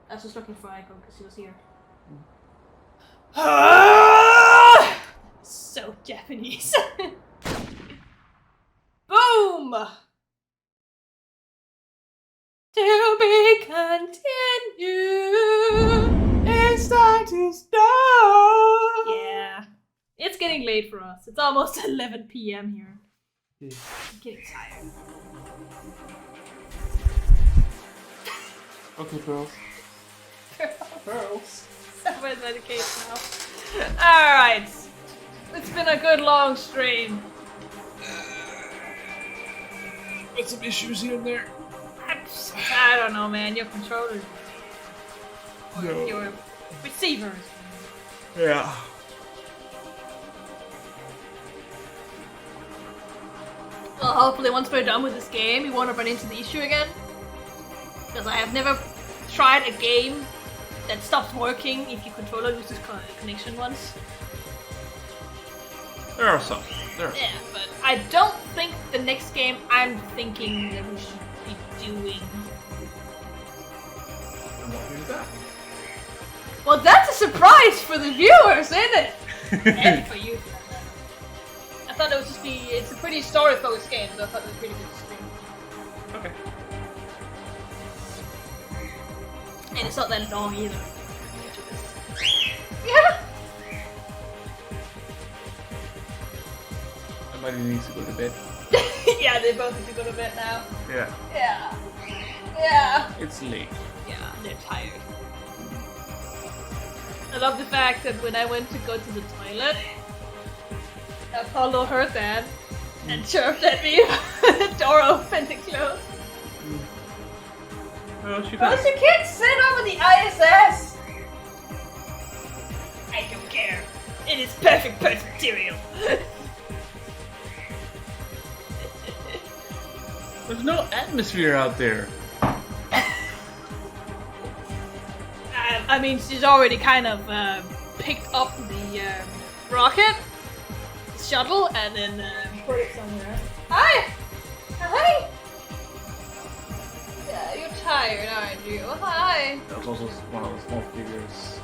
I was just looking for Aiko because he was here. So Japanese. Boom! To be continued. It's time to stop. Yeah. It's getting late for us. It's almost 11 p.m. here. Yeah. I'm getting tired. Okay, girls. Pearls. Where's my case now? Alright. It's been a good long stream. With some issues here and there. I don't know, man. Your controllers. No. Your receivers. Yeah. Well, hopefully once we're done with this game, we won't run into the issue again. Because I have never tried a game that stops working if your controller loses connection once. There are some. Yeah, but I don't think the next game I'm thinking that we should be doing. And what is that? Well, that's a surprise for the viewers, isn't it? And for you. I thought it would just be. It's a pretty story-focused game, so I thought it was pretty good to stream. Okay. And it's not that long either. Yeah. Somebody needs to go to bed. Yeah, they both need to go to bed now. Yeah. Yeah. Yeah. It's late. Yeah, they're tired. I love the fact that when I went to go to the toilet, Apollo heard that and chirped at me. The door opened and closed. Well, she Well, she can't sit over the ISS! I don't care. It is perfect material. There's no atmosphere out there. I mean, she's already kind of picked up the rocket shuttle and then put it somewhere. Hi! Hi! Yeah, you're tired, aren't you? Hi! That was also one of the small figures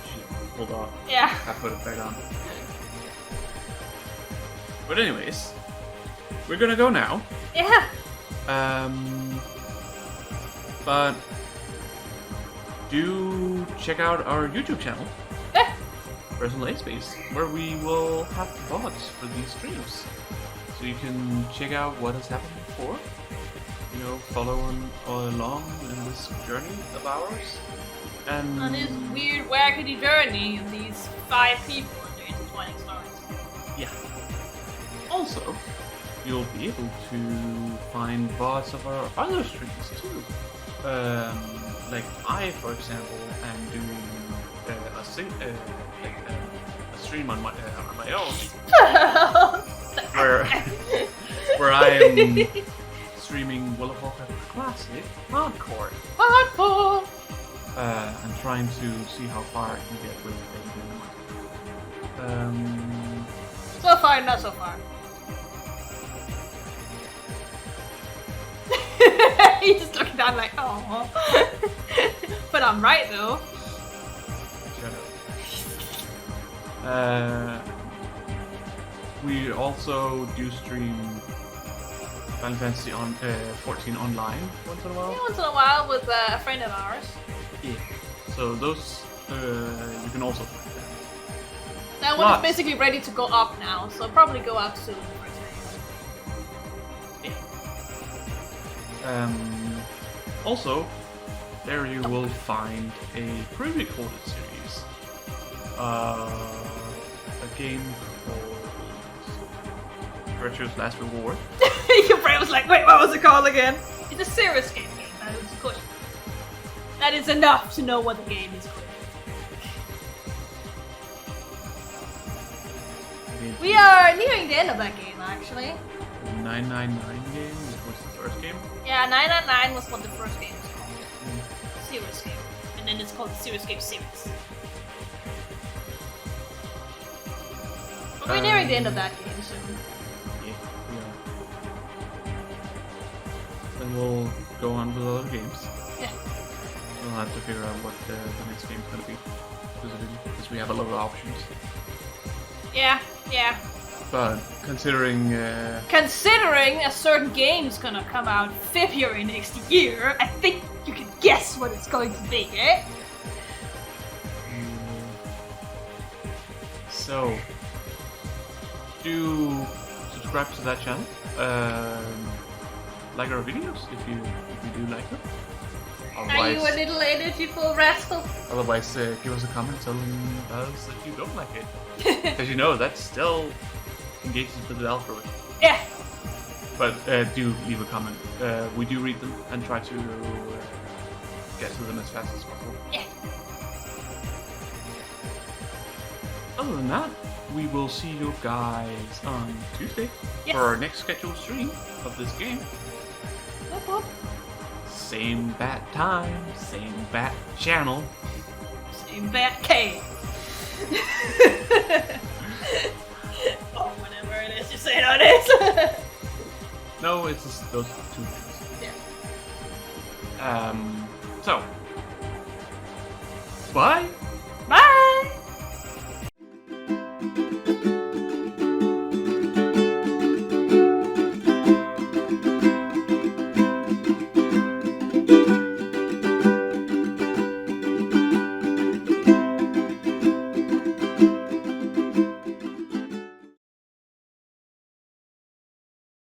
she pulled off. Yeah. I put it back on. But anyways, we're gonna go now. Yeah. But do check out our YouTube channel, Personal A Space, where we will have VODs for these streams. So you can check out what has happened before. You know, follow along in this journey of ours. And On this weird, wackety journey of these 5 people and their intertwining stories. yeah. Also, you'll be able to find VODs of our other streams too. Like I, for example, am doing a stream on my own, where I am streaming World of Warcraft Classic Hardcore. Hardcore! And trying to see how far I can get with it. So far, not so far. He's just looking down like, oh. But I'm right though. Shut up. We also do stream Final Fantasy 14 online once in a while. Yeah, once in a while with a friend of ours. Yeah. So those you can also find that. That one is basically ready to go up now, so probably go up soon. Also, there you will find a pre-recorded series. A game called Virtue's Last Reward. Your brain was like, wait, what was it called again? It's a serious game. That is good. That is enough to know what the game is called. We are nearing the end of that game, actually. 999 game, which was the first game. Yeah, 999 was what the first game was called. Serious game. And then it's called the Serious Game series. But we're nearing the end of that game soon. Yeah, we are. Then we'll go on with other games. Yeah. We'll have to figure out what the next game's gonna be. Because we have a lot of options. Yeah. But considering a certain game's gonna come out February next year, I think you can guess what it's going to be, eh? So, do subscribe to that channel. Like our videos if you do like them. Are you a little energyful rascal? Otherwise, give us a comment telling us that you don't like it. Because that still engages with the algorithm. Yeah. But do leave a comment. We do read them and try to get to them as fast as possible. Yeah. Other than that, we will see you guys on Tuesday for our next scheduled stream of this game. Whoop whoop. Same bat time, same bat channel. Same bat cave. Or whatever it is you say it is. No, it's just those two things. Yeah. So, bye. Bye.